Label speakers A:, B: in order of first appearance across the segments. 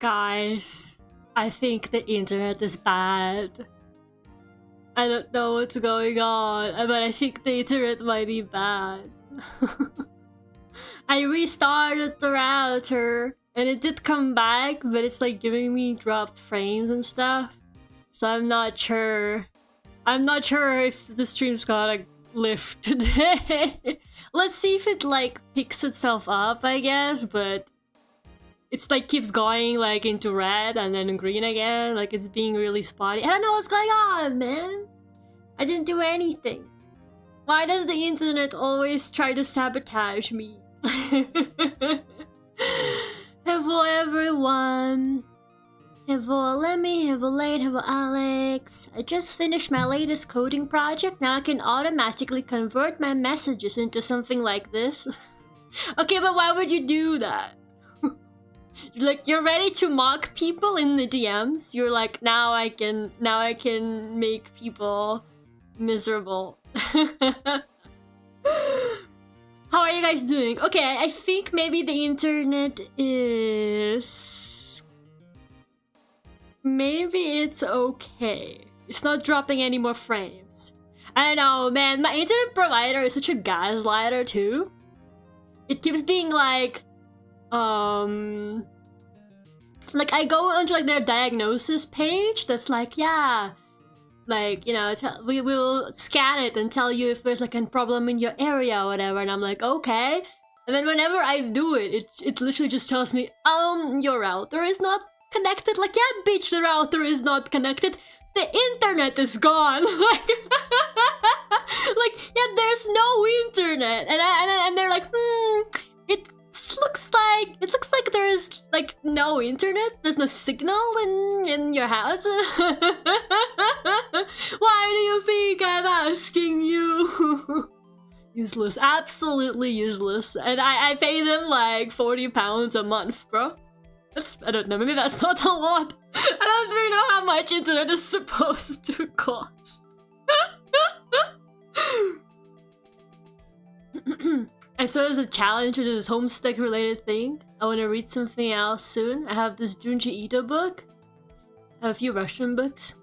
A: Guys, I think the internet is bad. I don't know what's going on, but I think the internet might be bad. I restarted the router and it did come back, but it's like giving me dropped frames and stuff. So I'm not sure. I'm not sure if the stream's gonna live today. Let's see if it like picks itself up, I guess, but it's like keeps going like into red and then green again, like it's being really spotty. I don't know what's going on, man. I didn't do anything. Why does the internet always try to sabotage me? Hello everyone. Hello Lemmy, hello Lane, hello Alex. I just finished my latest coding project. Now I can automatically convert my messages into something like this. Okay, but why would you do that? Like, you're ready to mock people in the DMs. You're like, now I can make people miserable. How are you guys doing? Okay, I think maybe the internet is... Maybe it's okay. It's not dropping any more frames. I don't know, man. My internet provider is such a gaslighter too. It keeps being like I go onto like their diagnosis page that's like, yeah, like, you know, we will scan it and tell you if there's like a problem in your area or whatever, and I'm like, okay. And then whenever I do it, it literally just tells me, your router is not connected. Like, yeah, bitch, the router is not connected. The internet is gone. Like, yeah, there's no internet. And they're like, it looks like there's like no internet. There's no signal in your house. Why do you think I'm asking you? Useless, absolutely useless. And I pay them like £40 a month, bro. I don't know, maybe that's not a lot. I don't really know how much internet is supposed to cost. I saw there's a challenge to this Homestuck related thing. I want to read something else soon. I have this Junji Ito book. I have a few Russian books.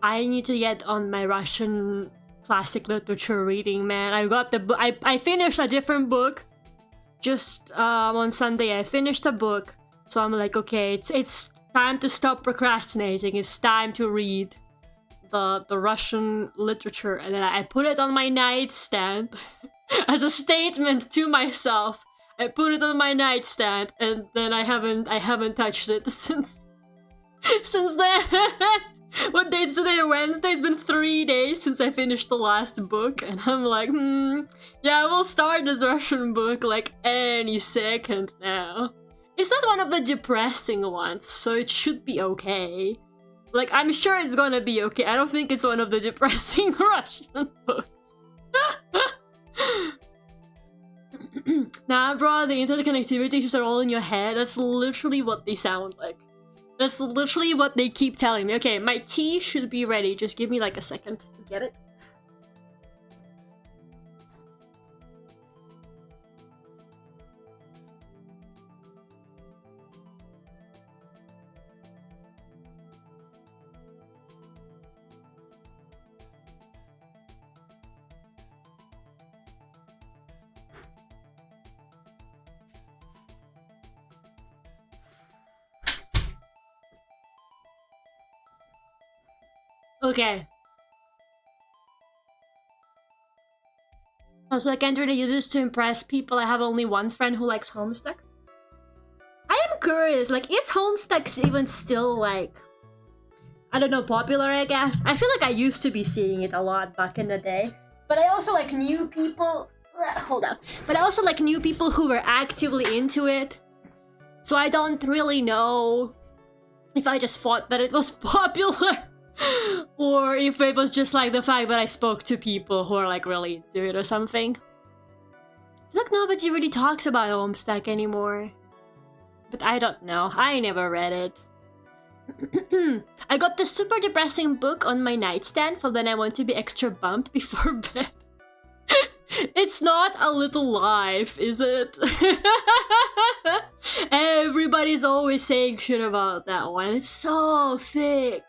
A: I need to get on my Russian classic literature reading, man. I got the book. I finished a different book. Just on Sunday, I finished a book. So I'm like, okay, it's time to stop procrastinating. It's time to read the Russian literature, and then I put it on my nightstand as a statement to myself. I put it on my nightstand, and then I haven't touched it since then. What day is today? Wednesday. It's been 3 days since I finished the last book, and I'm like, yeah, we'll start this Russian book like any second now. It's not one of the depressing ones, so it should be okay. Like, I'm sure it's gonna be okay. I don't think it's one of the depressing Russian books. Nah, bro, the internet connectivity issues are all in your head. That's literally what they sound like. That's literally what they keep telling me. Okay, my tea should be ready. Just give me like a second to get it. Okay. Also, I can't really use this to impress people. I have only one friend who likes Homestuck. I am curious, like, is Homestuck even still, like, I don't know, popular, I guess? I feel like I used to be seeing it a lot back in the day. But I also, like, knew people... Hold up. But I also, like, knew people who were actively into it. So I don't really know if I just thought that it was popular. Or if it was just like the fact that I spoke to people who are like really into it or something. Look, nobody really talks about Homestuck anymore. But I don't know. I never read it. I got this super depressing book on my nightstand for when I want to be extra bumped before bed. It's not A Little Life, is it? Everybody's always saying shit about that one. It's so thick.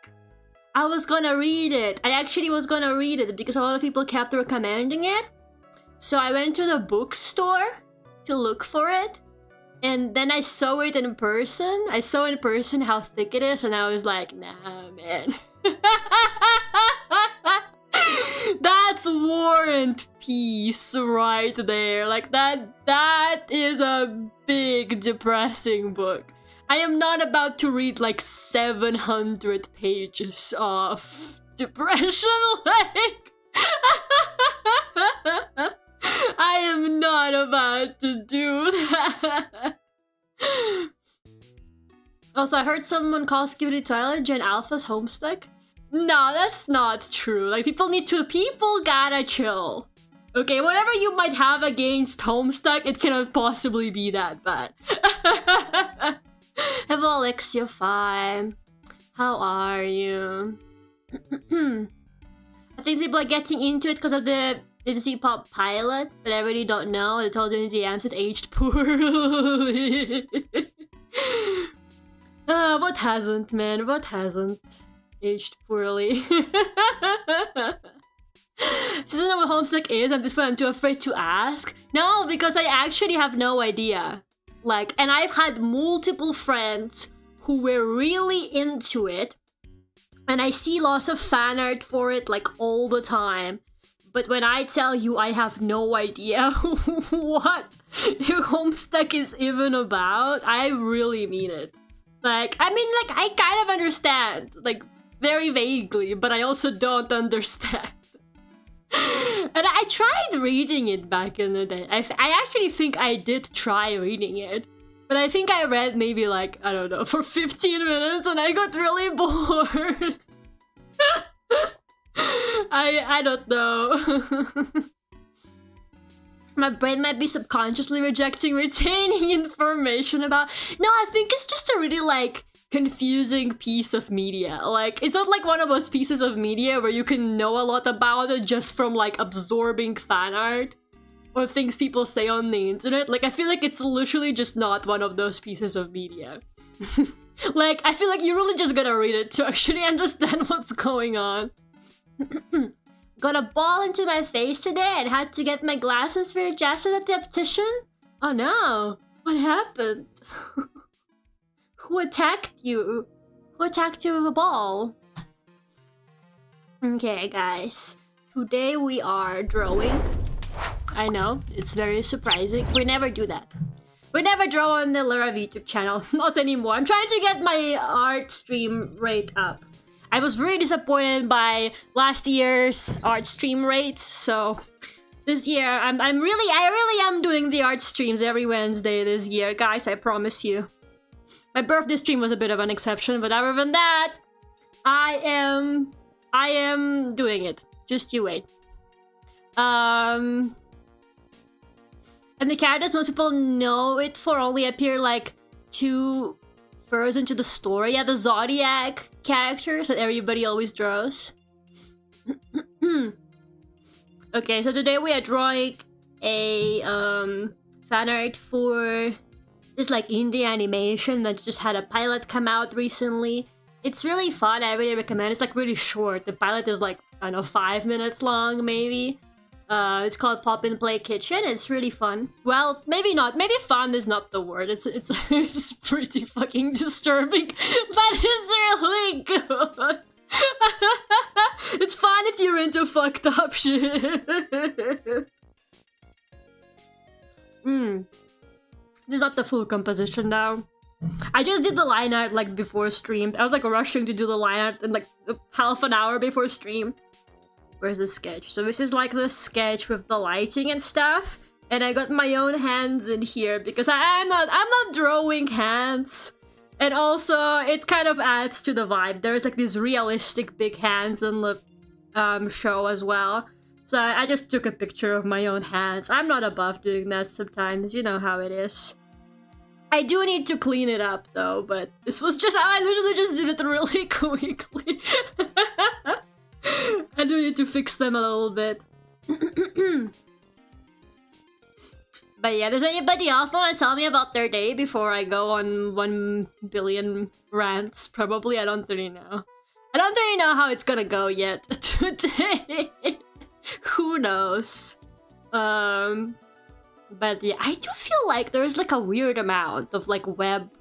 A: I was gonna read it. I actually was gonna read it because a lot of people kept recommending it. So I went to the bookstore to look for it. And then I saw it in person. I saw in person how thick it is, and I was like, nah, man. That's War and Peace right there. Like, that is a big, depressing book. I am not about to read like 700 pages of depression, like... I am not about to do that. Also, I heard someone call Skibidi Toilet Gen Alpha's Homestuck. No, that's not true. Like, people gotta chill. Okay, whatever you might have against Homestuck, it cannot possibly be that bad. Hello, Alexia 5. How are you? I think people are getting into it because of the Pop pilot, but I really don't know. I told you the answer, it aged poorly. What hasn't, man? What hasn't aged poorly? So I don't know what Homestuck is, at this point I'm too afraid to ask. No, because I actually have no idea. Like, and I've had multiple friends who were really into it, and I see lots of fan art for it, like, all the time. But when I tell you I have no idea what Homestuck is even about, I really mean it. Like, I mean, like, I kind of understand, like, very vaguely, but I also don't understand. And I tried reading it back in the day. I actually think I did try reading it. But I think I read maybe, like, I don't know, for 15 minutes and I got really bored. I don't know. My brain might be subconsciously rejecting retaining information about... No, I think it's just a really, like, confusing piece of media. Like, it's not like one of those pieces of media where you can know a lot about it just from, like, absorbing fan art or things people say on the internet. Like, I feel like it's literally just not one of those pieces of media. Like, I feel like you really just gotta read it to actually understand what's going on. Got a ball into my face today and had to get my glasses readjusted at the optician? Oh no, what happened? Who attacked you? Who attacked you with a ball? Okay, guys. Today we are drawing. I know, it's very surprising. We never do that. We never draw on the Lara YouTube channel. Not anymore. I'm trying to get my art stream rate up. I was really disappointed by last year's art stream rates, so this year I really am doing the art streams every Wednesday this year, guys, I promise you. My birthday stream was a bit of an exception, but other than that, I am doing it. Just you wait. And the characters most people know it for only appear like 2 further into the story. Yeah, the Zodiac characters that everybody always draws. Okay, so today we are drawing a fan art for this like indie animation that just had a pilot come out recently. It's really fun, I really recommend. It's like really short. The pilot is like, I don't know, 5 minutes long maybe. It's called Poppin-Play Kitchen. It's really fun. Well, maybe not. Maybe fun is not the word. It's pretty fucking disturbing, but it's really good. It's fun if you're into fucked up shit. This is not the full composition now. I just did the line art like before stream. I was like rushing to do the line art in like half an hour before stream. Where's the sketch? So this is like the sketch with the lighting and stuff. And I got my own hands in here because I'm not drawing hands. And also it kind of adds to the vibe. There's like these realistic big hands in the show as well. So I just took a picture of my own hands. I'm not above doing that sometimes, you know how it is. I do need to clean it up though, but this was just, I literally just did it really quickly. I do need to fix them a little bit. But yeah, does anybody else want to tell me about their day before I go on 1 billion rants? Probably, I don't really know. I don't really know how it's gonna go yet today. Who knows? But yeah, I do feel like there's like a weird amount of like web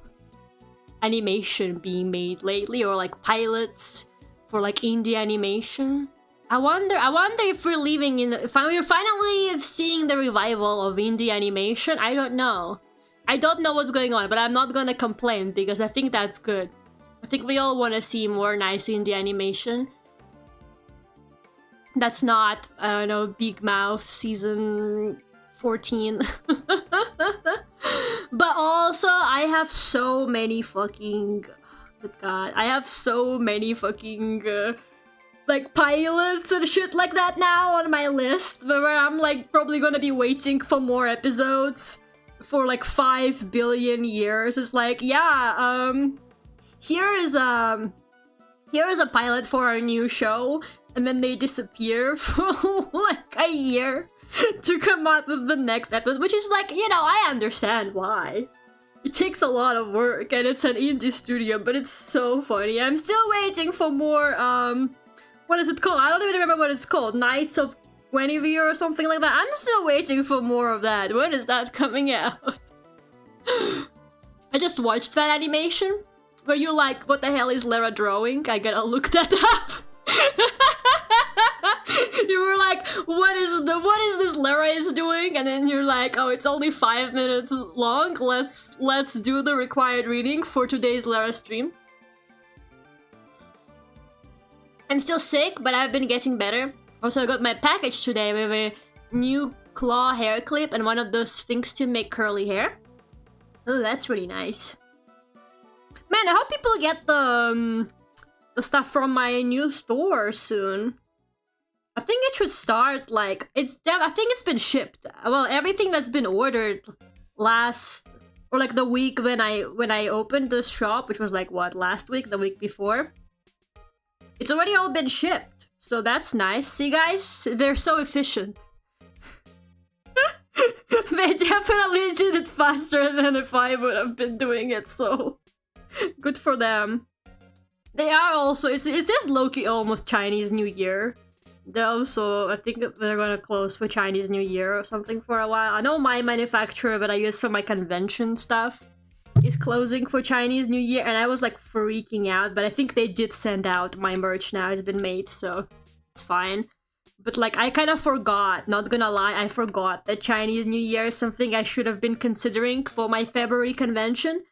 A: animation being made lately, or like pilots for like indie animation. I wonder if we're if we're finally seeing the revival of indie animation. I don't know. I don't know what's going on, but I'm not gonna complain because I think that's good. I think we all want to see more nice indie animation. That's not, I don't know, Big Mouth season 14. But also, I have so many fucking... Good god. I have so many fucking... like pilots and shit like that now on my list, where I'm like probably gonna be waiting for more episodes for like 5 billion years. It's like, yeah, here is a pilot for our new show, and then they disappear for like a year to come out with the next episode, which is like, you know, I understand why. It takes a lot of work and it's an indie studio, but it's so funny. I'm still waiting for more, what is it called? I don't even remember what it's called. Knights of Guinevere or something like that. I'm still waiting for more of that. When is that coming out? I just watched that animation where you're like, what the hell is Lara drawing? I gotta look that up. You were like, what is this Lara is doing? And then you're like, oh, it's only 5 minutes long. Let's do the required reading for today's Lara stream. I'm still sick, but I've been getting better. Also, I got my package today with a new claw hair clip and one of those things to make curly hair. Oh, that's really nice. Man, I hope people get the stuff from my new store soon. I think it should start like I think it's been shipped. Well, everything that's been ordered last or like the week when I opened the shop, which was like what, last week, the week before. It's already all been shipped, so that's nice. See, guys, they're so efficient. They definitely did it faster than if I would have been doing it, so good for them. They are also, it's just low-key almost Chinese New Year. They're also, I think they're gonna close for Chinese New Year or something for a while. I know my manufacturer that I use for my convention stuff is closing for Chinese New Year, and I was like freaking out, but I think they did send out my merch now. It's been made, so it's fine. But like, I kind of forgot, not gonna lie, I forgot that Chinese New Year is something I should have been considering for my February convention.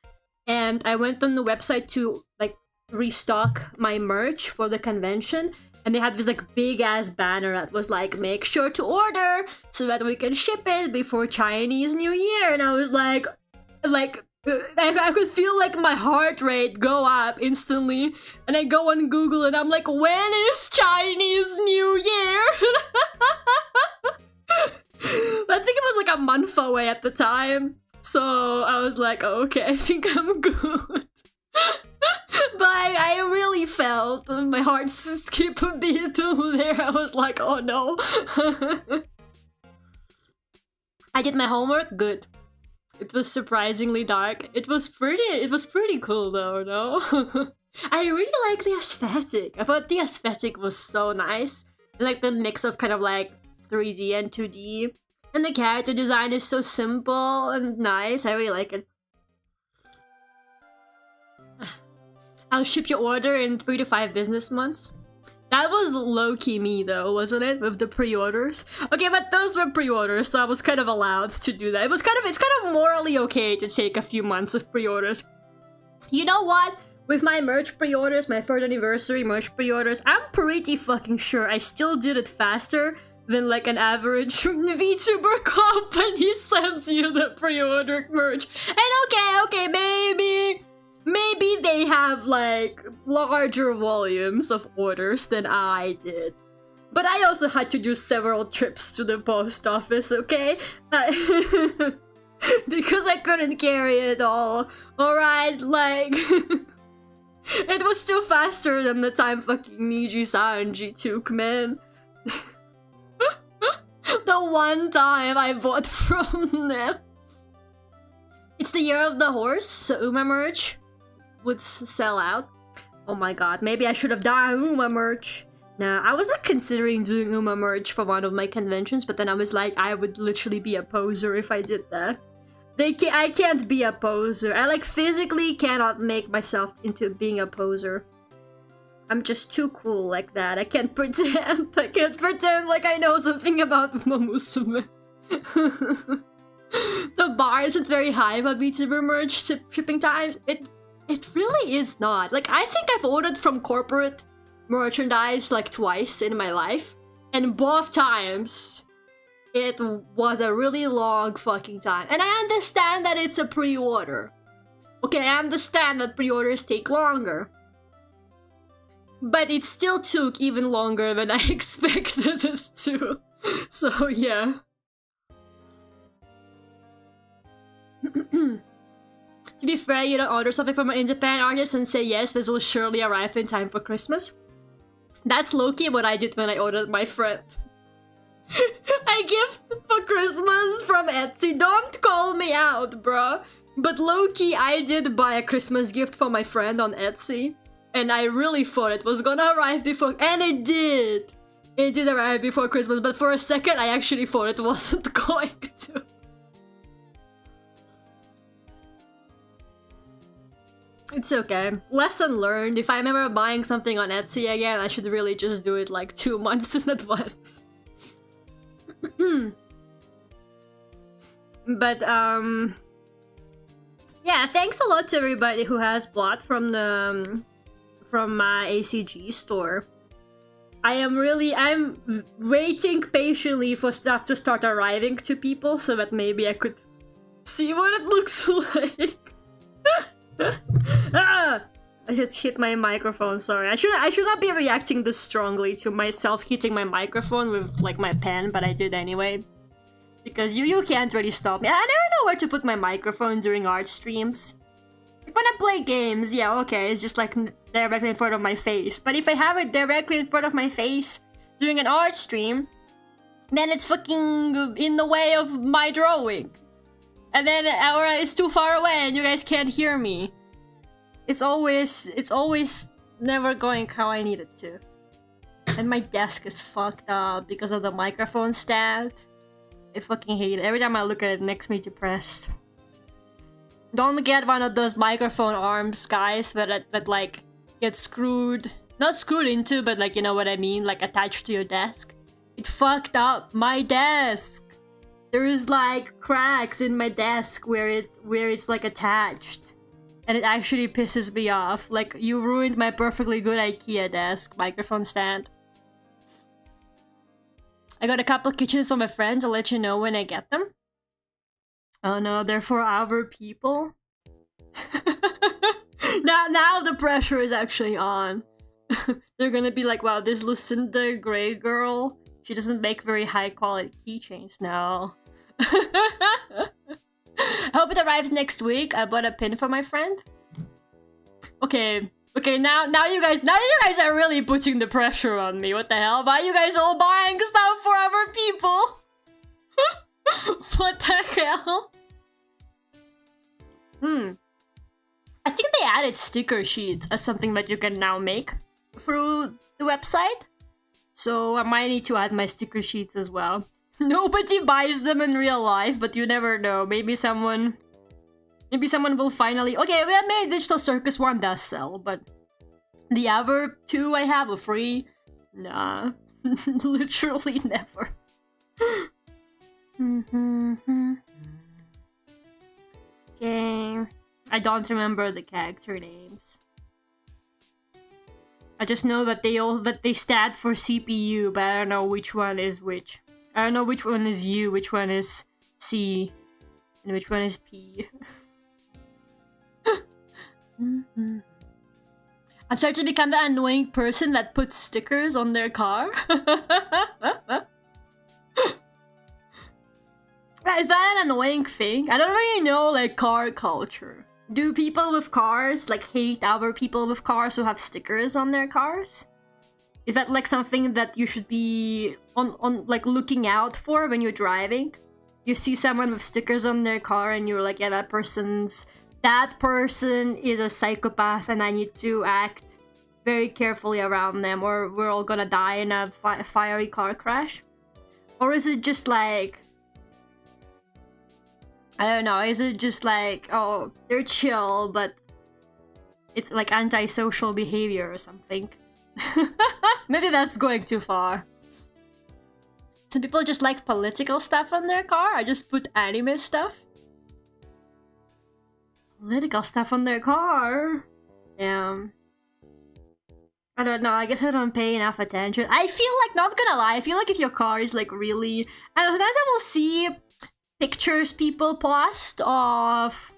A: And I went on the website to like restock my merch for the convention, and they had this like big ass banner that was like, make sure to order so that we can ship it before Chinese New Year. And I was like I could feel like my heart rate go up instantly, and I go on Google and I'm like, when is Chinese New Year? I think it was like a month away at the time, so I was like, oh, okay, I think I'm good. But I really felt my heart skip a bit there. I was like, oh no. I did my homework, good. It was surprisingly dark. It was pretty cool though, no? I really like the aesthetic. I thought the aesthetic was so nice. I like the mix of kind of like 3D and 2D. And the character design is so simple and nice. I really like it. I'll ship your order in 3 to 5 business months. That was low-key me though, wasn't it? With the pre-orders. Okay, but those were pre-orders, so I was kind of allowed to do that. It's kind of morally okay to take a few months of pre-orders. You know what? With my merch pre-orders, my 3rd anniversary merch pre-orders, I'm pretty fucking sure I still did it faster than like an average VTuber company sends you the pre-order merch. And okay, maybe they have like larger volumes of orders than I did. But I also had to do several trips to the post office, okay? Because I couldn't carry it all. Alright, like... it was still faster than the time fucking Niji Sanji took, man. The the one time I bought from them. It's the year of the horse, so Uma merch would sell out. Oh my god, maybe I should have done Uma merch. Nah, I was not considering doing Uma merch for one of my conventions, but then I was like, I would literally be a poser if I did that. I can't be a poser. I like physically cannot make myself into being a poser. I'm just too cool like that. I can't pretend. I can't pretend like I know something about Momusume. The bar isn't very high for Vtuber merch shipping times. It really is not. Like, I think I've ordered from corporate merchandise like twice in my life, and both times it was a really long fucking time. And I understand that it's a pre-order. Okay, I understand that pre-orders take longer. But it still took even longer than I expected it to. So, yeah. To be fair, you don't order something from an independent artist and say, yes, this will surely arrive in time for Christmas. That's low-key what I did when I ordered my friend. I gift for Christmas from Etsy. Don't call me out, bruh. But low-key, I did buy a Christmas gift for my friend on Etsy. And I really thought it was gonna arrive before... And it did! It did arrive before Christmas, but for a second I actually thought it wasn't going to. It's okay. Lesson learned. If I'm ever buying something on Etsy again, I should really just do it like 2 months in advance. But, yeah, thanks a lot to everybody who has bought from the... from my ACG store. I'm waiting patiently for stuff to start arriving to people so that maybe I could see what it looks like. Ah! I just hit my microphone, sorry. I should not be reacting this strongly to myself hitting my microphone with like my pen, but I did anyway. Because you can't really stop me. I never know where to put my microphone during art streams. Like when I play games, yeah, okay, it's just like directly in front of my face. But if I have it directly in front of my face during an art stream, then it's fucking in the way of my drawing. And then, or it's too far away and you guys can't hear me. It's always never going how I need it to. And my desk is fucked up because of the microphone stand. I fucking hate it. Every time I look at it, it makes me depressed. Don't get one of those microphone arms, guys, that like get screwed. Not screwed into, but like, you know what I mean? Like attached to your desk. It fucked up my desk. There is like cracks in my desk where it's like attached. And it actually pisses me off. Like, you ruined my perfectly good IKEA desk microphone stand. I got a couple kitchens from my friends. I'll let you know when I get them. Oh no, they're for our people. now the pressure is actually on. They're gonna be like, wow, this Lucinda Gray girl, she doesn't make very high quality keychains now. I hope it arrives next week. I bought a pin for my friend. Okay, now you guys are really putting the pressure on me. What the hell? Why are you guys all buying stuff for other people? What the hell? I think they added sticker sheets as something that you can now make through the website. So I might need to add my sticker sheets as well. Nobody buys them in real life, but you never know. Maybe someone will finally... Okay, we have made Digital Circus one does sell, but the other two I have are free. Nah, literally never. Okay, I don't remember the character names. I just know that they stand for CPU, but I don't know which one is which. I don't know which one is U, which one is C, and which one is P. I'm starting to become the annoying person that puts stickers on their car. Is that an annoying thing? I don't really know, like, car culture. Do people with cars, like, hate other people with cars who have stickers on their cars? Is that like something that you should be on like looking out for when you're driving? You see someone with stickers on their car and you're like, yeah, that person is a psychopath and I need to act very carefully around them or we're all gonna die in a fiery car crash? Or is it just like, I don't know, is it just like, oh, they're chill, but it's like antisocial behavior or something? Maybe that's going too far. Some people just like political stuff on their car. I just put anime stuff. Political stuff on their car? Yeah. I don't know, I guess I don't pay enough attention. I feel like, not gonna lie, I feel like if your car is like really... And sometimes I will see pictures people post of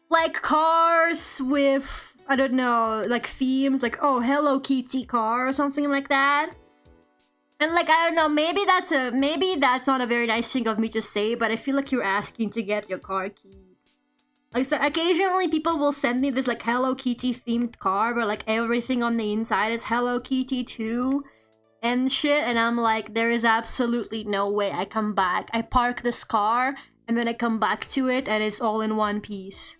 A: like cars with, I don't know, like themes, like, oh, Hello Kitty car or something like that. And like, I don't know, maybe that's not a very nice thing of me to say, but I feel like you're asking to get your car keyed. Like, so occasionally people will send me this like Hello Kitty themed car where like everything on the inside is Hello Kitty too and shit, and I'm like, there is absolutely no way I come back. I park this car and then I come back to it and it's all in one piece.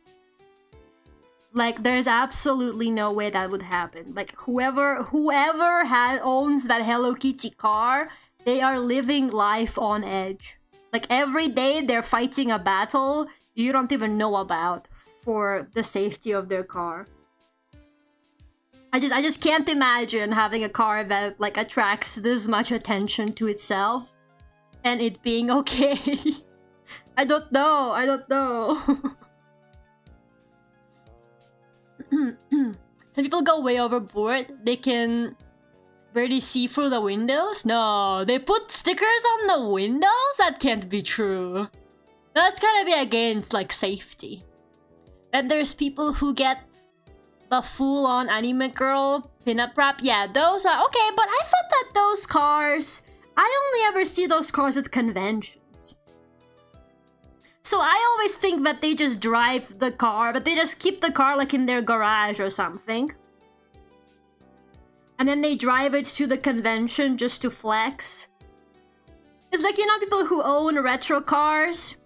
A: Like, there's absolutely no way that would happen. Like, whoever owns that Hello Kitty car, they are living life on edge. Like, every day they're fighting a battle you don't even know about for the safety of their car. I just can't imagine having a car that like attracts this much attention to itself and it being okay. I don't know. Some people go way overboard. They can barely see through the windows. No, they put stickers on the windows? That can't be true. That's gotta be against like safety. Then there's people who get the full-on anime girl pinup wrap. Yeah, those are okay, but I thought that those cars, I only ever see those cars at conventions. So I always think that they just drive the car, but they just keep the car like in their garage or something. And then they drive it to the convention just to flex. It's like, you know, people who own retro cars?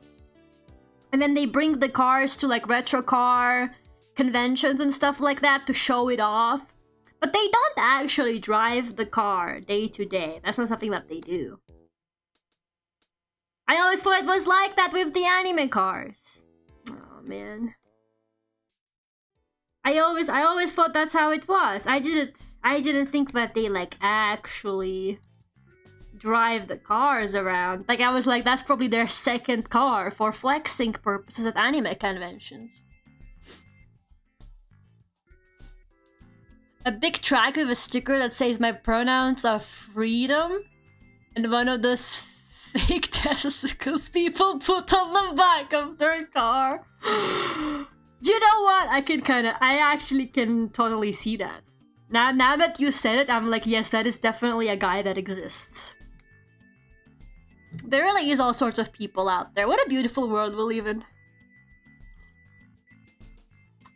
A: And then they bring the cars to like retro car conventions and stuff like that to show it off. But they don't actually drive the car day to day. That's not something that they do. I always thought it was like that with the anime cars. Oh man. I always thought that's how it was. I didn't think that they like actually drive the cars around. Like, I was like, that's probably their second car for flexing purposes at anime conventions. A big track with a sticker that says my pronouns are freedom, and one of those fake testicles people put on the back of their car. You know what? I actually can totally see that. Now that you said it, I'm like, yes, that is definitely a guy that exists. There really is all sorts of people out there. What a beautiful world we live in.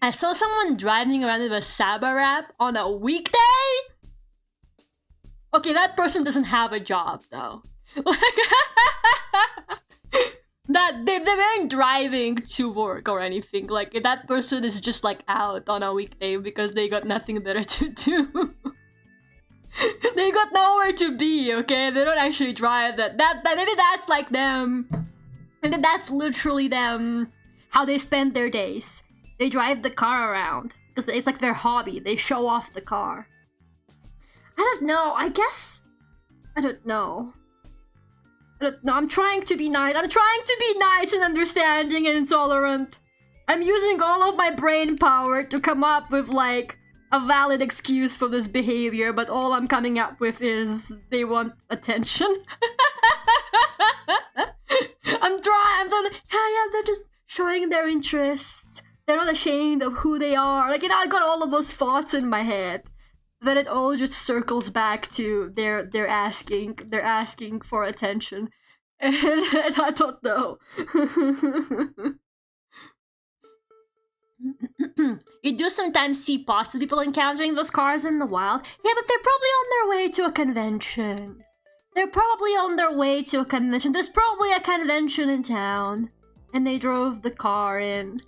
A: I saw someone driving around with a Saba wrap on a weekday? Okay, that person doesn't have a job, though. That they weren't driving to work or anything. Like, that person is just like out on a weekday because they got nothing better to do. They got nowhere to be, okay? They don't actually drive that maybe that's like them. Maybe that's literally them, how they spend their days. They drive the car around because it's like their hobby. They show off the car. I don't know. I guess I don't know. I'm trying to be nice. I'm trying to be nice and understanding and tolerant. I'm using all of my brain power to come up with like a valid excuse for this behavior, but all I'm coming up with is they want attention. I'm trying, yeah, they're just showing their interests. They're not ashamed of who they are. Like, you know, I got all of those thoughts in my head. But it all just circles back to they're asking for attention. And I don't know. You do sometimes see positive people encountering those cars in the wild. Yeah, but they're probably on their way to a convention. They're probably on their way to a convention. There's probably a convention in town. And they drove the car in.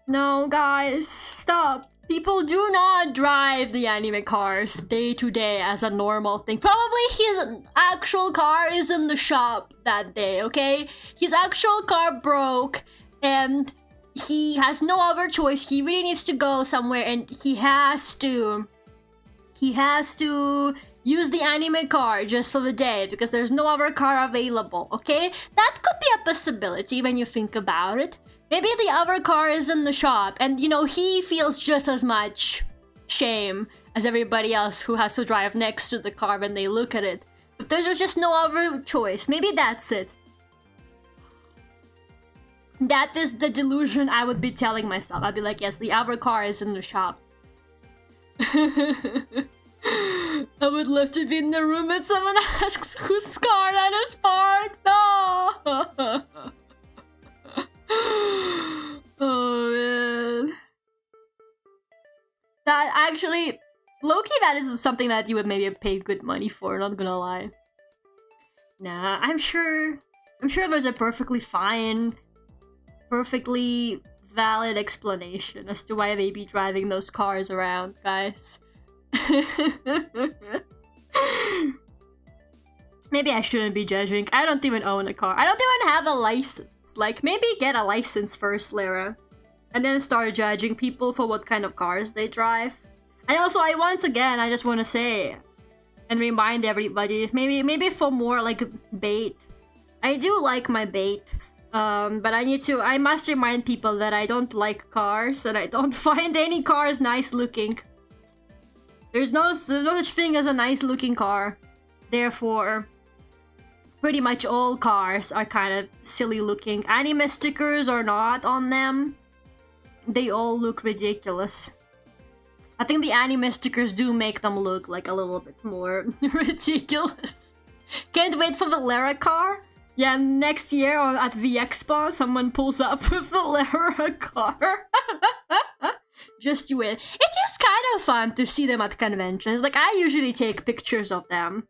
A: No, guys, stop. People do not drive the anime cars day to day as a normal thing. Probably his actual car is in the shop that day, okay? His actual car broke and he has no other choice. He really needs to go somewhere and he has to use the anime car just for the day because there's no other car available, okay? That could be a possibility when you think about it. Maybe the other car is in the shop and, you know, he feels just as much shame as everybody else who has to drive next to the car when they look at it. But there's just no other choice. Maybe that's it. That is the delusion I would be telling myself. I'd be like, yes, the other car is in the shop. I would love to be in the room and someone asks whose car that is parked. No! Oh man. That actually, low-key, that is something that you would maybe pay good money for, not gonna lie. Nah, I'm sure there's a perfectly fine, perfectly valid explanation as to why they be driving those cars around, guys. Maybe I shouldn't be judging. I don't even own a car. I don't even have a license. Like, maybe get a license first, Lara. And then start judging people for what kind of cars they drive. And also, once again, I just want to say and remind everybody, maybe for more like bait. I do like my bait. But I must remind people that I don't like cars and I don't find any cars nice looking. There's no such thing as a nice looking car. Therefore, pretty much all cars are kind of silly looking. Anime stickers or not on them, they all look ridiculous. I think the anime stickers do make them look like a little bit more ridiculous. Can't wait for the Lara car. Yeah, next year at the Expo, someone pulls up with the Lara car. Just you wait. It is kind of fun to see them at conventions. Like, I usually take pictures of them.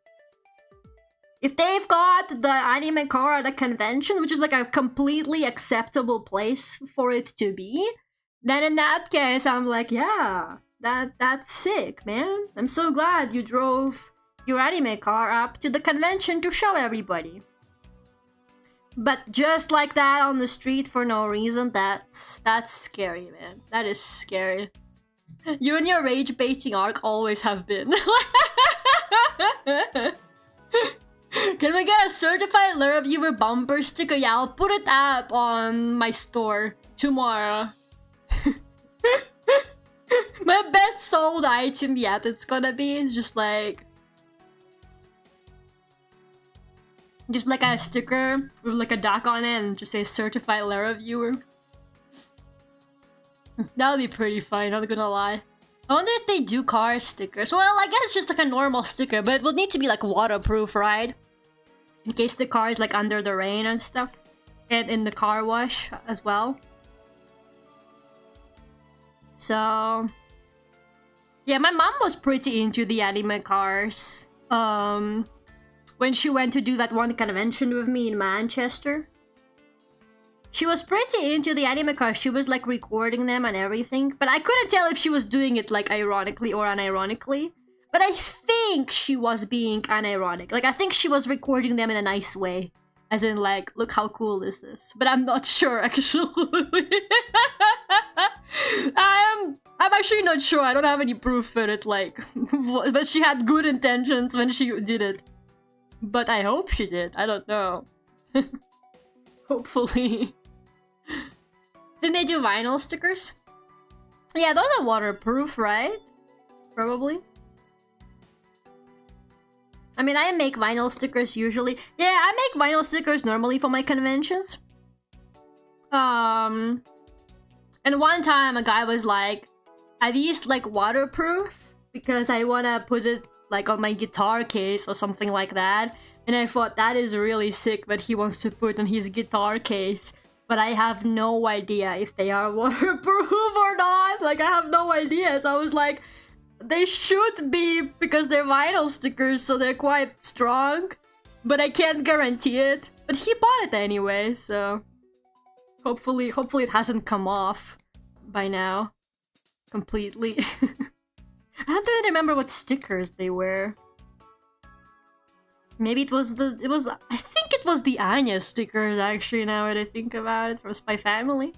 A: If they've got the anime car at a convention, which is like a completely acceptable place for it to be, then in that case, I'm like, yeah, that's sick, man. I'm so glad you drove your anime car up to the convention to show everybody. But just like that on the street for no reason, that's scary, man. That is scary. You and your rage baiting arc always have been. Can we get a certified Lara viewer bumper sticker? Yeah, I'll put it up on my store tomorrow. My best sold item yet, it's gonna be. It's just like a sticker with like a duck on it and just say certified Lara viewer. That would be pretty fun, not gonna lie. I wonder if they do car stickers. Well, I guess it's just like a normal sticker, but it will need to be like waterproof, right? In case the car is like under the rain and stuff. And in the car wash as well. So yeah, my mom was pretty into the anime cars. When she went to do that one convention with me in Manchester. She was pretty into the anime cars. She was like recording them and everything. But I couldn't tell if she was doing it like ironically or unironically. But I think she was being unironic. Like, I think she was recording them in a nice way. As in, like, look how cool is this. But I'm not sure, actually. I'm actually not sure. I don't have any proof for it, like... But she had good intentions when she did it. But I hope she did. I don't know. Hopefully. Didn't they do vinyl stickers? Yeah, those are waterproof, right? Probably. I mean, I make vinyl stickers usually. Yeah, I make vinyl stickers normally for my conventions. And one time a guy was like, are these like waterproof? Because I wanna put it like on my guitar case or something like that. And I thought that is really sick that he wants to put on his guitar case but I have no idea if they are waterproof or not. Like, I have no idea. So I was like, they should be because they're vinyl stickers, so they're quite strong. But I can't guarantee it. But he bought it anyway, so hopefully it hasn't come off by now completely. I don't remember what stickers they were. Maybe I think it was the Anya stickers, actually, now that I think about it, from Spy Family.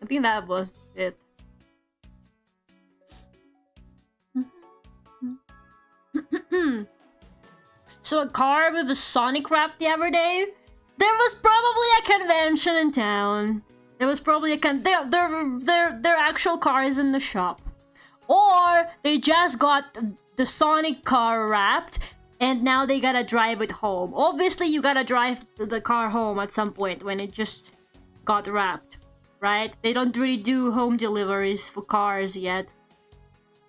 A: I think that was it. So a car with a Sonic wrap the other day? There was probably a convention in town. There was probably their actual car is in the shop. Or they just got the Sonic car wrapped and now they gotta drive it home. Obviously, you gotta drive the car home at some point when it just got wrapped, right? They don't really do home deliveries for cars yet.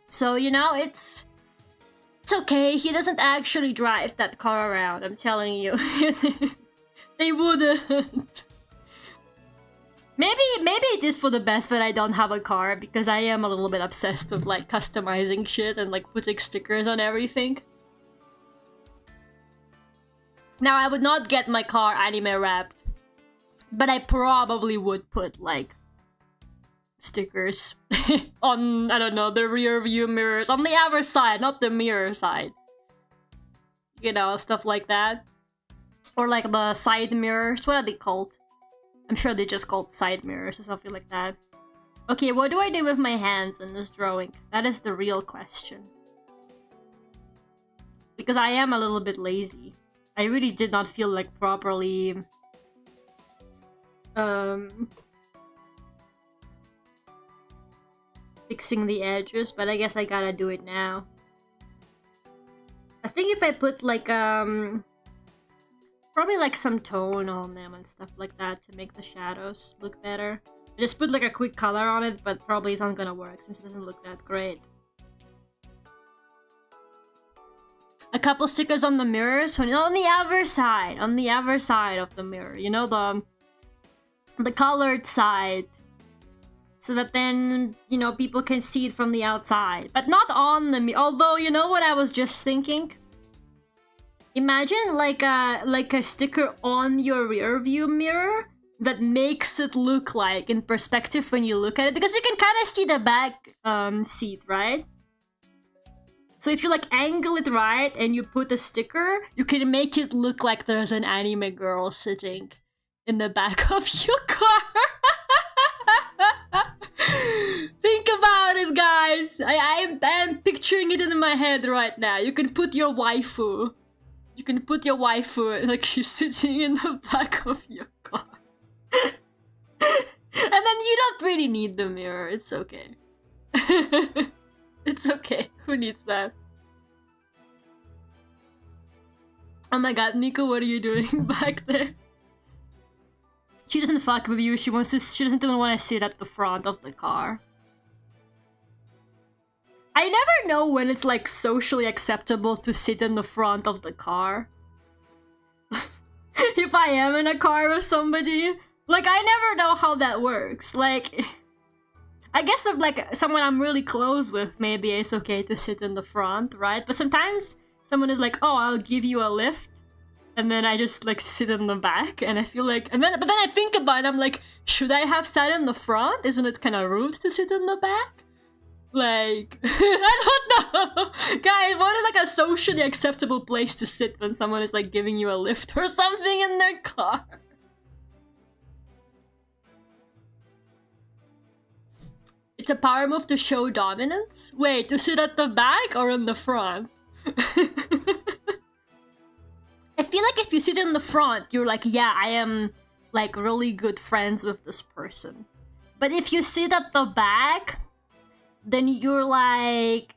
A: So, you know, it's okay. He doesn't actually drive that car around, I'm telling you. They wouldn't. Maybe it is for the best that I don't have a car, because I am a little bit obsessed with like customizing shit and like putting stickers on everything. Now, I would not get my car anime wrapped, but I probably would put like stickers on, I don't know, the rear view mirrors, on the other side, not the mirror side. You know, stuff like that. Or like the side mirrors, what are they called? I'm sure they're just called side mirrors or something like that. Okay, what do I do with my hands in this drawing? That is the real question. Because I am a little bit lazy. I really did not feel like properly fixing the edges, but I guess I gotta do it now. I think if I put like probably like some tone on them and stuff like that to make the shadows look better. I just put like a quick color on it, but probably it's not gonna work since it doesn't look that great. A couple stickers on the mirrors, on the other side of the mirror, you know, the colored side, so that then, you know, people can see it from the outside, but not on the mirror. Although, you know what I was just thinking? Imagine like a sticker on your rear view mirror that makes it look like in perspective when you look at it, because you can kind of see the back seat, right? So if you like angle it right and you put a sticker, you can make it look like there's an anime girl sitting in the back of your car. Think about it, guys. I am picturing it in my head right now. You can put your waifu. You can put your waifu like she's sitting in the back of your car. And then you don't really need the mirror. It's okay. It's okay. Who needs that? Oh my god, Nico, what are you doing back there? She doesn't fuck with you. She doesn't even want to sit at the front of the car. I never know when it's like socially acceptable to sit in the front of the car. If I am in a car with somebody, like I never know how that works. Like, I guess with like someone I'm really close with, maybe it's okay to sit in the front, right? But sometimes someone is like, oh, I'll give you a lift. And then I just like sit in the back and I feel like, but then I think about it, I'm like, should I have sat in the front? Isn't it kind of rude to sit in the back? Like, I don't know. Guys, what is like a socially acceptable place to sit when someone is like giving you a lift or something in their car? It's a power move to show dominance? Wait, to sit at the back or in the front? I feel like if you sit in the front, you're like, yeah, I am like really good friends with this person. But if you sit at the back, then you're like,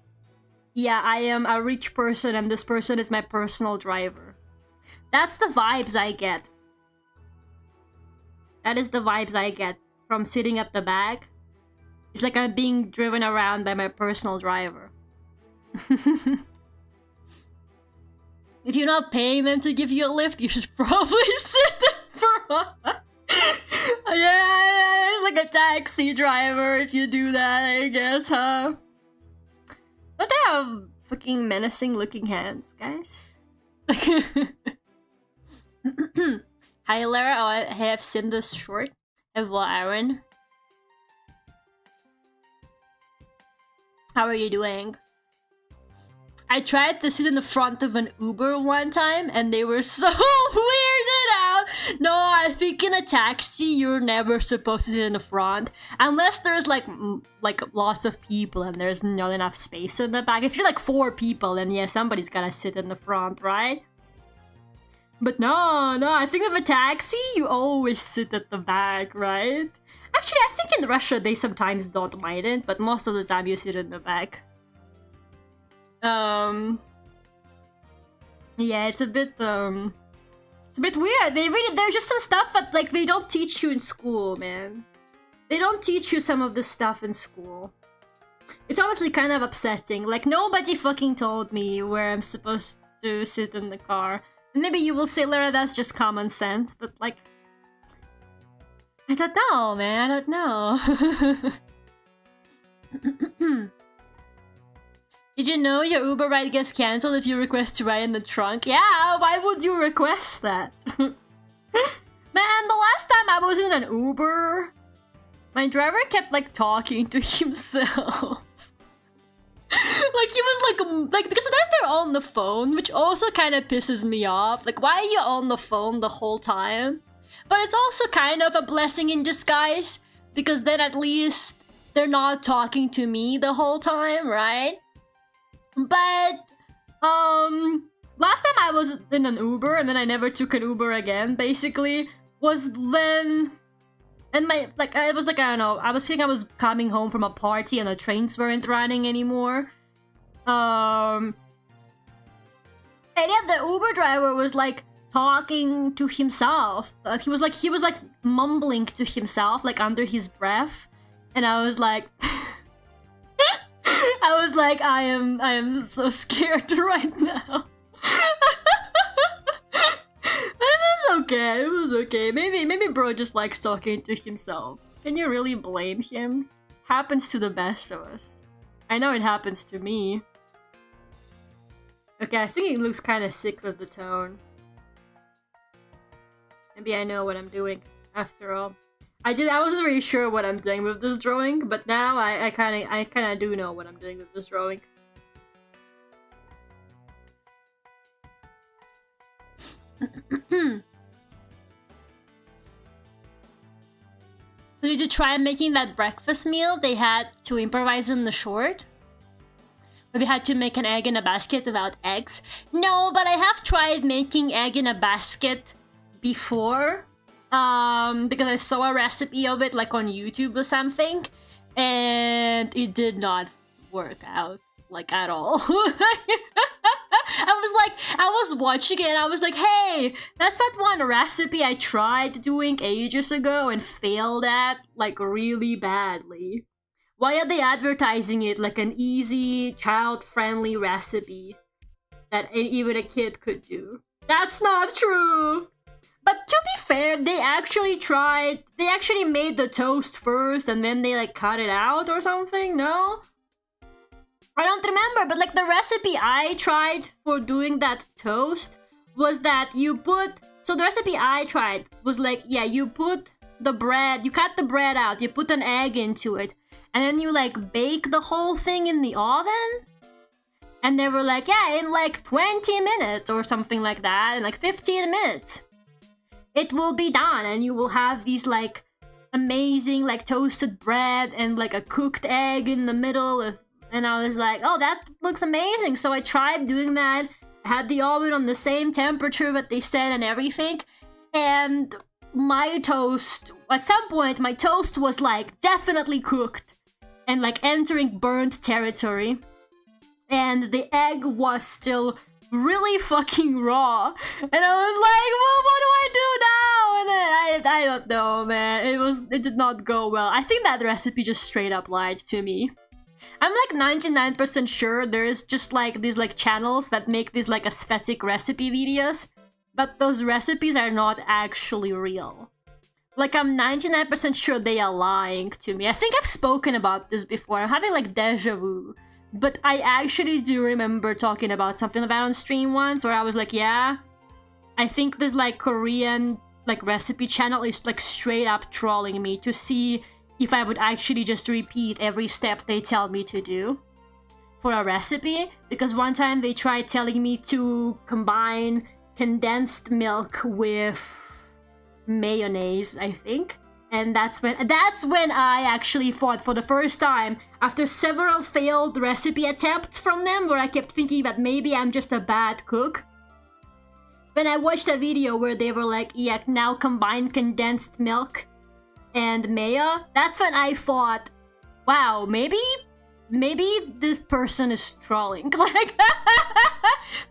A: yeah, I am a rich person and this person is my personal driver. That's the vibes I get. That is the vibes I get from sitting at the back. It's like I'm being driven around by my personal driver. If you're not paying them to give you a lift, you should probably sit in front. Yeah, it's like a taxi driver if you do that, I guess, huh? Don't they have fucking menacing looking hands, guys? Hi Lara, I have seen this short. Hello Aaron. How are you doing? I tried to sit in the front of an Uber one time and they were so weirded out. No, I think in a taxi you're never supposed to sit in the front unless there's like lots of people and there's not enough space in the back. If you're like 4 people, then yeah, somebody's gotta sit in the front, right? But no, I think with a taxi you always sit at the back, right? Actually, I think in Russia they sometimes don't mind it, but most of the time you sit in the back. Yeah, it's a bit weird. There's just some stuff that like they don't teach you in school, man. They don't teach you some of this stuff in school. It's honestly kind of upsetting. Like nobody fucking told me where I'm supposed to sit in the car. And maybe you will say, Lara, that's just common sense, but like I don't know, man. I don't know. Did you know your Uber ride gets cancelled if you request to ride in the trunk? Yeah, why would you request that? Man, the last time I was in an Uber, my driver kept like talking to himself. Like he was like because sometimes they're on the phone, which also kind of pisses me off. Like why are you on the phone the whole time? But it's also kind of a blessing in disguise because then at least they're not talking to me the whole time, right? But last time I was in an Uber and then I never took an Uber again, basically, was when and I was like, I don't know, I was thinking I was coming home from a party and the trains weren't running anymore. And yeah, the Uber driver was like talking to himself. He was like mumbling to himself, like under his breath, and I was like I am so scared right now. But it was okay. Maybe bro just likes talking to himself. Can you really blame him? Happens to the best of us. I know it happens to me. Okay, I think it looks kind of sick with the tone. Maybe I know what I'm doing after all. I wasn't really sure what I'm doing with this drawing, but now I kind of do know what I'm doing with this drawing. So did you try making that breakfast meal they had to improvise in the short? Maybe had to make an egg in a basket without eggs? No, but I have tried making egg in a basket before. Because I saw a recipe of it like on YouTube or something, and it did not work out like at all. I was watching it and I was like, hey, that's that one recipe I tried doing ages ago and failed at like really badly. Why are they advertising it like an easy, child-friendly recipe that even a kid could do? That's not true! But to be fair, they actually made the toast first and then they like cut it out or something, no? I don't remember, but like the recipe I tried for doing that toast was that so the recipe I tried was like, yeah, you cut the bread out, you put an egg into it, and then you like bake the whole thing in the oven? And they were like, yeah, in like 20 minutes or something like that, in like 15 minutes. It will be done and you will have these like amazing like toasted bread and like a cooked egg in the middle of, and I was like, oh, that looks amazing. So I tried doing that. I had the oven on the same temperature that they said and everything, and my toast, at some point my toast was like definitely cooked and like entering burnt territory, and the egg was still really fucking raw, and I was like, well, what do I do now? And then I don't know, man. It did not go well. I think that recipe just straight up lied to me. I'm like 99% sure there's just like these like channels that make these like aesthetic recipe videos, but those recipes are not actually real. Like, I'm 99% sure they are lying to me. I think I've spoken about this before. I'm having, like, deja vu. But I actually do remember talking about something like that on stream once, where I was like, yeah, I think this, like, Korean, like, recipe channel is, like, straight up trolling me to see if I would actually just repeat every step they tell me to do for a recipe. Because one time they tried telling me to combine condensed milk with mayonnaise, I think, and that's when I actually thought for the first time, after several failed recipe attempts from them, where I kept thinking that maybe I'm just a bad cook. When I watched a video where they were like, yeah, now combine condensed milk and mayo, that's when I thought, wow, maybe this person is trolling. Like,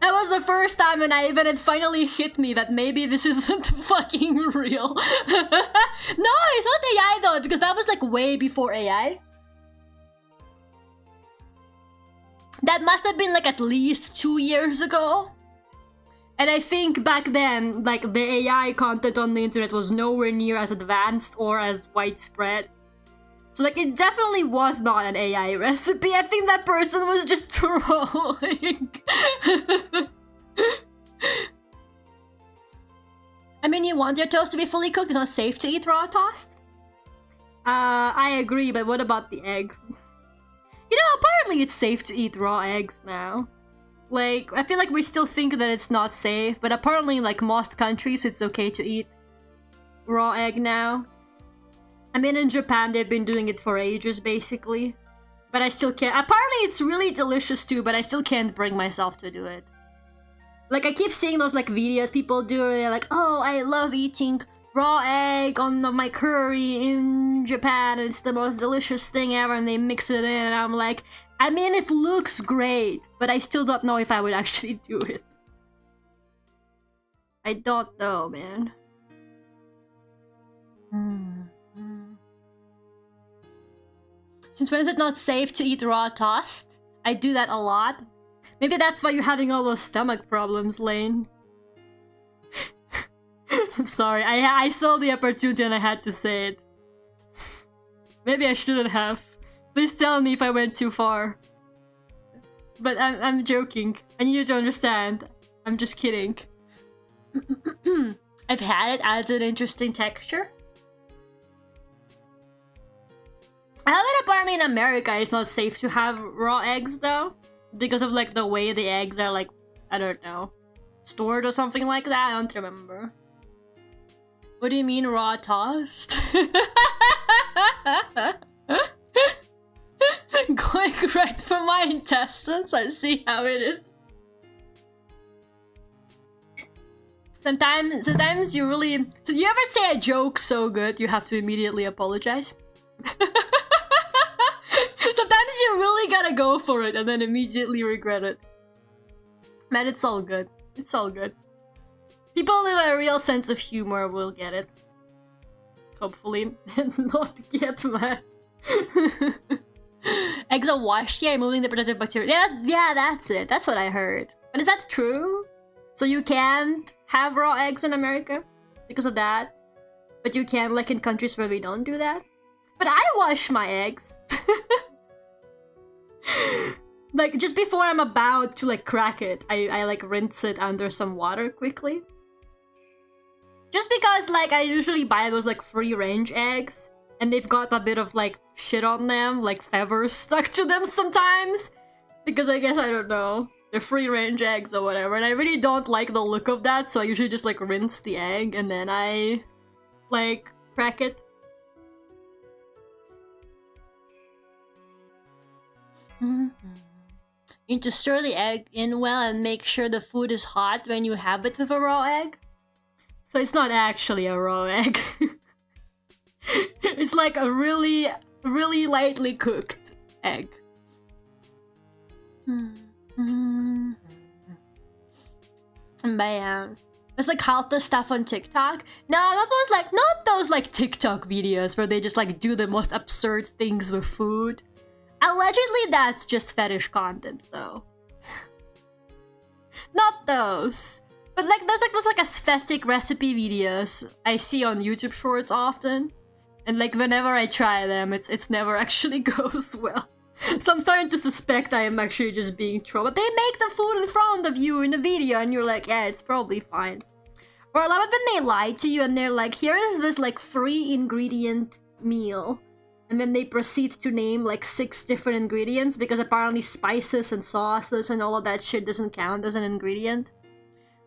A: that was the first time when it finally hit me that maybe this isn't fucking real. No, it's not AI though, because that was like way before AI. That must have been like at least 2 years ago. And I think back then, like, the AI content on the internet was nowhere near as advanced or as widespread. So, like, it definitely was not an AI recipe. I think that person was just trolling. I mean, you want your toast to be fully cooked. It's not safe to eat raw toast. I agree, but what about the egg? You know, apparently it's safe to eat raw eggs now. Like, I feel like we still think that it's not safe, but apparently, like, most countries, it's okay to eat raw egg now. I mean, in Japan, they've been doing it for ages, basically. But I still can't. Apparently, it's really delicious too, but I still can't bring myself to do it. Like, I keep seeing those, like, videos people do where they're like, oh, I love eating raw egg on my curry in Japan, and it's the most delicious thing ever, and they mix it in, and I'm like, I mean, it looks great, but I still don't know if I would actually do it. I don't know, man. Since when is it not safe to eat raw toast? I do that a lot. Maybe that's why you're having all those stomach problems, Lane. I'm sorry, I saw the opportunity and I had to say it. Maybe I shouldn't have. Please tell me if I went too far. But I'm joking. I need you to understand. I'm just kidding. I've had it, adds an interesting texture. I heard that apparently in America it's not safe to have raw eggs though. Because of like the way the eggs are like, I don't know, stored or something like that. I don't remember. What do you mean raw toast? Going right for my intestines, I see how it is. Sometimes you really... Did you ever say a joke so good you have to immediately apologize? Sometimes you really gotta go for it and then immediately regret it. Man, it's all good. It's all good. People with a real sense of humor will get it. Hopefully. Not get mad. Eggs are washed here, removing the protective bacteria. Yeah, that's it. That's what I heard. But is that true? So you can't have raw eggs in America because of that? But you can, like, in countries where we don't do that? But I wash my eggs. Like, just before I'm about to, like, crack it, I like, rinse it under some water quickly. Just because, like, I usually buy those, like, free-range eggs, and they've got a bit of, like, shit on them, like feathers stuck to them sometimes. Because I guess, I don't know, they're free-range eggs or whatever, and I really don't like the look of that, so I usually just, like, rinse the egg, and then I, like, crack it. You need to stir the egg in well and make sure the food is hot when you have it with a raw egg. So it's not actually a raw egg. It's like a really, really lightly cooked egg. But yeah, it's like half the stuff on TikTok. No, not those like TikTok videos where they just like do the most absurd things with food. Allegedly, that's just fetish content, though. Not those. But like there's like those like aesthetic recipe videos I see on YouTube Shorts often. And like whenever I try them, it's never actually goes well. So I'm starting to suspect I am actually just being trolled. But they make the food in front of you in the video and you're like, yeah, it's probably fine. Or I love it when they lie to you and they're like, here is this like 3-ingredient meal. And then they proceed to name like 6 different ingredients because apparently spices and sauces and all of that shit doesn't count as an ingredient.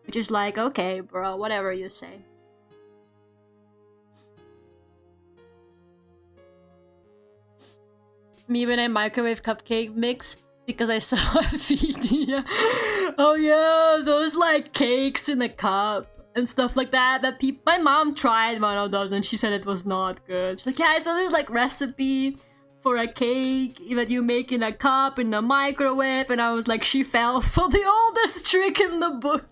A: Which is like, okay, bro, whatever you say. Me when I microwave cupcake mix because I saw a video. Oh yeah, those like cakes in a cup and stuff like that my mom tried one of those and she said it was not good. She's like, yeah, I saw this like recipe for a cake that you make in a cup in the microwave, and I was like, she fell for the oldest trick in the book.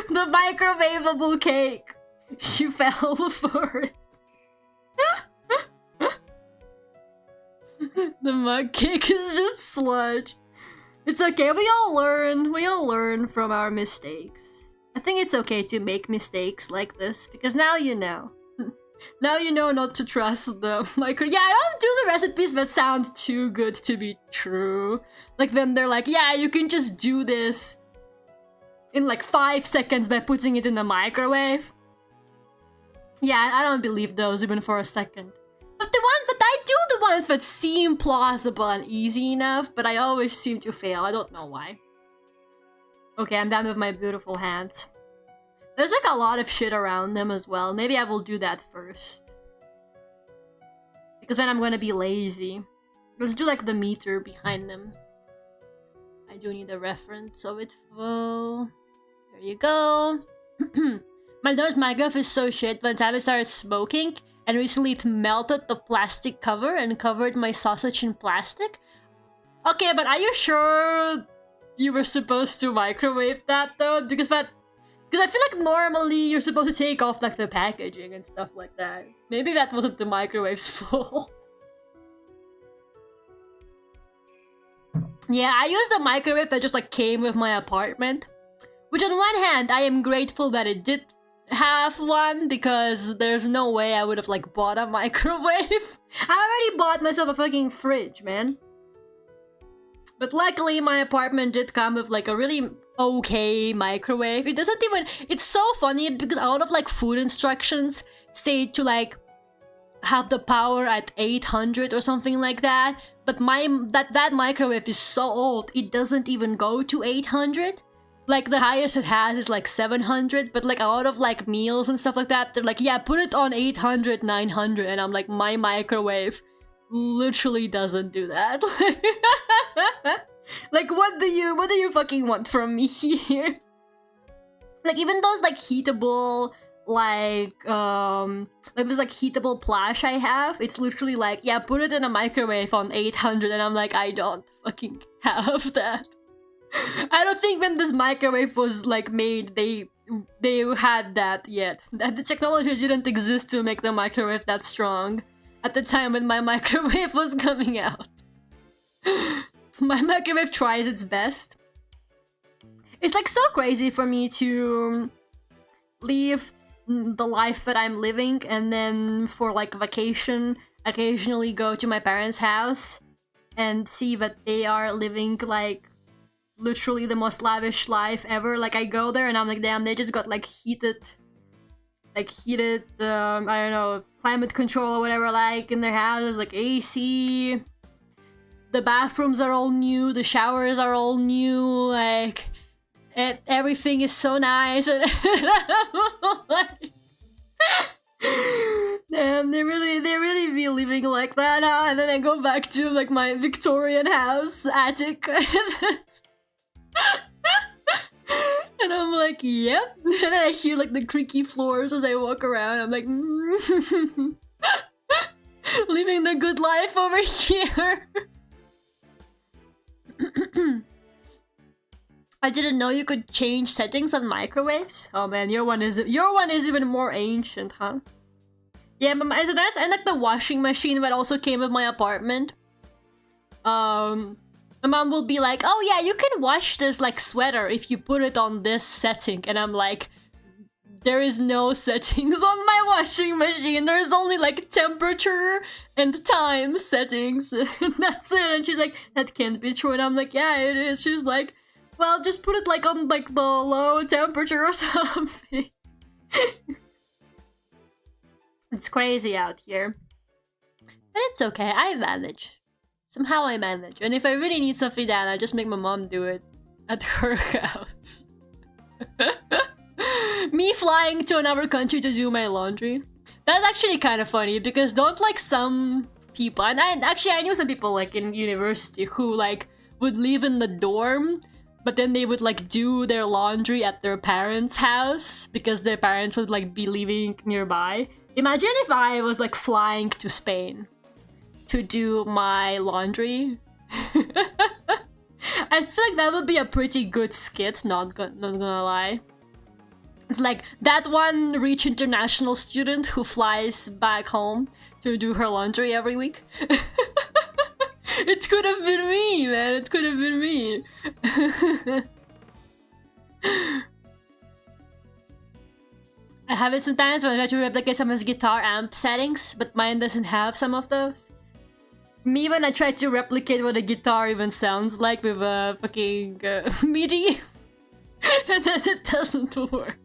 A: The microwavable cake. She fell for it. The mug cake is just sludge. It's okay, we all learn from our mistakes. I think it's okay to make mistakes like this, because now you know. Now you know not to trust the micro- Yeah, I don't do the recipes that sound too good to be true. Like then they're like, yeah, you can just do this in like 5 seconds by putting it in the microwave. Yeah, I don't believe those even for a second. But I do the ones that seem plausible and easy enough, but I always seem to fail. I don't know why. Okay, I'm done with my beautiful hands. There's like a lot of shit around them as well. Maybe I will do that first. Because then I'm gonna be lazy. Let's do like the meter behind them. I do need a reference of it though. There you go. My nose microwave is so shit. One time I started smoking, and recently it melted the plastic cover and covered my sausage in plastic. Okay, but are you sure you were supposed to microwave that though? Because I feel like normally you're supposed to take off like the packaging and stuff like that. Maybe that wasn't the microwave's fault. Yeah, I used the microwave that just like came with my apartment. Which on one hand, I am grateful that it did have one, because there's no way I would have like bought a microwave. I already bought myself a fucking fridge, man. But luckily my apartment did come with like a really okay microwave. It doesn't even... It's so funny because a lot of like food instructions say to like have the power at 800 or something like that. But that microwave is so old, it doesn't even go to 800. Like the highest it has is like 700, but like a lot of like meals and stuff like that, they're like, yeah, put it on 800, 900, and I'm like, my microwave literally doesn't do that. Like, what do you fucking want from me here? Like even those like heatable, like this like heatable plush I have, it's literally like, yeah, put it in a microwave on 800, and I'm like, I don't fucking have that. I don't think when this microwave was like made, they had that yet. The technology didn't exist to make the microwave that strong at the time when my microwave was coming out. My microwave tries its best. It's like so crazy for me to leave the life that I'm living and then for like vacation occasionally go to my parents' house and see that they are living like literally the most lavish life ever. Like I go there and I'm like, damn, they just got like heated I don't know, climate control or whatever, like in their houses, like AC. The bathrooms are all new, the showers are all new, like everything is so nice. And damn, they really be living like that, huh? And then I go back to like my Victorian house attic. And I'm like, yep. And then I hear like the creaky floors as I walk around. I'm like, living the good life over here. I didn't know you could change settings on microwaves. Oh man, your one is even more ancient, huh? Yeah, but that's and like the washing machine that also came with my apartment. My mom will be like, oh yeah, you can wash this like sweater if you put it on this setting. And I'm like, there is no settings on my washing machine. There's only like temperature and time settings. And that's it. And she's like, that can't be true. And I'm like, yeah, it is. She's like, well, just put it like on like the low temperature or something. It's crazy out here. But it's okay, I manage. Somehow I manage. And if I really need something done, I just make my mom do it at her house. Me flying to another country to do my laundry. That's actually kind of funny because don't like some people, and I knew some people like in university who like would live in the dorm, but then they would like do their laundry at their parents' house because their parents would like be living nearby. Imagine if I was like flying to Spain to do my laundry. I feel like that would be a pretty good skit, not gonna lie. It's like that one rich international student who flies back home to do her laundry every week. It could have been me, man. It could have been me. I have it sometimes when I try to replicate someone's guitar amp settings, but mine doesn't have some of those. Me when I try to replicate what a guitar even sounds like with a fucking MIDI. And then it doesn't work.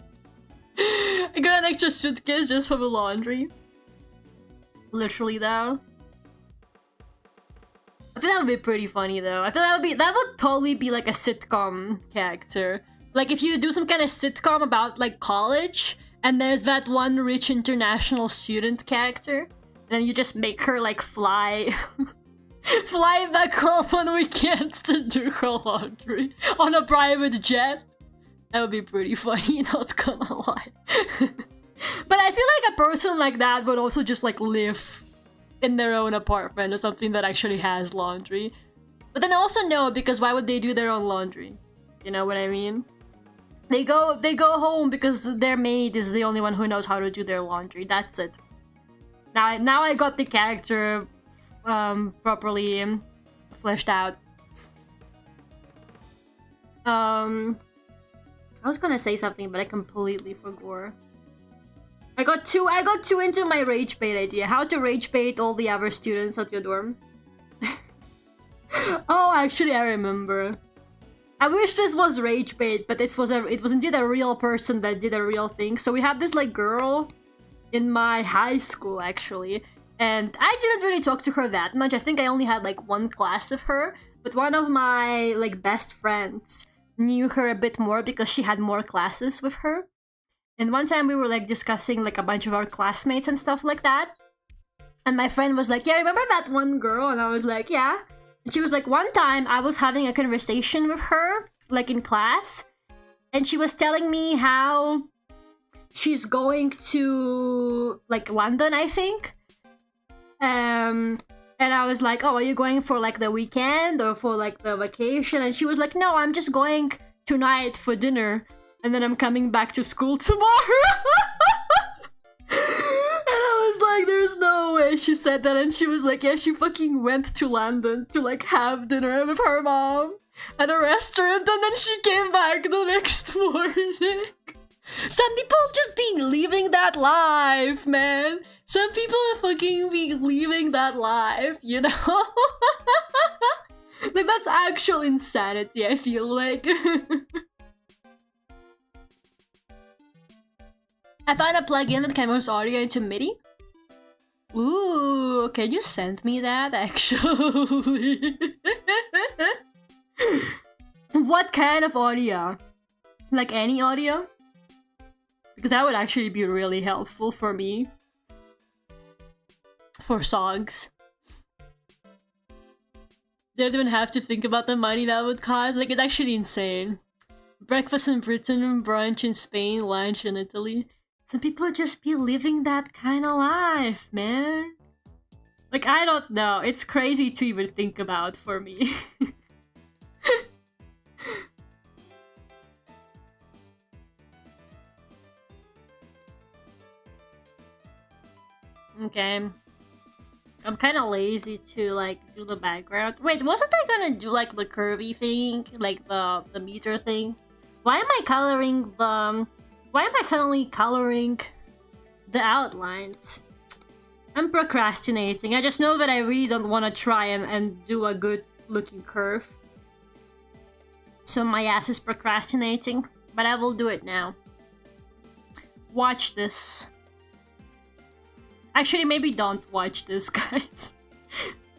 A: I got an extra suitcase just for the laundry. Literally though. I think that would be pretty funny though. I feel that would totally be like a sitcom character. Like if you do some kind of sitcom about like college, and there's that one rich international student character, and you just make her like fly back home on weekends to do her laundry on a private jet. That would be pretty funny, not gonna lie. But I feel like a person like that would also just like live in their own apartment or something that actually has laundry. But then also no, because why would they do their own laundry? You know what I mean? They go home because their maid is the only one who knows how to do their laundry. That's it. Now I got the character properly fleshed out. I was gonna say something, but I completely forgot. I got too into my rage bait idea. How to rage bait all the other students at your dorm. Oh, actually, I remember. I wish this was rage bait, but it was indeed a real person that did a real thing. So we had this like girl in my high school actually, and I didn't really talk to her that much. I think I only had like one class of her, but one of my like best friends knew her a bit more because she had more classes with her. And one time we were like discussing like a bunch of our classmates and stuff like that. And my friend was like, yeah, remember that one girl? And I was like, yeah. And she was like, one time I was having a conversation with her, like in class. And she was telling me how she's going to like London, I think. And I was like, oh, are you going for like the weekend or for like the vacation? And she was like, no, I'm just going tonight for dinner. And then I'm coming back to school tomorrow. And I was like, there's no way she said that. And she was like, yeah, she fucking went to London to like have dinner with her mom at a restaurant. And then she came back the next morning. Some people just be living that life, man. Some people are fucking be living that life, you know? Like, that's actual insanity, I feel like. I found a plugin that converts audio into MIDI. Ooh, can you send me that, actually? What kind of audio? Like any audio? Because that would actually be really helpful for me. For songs. Don't even have to think about the money that would cost. Like, it's actually insane. Breakfast in Britain, brunch in Spain, lunch in Italy. Some people just be living that kind of life, man. Like, I don't know. It's crazy to even think about for me. Okay. I'm kind of lazy to like do the background. Wait, wasn't I gonna do like the curvy thing, like the meter thing? Why am I coloring the? Why am I suddenly coloring the outlines? I'm procrastinating. I just know that I really don't want to try and do a good looking curve. So my ass is procrastinating, but I will do it now. Watch this. Actually, maybe don't watch this, guys.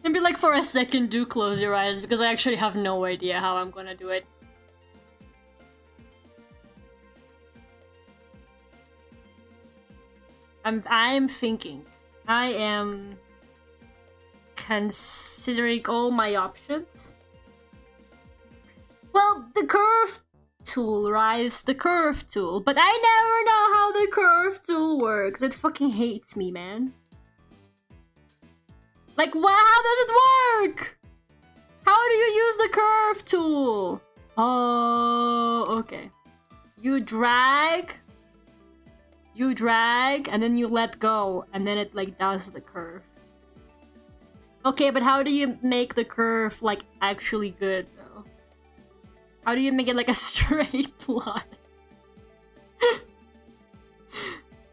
A: Maybe like for a second do close your eyes, because I actually have no idea how I'm gonna do it. I'm thinking. I am considering all my options. Well, the curve tool, right? It's the curve tool. But I never know how the curve tool works. It fucking hates me, man. Like, how does it work? How do you use the curve tool? Oh, okay. You drag, and then you let go, and then it like does the curve. Okay, but how do you make the curve like actually good though? How do you make it like a straight line?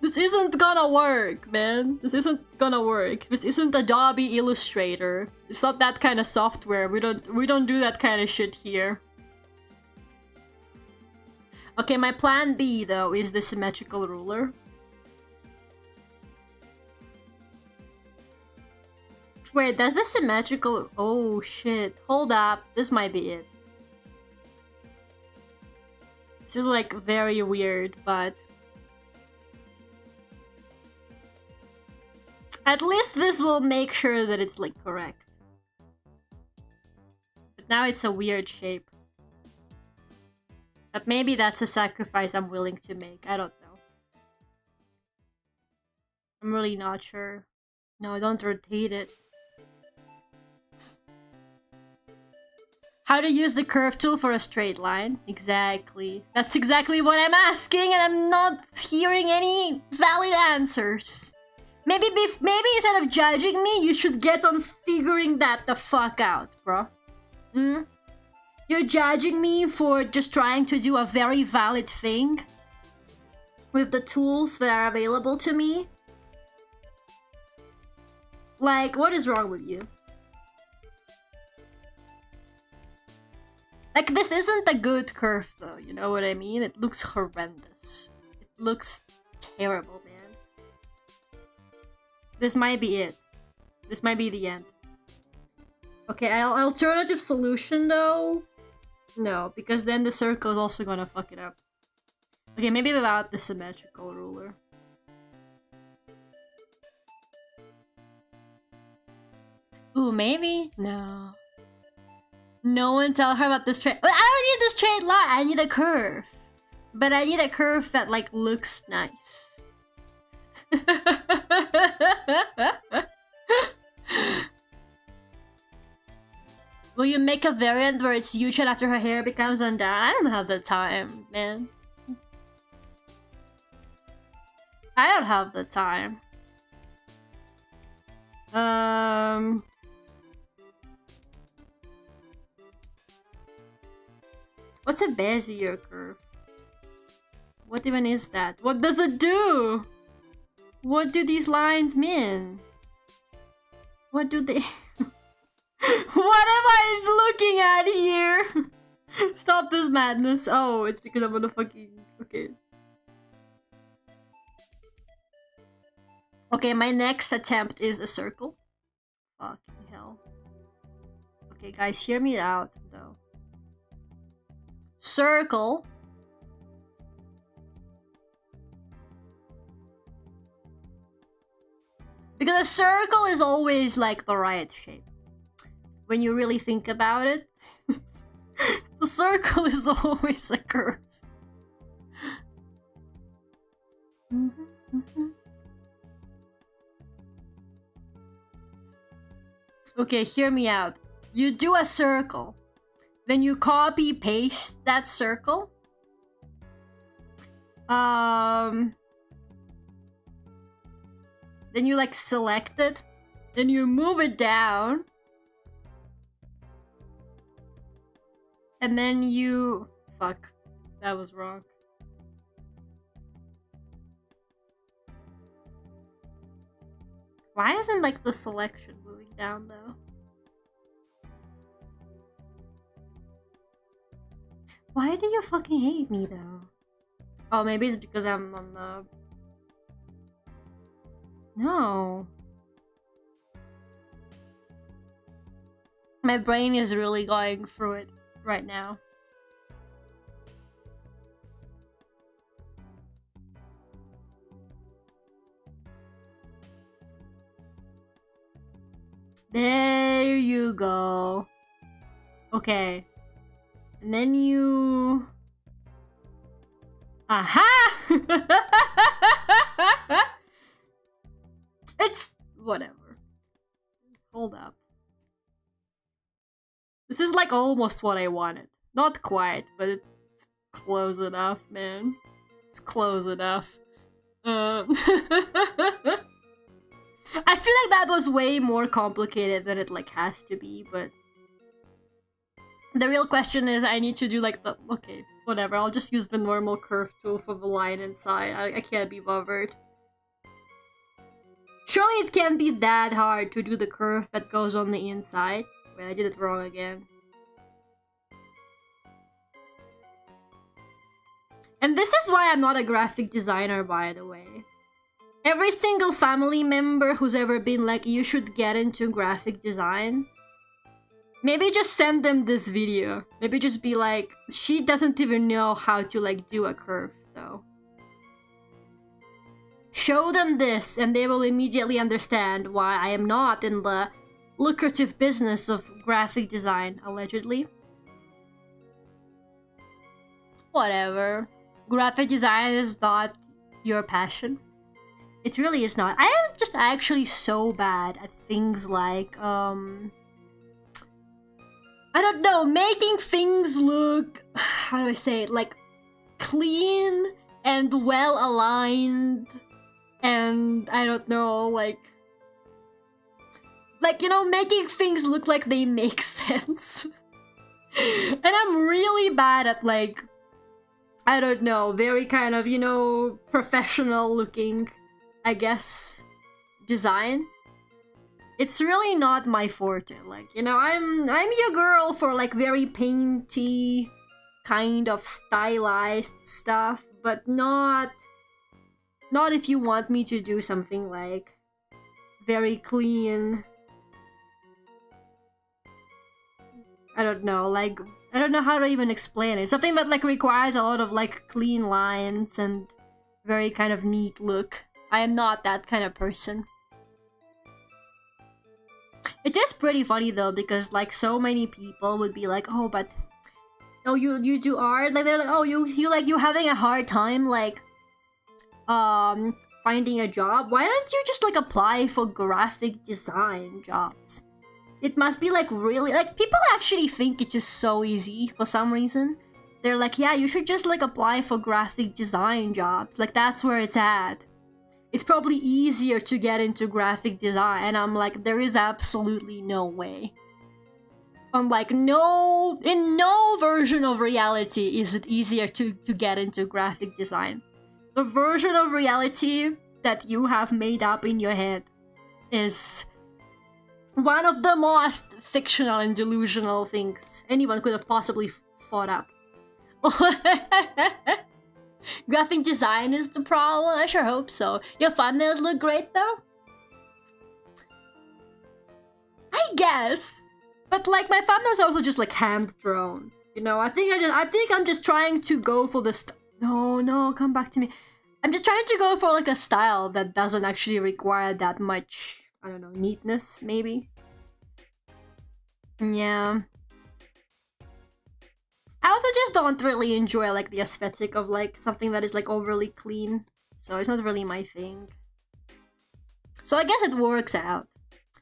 A: This isn't gonna work, man. This isn't gonna work. This isn't Adobe Illustrator. It's not that kind of software. We don't do that kind of shit here. Okay, my plan B though is the symmetrical ruler. Wait, does the symmetrical... Oh shit. Hold up. This might be it. This is like very weird, but... At least this will make sure that it's like correct. But now it's a weird shape. But maybe that's a sacrifice I'm willing to make. I don't know. I'm really not sure. No, don't rotate it. How to use the curve tool for a straight line. Exactly. That's exactly what I'm asking, and I'm not hearing any valid answers. Maybe instead of judging me, you should get on figuring that the fuck out, bro. Hmm? You're judging me for just trying to do a very valid thing with the tools that are available to me. Like, what is wrong with you? Like, this isn't a good curve, though, you know what I mean? It looks horrendous. It looks terrible, man. This might be it. This might be the end. Okay, alternative solution, though? No, because then the circle is also gonna fuck it up. Okay, maybe without the symmetrical ruler. Ooh, maybe? No. No one tell her about the straight... I don't need the straight line, I need a curve. But I need a curve that, like, looks nice. Will you make a variant where it's huge and after her hair becomes undone? I don't have the time, man. I don't have the time. What's a Bezier curve? What even is that? What does it do? What do these lines mean? What do they... What am I looking at here? Stop this madness. Oh, it's because I'm gonna fucking... Okay. Okay, my next attempt is a circle. Fucking hell. Okay, guys, hear me out, though. Circle. Because a circle is always like the right shape. When you really think about it, the circle is always a curve. Okay, hear me out. You do a circle. Then you copy paste that circle. Then you like select it. Then you move it down. And then you... Fuck. That was wrong. Why isn't, like, the selection moving down, though? Why do you fucking hate me, though? Oh, maybe it's because I'm on the... No. My brain is really going through it right now. There you go. Okay. And then you... Aha! It's... whatever. Hold up. This is like almost what I wanted. Not quite, but it's close enough, man. It's close enough. I feel like that was way more complicated than it like has to be, but the real question is I need to do like the... Okay, whatever, I'll just use the normal curve tool for the line inside. I can't be bothered. Surely it can't be that hard to do the curve that goes on the inside. Wait, I did it wrong again. And this is why I'm not a graphic designer, by the way. Every single family member who's ever been like, you should get into graphic design, maybe just send them this video. Maybe just be like, she doesn't even know how to like do a curve though. Show them this and they will immediately understand why I am not in the lucrative business of graphic design, allegedly. Whatever. Graphic design is not your passion. It really is not. I am just actually so bad at things like, I don't know, making things look, how do I say it, like, clean and well-aligned, and, I don't know, like, you know, making things look like they make sense. And I'm really bad at, like, I don't know, very kind of, you know, professional looking, I guess, design. It's really not my forte. Like, you know, I'm your girl for like very painty, kind of stylized stuff, but not if you want me to do something like very clean. I don't know, like, I don't know how to even explain it. Something that like requires a lot of like clean lines and very kind of neat look. I am not that kind of person. It is pretty funny though, because like so many people would be like, oh, but oh, you do art? Like they're like, oh, you having a hard time like finding a job? Why don't you just like apply for graphic design jobs? It must be like really, like people actually think it is so easy for some reason. They're like, yeah, you should just like apply for graphic design jobs. Like that's where it's at. It's probably easier to get into graphic design. And I'm like, there is absolutely no way. I'm like, no, in no version of reality is it easier to get into graphic design. The version of reality that you have made up in your head is one of the most fictional and delusional things anyone could have possibly thought up. Graphic design is the problem? I sure hope so. Your thumbnails look great though? I guess. But like my thumbnails are also just like hand drawn. You know, I think I'm just trying to go for the no, come back to me. I'm just trying to go for like a style that doesn't actually require that much, I don't know, neatness maybe. Yeah. I also just don't really enjoy like the aesthetic of like something that is like overly clean. So it's not really my thing. So I guess it works out.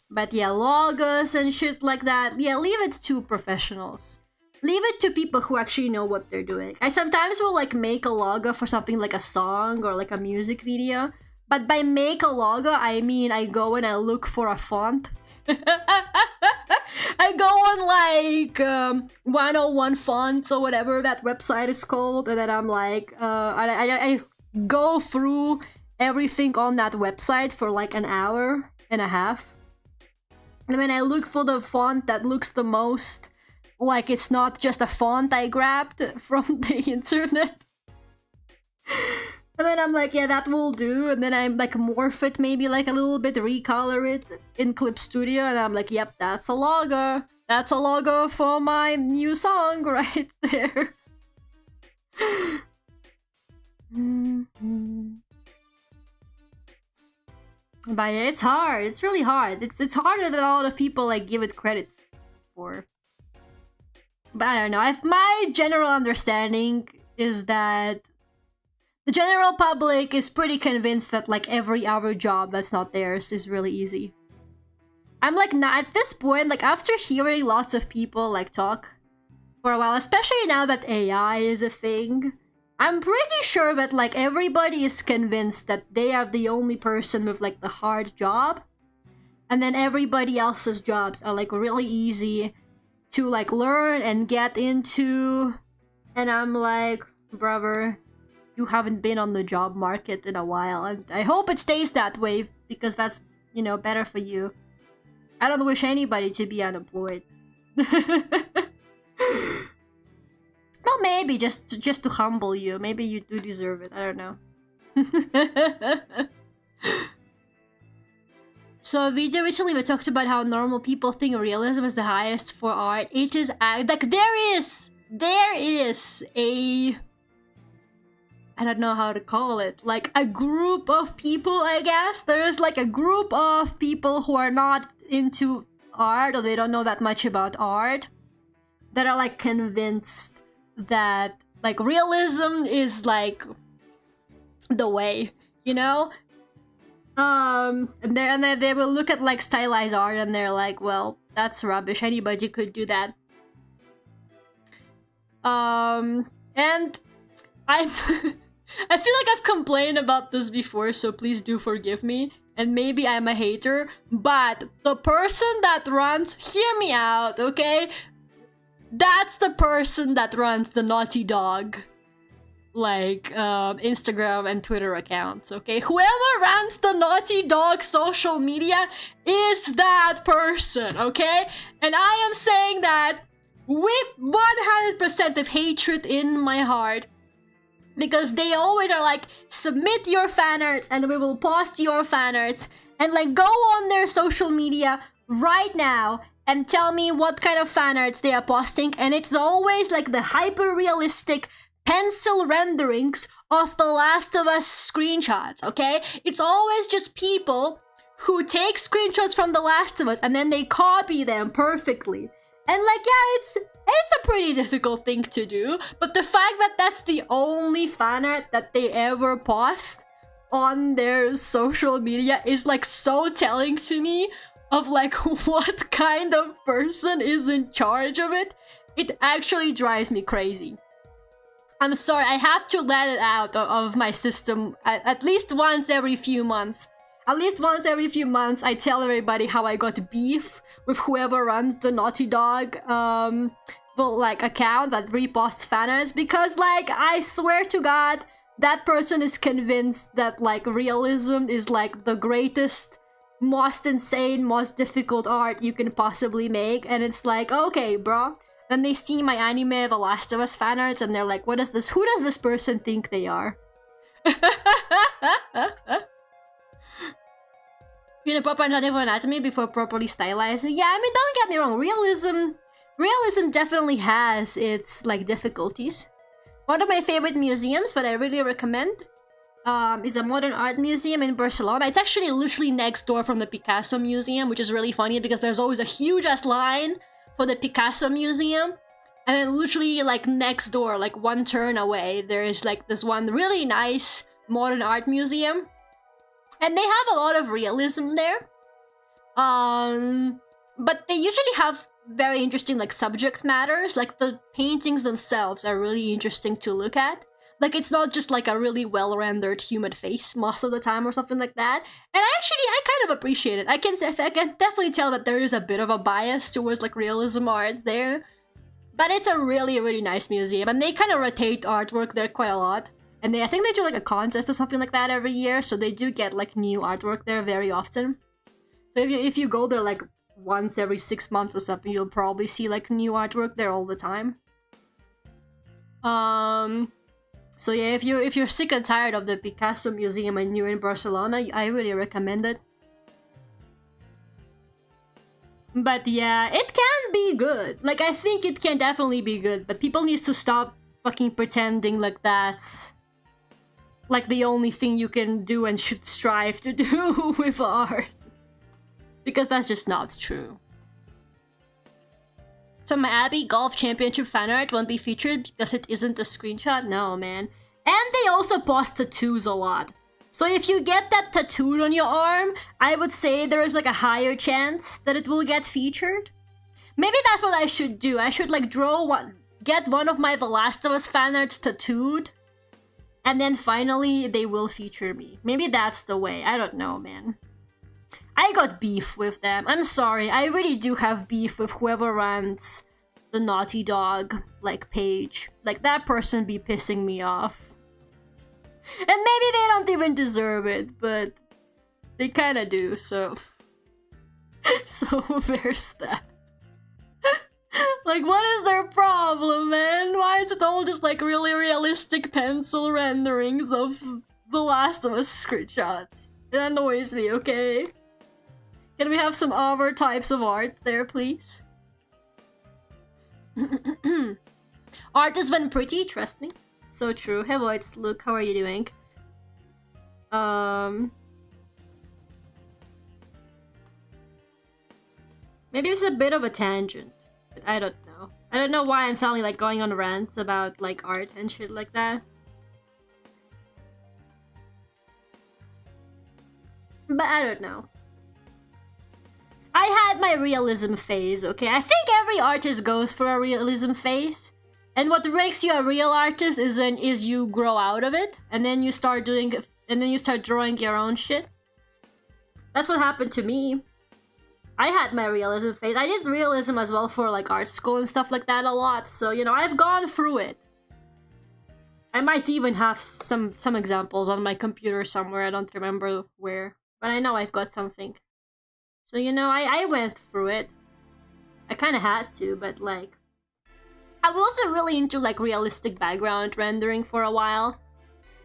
A: But yeah, logos and shit like that, yeah, leave it to professionals. Leave it to people who actually know what they're doing. I sometimes will like make a logo for something like a song or like a music video, But by make a logo, I mean I go and I look for a font. I go on like 101 fonts or whatever that website is called, and then I'm like, I go through everything on that website for like an hour and a half. And then I look for the font that looks the most like it's not just a font I grabbed from the internet. And then I'm like, yeah, that will do. And then I like morph it, maybe like a little bit, recolor it in Clip Studio. And I'm like, yep, that's a logo. That's a logo for my new song right there. But yeah, it's hard. It's really hard. It's harder than a lot of people like give it credit for. But I don't know. My general understanding is that the general public is pretty convinced that like every other job that's not theirs is really easy. I'm like, not at this point, like after hearing lots of people like talk for a while, especially now that AI is a thing, I'm pretty sure that like everybody is convinced that they are the only person with like the hard job. And then everybody else's jobs are like really easy to like learn and get into. And I'm like, brother, you haven't been on the job market in a while. And I hope it stays that way because that's, you know, better for you. I don't wish anybody to be unemployed. Well, maybe just to humble you. Maybe you do deserve it. I don't know. So a video recently we talked about how normal people think realism is the highest for art. It is like there is a, I don't know how to call it, like a group of people, I guess. There is like a group of people who are not into art or they don't know that much about art that are like convinced that like realism is like the way, you know? And then they will look at like stylized art and they're like, well, that's rubbish. Anybody could do that. And I'm I feel like I've complained about this before, so please do forgive me. And maybe I'm a hater, but the person that runs, hear me out, okay? That's the person that runs the Naughty Dog, like, Instagram and Twitter accounts, okay? Whoever runs the Naughty Dog social media is that person, okay? And I am saying that with 100% of hatred in my heart, because they always are like, submit your fan arts and we will post your fan arts. And like, go on their social media right now and tell me what kind of fan arts they are posting. And it's always like the hyper-realistic pencil renderings of The Last of Us screenshots, okay? It's always just people who take screenshots from The Last of Us and then they copy them perfectly. And like, yeah, it's a pretty difficult thing to do, but the fact that that's the only fan art that they ever post on their social media is like so telling to me of like what kind of person is in charge of it. It actually drives me crazy. I'm sorry, I have to let it out of my system at least once every few months. At least once every few months, I tell everybody how I got beef with whoever runs the Naughty Dog like account that reposts fan arts, because like I swear to God, that person is convinced that like realism is like the greatest, most insane, most difficult art you can possibly make, and it's like, okay, bro. Then they see my anime, The Last of Us fan arts, and they're like, what is this? Who does this person think they are? You know, proper anatomy before properly stylizing. Yeah, I mean, don't get me wrong. Realism definitely has its like difficulties. One of my favorite museums that I really recommend is a modern art museum in Barcelona. It's actually literally next door from the Picasso Museum, which is really funny because there's always a huge ass line for the Picasso Museum. And then literally like next door, like one turn away, there is like this one really nice modern art museum. And they have a lot of realism there. But they usually have very interesting like subject matters. Like the paintings themselves are really interesting to look at. Like, it's not just like a really well-rendered human face most of the time or something like that. And I kind of appreciate it. I can definitely tell that there is a bit of a bias towards like realism art there. But it's a really, really nice museum, and they kind of rotate artwork there quite a lot. And I think they do like a contest or something like that every year, so they do get like new artwork there very often. So if you go there like once every 6 months or something, you'll probably see like new artwork there all the time. So yeah, if you're sick and tired of the Picasso Museum and you're in Barcelona, I really recommend it. But yeah, it can be good. Like, I think it can definitely be good, but people need to stop fucking pretending like that's like the only thing you can do and should strive to do with art. Because that's just not true. So my Abbey Golf Championship fan art won't be featured because it isn't a screenshot? No, man. And they also post tattoos a lot. So if you get that tattooed on your arm, I would say there is like a higher chance that it will get featured. Maybe that's what I should do. I should like get one of my The Last of Us fan arts tattooed. And then finally they will feature me. Maybe that's the way. I don't know, man. I got beef with them. I'm sorry. I really do have beef with whoever runs the Naughty Dog, like, page. Like, that person be pissing me off. And maybe they don't even deserve it, but they kinda do, so... So, there's that. Like, what is their problem, man? Why is it all just, like, really realistic pencil renderings of The Last of Us screenshots? It annoys me, okay? Can we have some other types of art there, please? Art has been pretty, trust me. So true. Hello, it's Luke. How are you doing? Maybe it's a bit of a tangent, but I don't know. I don't know why I'm suddenly like going on rants about like art and shit like that. But I don't know. I had my realism phase, okay? I think every artist goes for a realism phase. And what makes you a real artist is you grow out of it, and then you start drawing your own shit. That's what happened to me. I had my realism phase. I did realism as well for like art school and stuff like that a lot. So, you know, I've gone through it. I might even have some examples on my computer somewhere. I don't remember where, but I know I've got something. So, you know, I went through it. I kind of had to, but like... I was also really into like realistic background rendering for a while.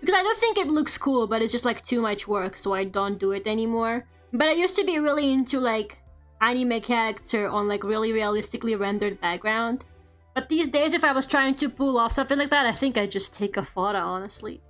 A: Because I don't think it looks cool, but it's just like too much work, so I don't do it anymore. But I used to be really into like anime character on like really realistically rendered background. But these days, if I was trying to pull off something like that, I think I'd just take a photo, honestly.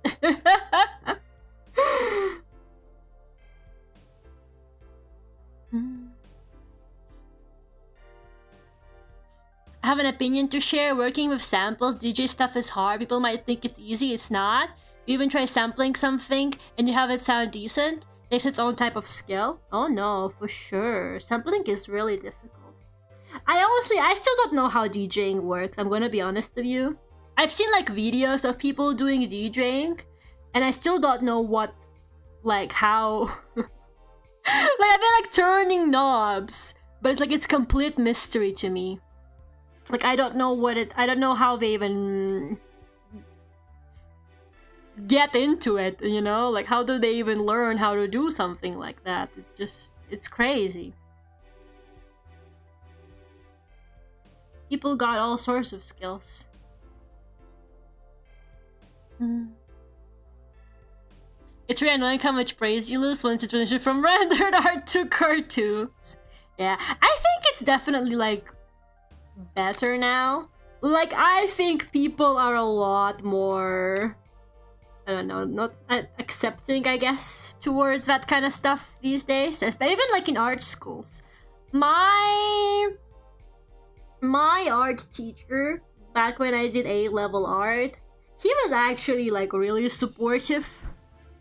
A: I have an opinion to share. Working with samples, DJ stuff is hard. People might think it's easy. It's not. You even try sampling something and you have it sound decent. It's its own type of skill. Oh no, for sure. Sampling is really difficult. I still don't know how DJing works. I'm gonna be honest with you. I've seen like videos of people doing DJing, and I still don't know what, like how. Like I've been like turning knobs, but it's like it's complete mystery to me. Like I don't know how they even get into it, you know? Like how do they even learn how to do something like that? It's crazy. People got all sorts of skills. It's really annoying how much praise you lose once you transition from rendered art to cartoons. Yeah, I think it's definitely like better now. Like I think people are a lot more, I don't know, not accepting, I guess, towards that kind of stuff these days. But even like in art schools, my art teacher back when I did A-level art, he was actually like really supportive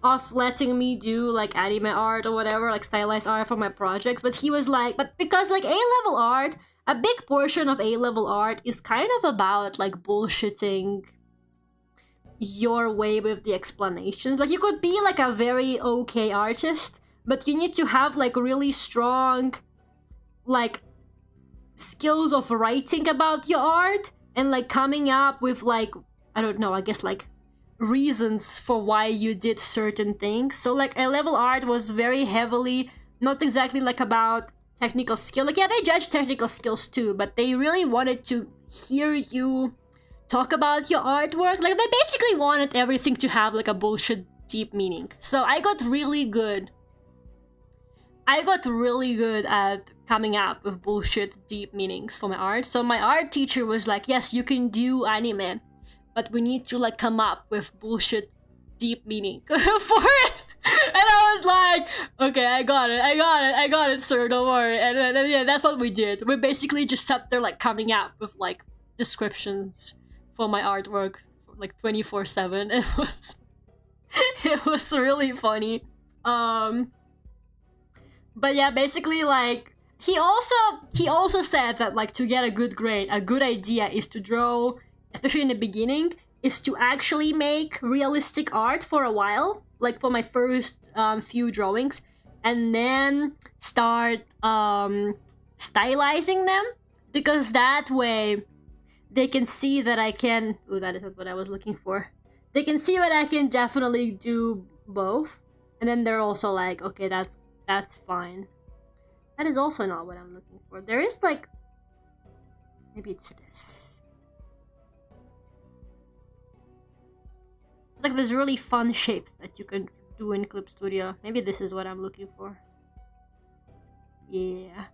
A: of letting me do like anime art or whatever, like stylized art for my projects. But he was like, but because like A-level art, a big portion of A-level art is kind of about like bullshitting your way with the explanations. Like, you could be like a very okay artist, but you need to have like really strong like skills of writing about your art and like coming up with like, I don't know, I guess like reasons for why you did certain things. So like A-level art was very heavily not exactly like about technical skill. Like, yeah, they judge technical skills too, but they really wanted to hear you talk about your artwork. Like, they basically wanted everything to have like a bullshit deep meaning. So I got really good at coming up with bullshit deep meanings for my art. So my art teacher was like, yes, you can do anime, but we need to like come up with bullshit deep meaning for it. And I was like, okay, I got it, sir, don't worry. And yeah, that's what we did. We basically just sat there like coming up with like descriptions for my artwork like 24/7. It was really funny. But yeah, basically like he also said that like to get a good grade, a good idea is to draw, especially in the beginning, is to actually make realistic art for a while, like for my first few drawings, and then start stylizing them, because that way they can see that I can... Oh, that isn't what I was looking for. They can see that I can definitely do both, and then they're also like, okay, that's fine. That is also not what I'm looking for. There is like... Maybe it's this. Like this really fun shape that you can do in Clip Studio. Maybe this is what I'm looking for. Yeah.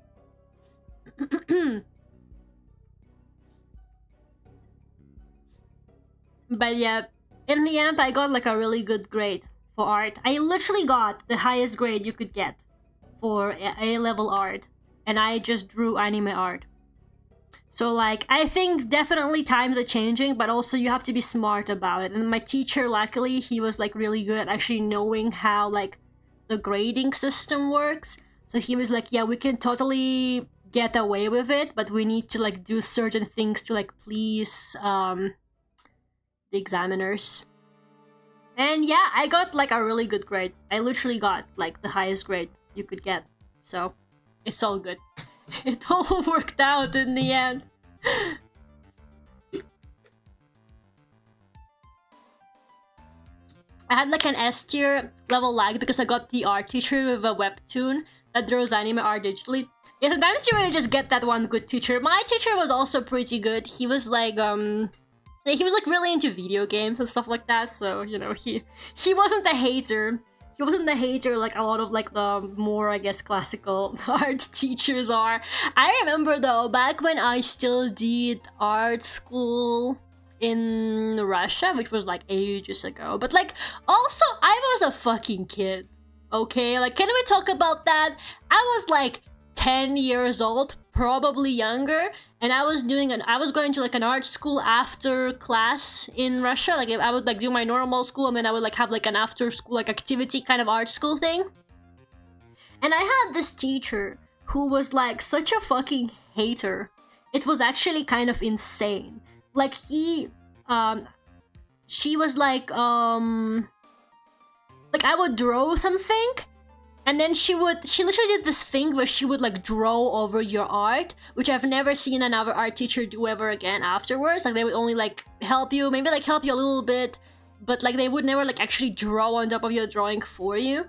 A: But yeah, in the end I got like a really good grade for art. I literally got the highest grade you could get for A-level art, and I just drew anime art. So like, I think definitely times are changing, but also you have to be smart about it. And my teacher, luckily, he was like really good at actually knowing how like the grading system works. So he was like, yeah, we can totally get away with it, but we need to like do certain things to like please the examiners. And yeah, I got like a really good grade. I literally got like the highest grade you could get. So it's all good. It all worked out in the end. I had like an S tier level lag because I got the art teacher with a webtoon that draws anime art digitally. Yeah, sometimes you really just get that one good teacher. My teacher was also pretty good. He was like he was like really into video games and stuff like that, so you know, he wasn't a hater. He wasn't a hater like a lot of like the more, I guess, classical art teachers are. I remember though, back when I still did art school in Russia, which was like ages ago, but like also I was a fucking kid, okay? Like, can we talk about that? I was like 10 years old, probably younger, and I was going to like an art school after class in Russia. Like, I would like do my normal school, and then I would like have like an after school like activity kind of art school thing. And I had this teacher who was like such a fucking hater. It was actually kind of insane. Like she was like I would draw something, and then she literally did this thing where she would like draw over your art, which I've never seen another art teacher do ever again afterwards. Like, they would only like help you, maybe like help you a little bit, but like they would never like actually draw on top of your drawing for you.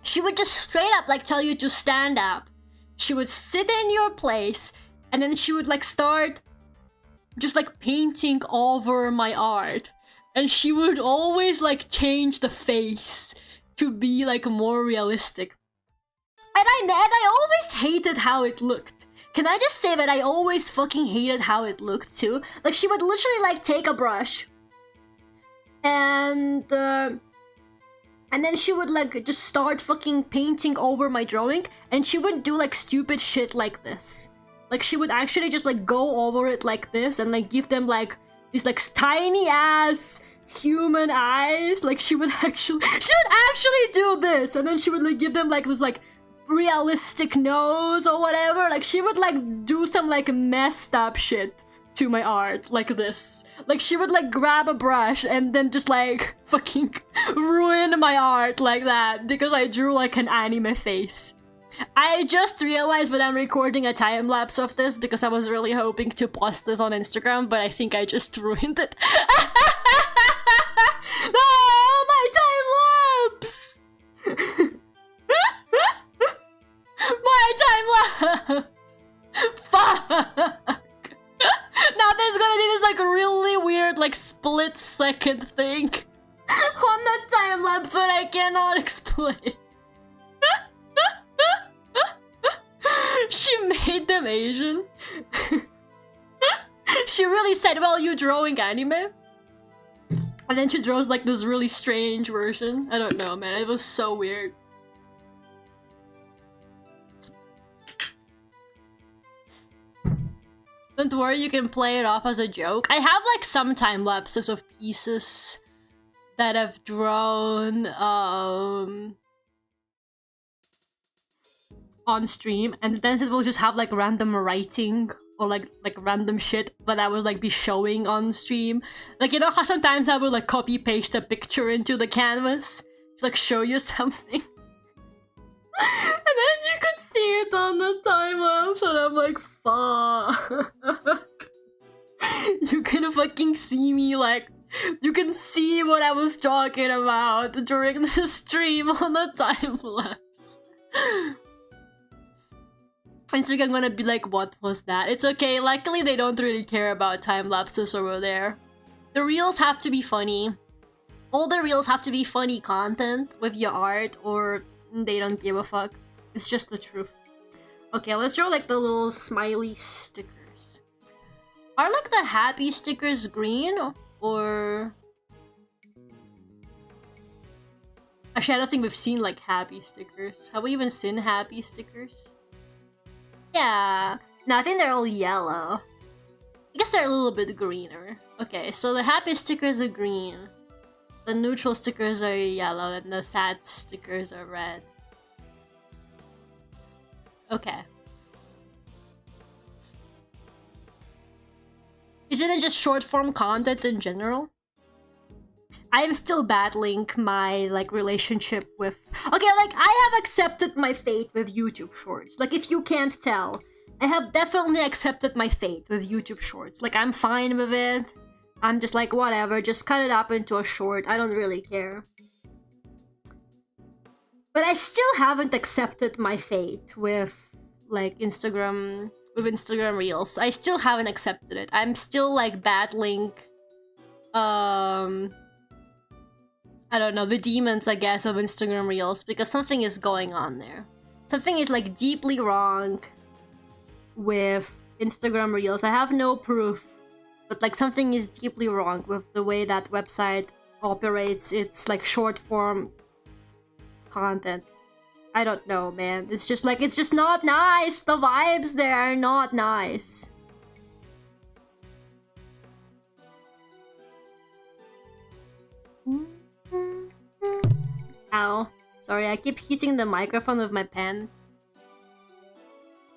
A: She would just straight up like tell you to stand up. She would sit in your place, and then she would like start just like painting over my art. And she would always like change the face to be like more realistic. And I always hated how it looked. Can I just say that I always fucking hated how it looked too? Like, she would literally like take a brush and then she would like just start fucking painting over my drawing, and she would do like stupid shit like this. Like, she would actually just like go over it like this and like give them like these like tiny ass human eyes. Like, she would actually do this, and then she would like give them like this like realistic nose or whatever. Like, she would like do some like messed up shit to my art like this. Like she would like grab a brush and then just like fucking ruin my art like that because I drew like an anime face. I just realized when I'm recording a time lapse of this because I was really hoping to post this on Instagram, but I think I just ruined it. Oh, my time lapse! My time lapse! Fuck! Now there's gonna be this like really weird like split second thing on the time lapse, but I cannot explain. She made them Asian. She really said, well, you drawing anime? And then she draws like this really strange version. I don't know, man. It was so weird. Don't worry, you can play it off as a joke. I have like some time lapses of pieces that I've drawn on stream, and then it will just have like random writing or like random shit that I would like be showing on stream. Like, you know how sometimes I would like copy paste a picture into the canvas to like show you something. And then you could see it on the time lapse, and I'm like, fuck. You can fucking see me, like, you can see what I was talking about during the stream on the time lapse. Instagram gonna be like, what was that? It's okay, luckily they don't really care about time lapses over there. The reels have to be funny. All the reels have to be funny content with your art, or they don't give a fuck. It's just the truth. Okay, let's draw like the little smiley stickers. Are like the happy stickers green or... Actually, I don't think we've seen like happy stickers. Have we even seen happy stickers? Yeah. No, I think they're all yellow. I guess they're a little bit greener. Okay, so the happy stickers are green. The neutral stickers are yellow and the sad stickers are red. Okay. Isn't it just short form content in general? I am still battling my like relationship with... Okay, like I have accepted my fate with YouTube Shorts. Like if you can't tell, I have definitely accepted my fate with YouTube Shorts. Like I'm fine with it. I'm just like, whatever, just cut it up into a short. I don't really care. But I still haven't accepted my fate with like Instagram Reels. I still haven't accepted it. I'm still like battling I don't know, the demons, I guess, of Instagram Reels, because something is going on there. Something is like deeply wrong with Instagram Reels. I have no proof, but like something is deeply wrong with the way that website operates. It's like short form content. I don't know, man. It's just like, it's just not nice. The vibes there are not nice. Ow. Sorry, I keep hitting the microphone with my pen.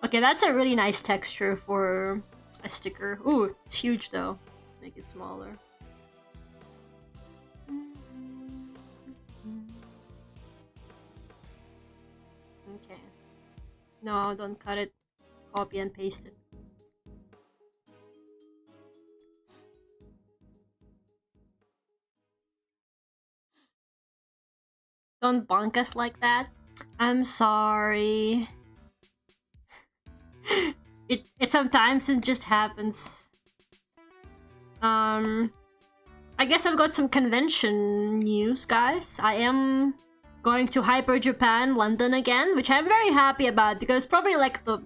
A: Okay, that's a really nice texture for a sticker. Ooh, it's huge though. Make it smaller. Okay. No, don't cut it. Copy and paste it. Don't bonk us like that. I'm sorry. It sometimes it just happens. I guess I've got some convention news, guys. I am going to Hyper Japan London again, which I'm very happy about because it's probably like the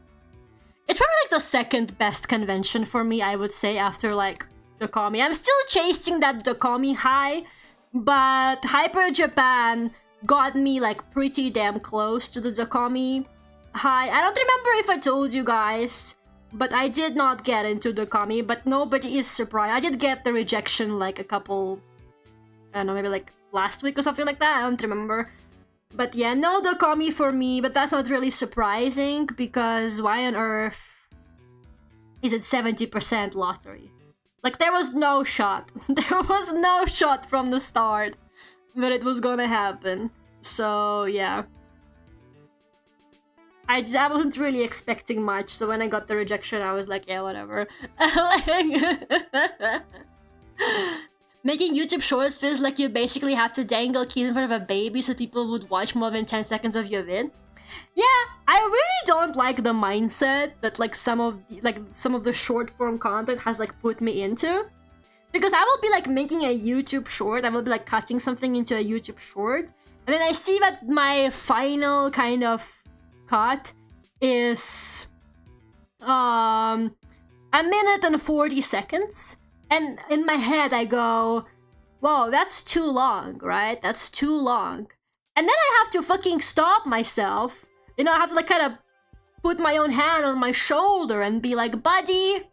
A: second best convention for me, I would say, after like Dokami. I'm still chasing that Dokami high, but Hyper Japan got me like pretty damn close to the Dokami high. I don't remember if I told you guys, but I did not get into Dokami, but nobody is surprised. I did get the rejection like a couple, I don't know, maybe like last week or something like that. I don't remember. But yeah, no Dokami for me, but that's not really surprising because why on earth is at 70% lottery. Like, there was no shot. There was no shot from the start that it was gonna happen. So, yeah. I wasn't really expecting much, so when I got the rejection, I was like, yeah, whatever. Making YouTube shorts feels like you basically have to dangle kids in front of a baby so people would watch more than 10 seconds of your vid. Yeah, I really don't like the mindset that like some of the short form content has like put me into. Because I will be like making a YouTube short, I will be like cutting something into a YouTube short, and then I see that my final kind of cut is a minute and 40 seconds. And in my head I go, whoa, that's too long, right? That's too long. And then I have to fucking stop myself. You know, I have to like kind of put my own hand on my shoulder and be like, buddy,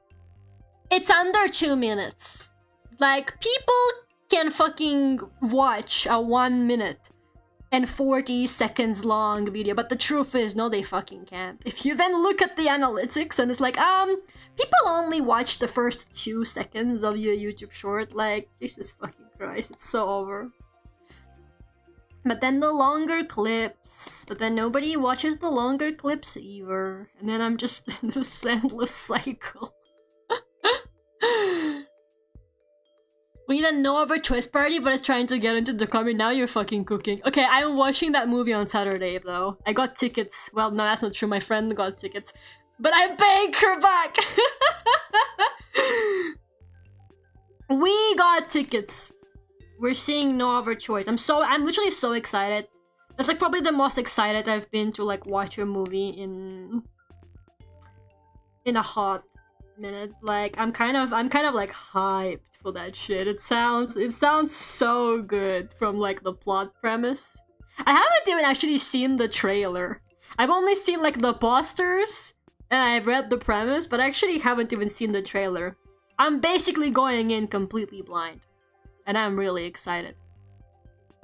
A: it's under 2 minutes. Like, people can fucking watch a 1 minute and 40 seconds long video, but the truth is, no, they fucking can't. If you then look at the analytics and it's like, people only watch the first 2 seconds of your YouTube short, like, Jesus fucking Christ, it's so over. But then the longer clips, but then nobody watches the longer clips either, and then I'm just in this endless cycle. We need a no over twist party, but it's trying to get into the comment. Now you're fucking cooking. Okay, I'm watching that movie on Saturday, though. I got tickets. Well, no, that's not true. My friend got tickets. But I'm paying her back! We got tickets. We're seeing no other choice. I'm literally so excited. That's like probably the most excited I've been to like watch a movie in a hot minute. Like, I'm kind of like hyped for that shit. It sounds so good from like the plot premise. I haven't even actually seen the trailer. I've only seen like the posters and I've read the premise, but I actually haven't even seen the trailer. I'm basically going in completely blind, and I'm really excited.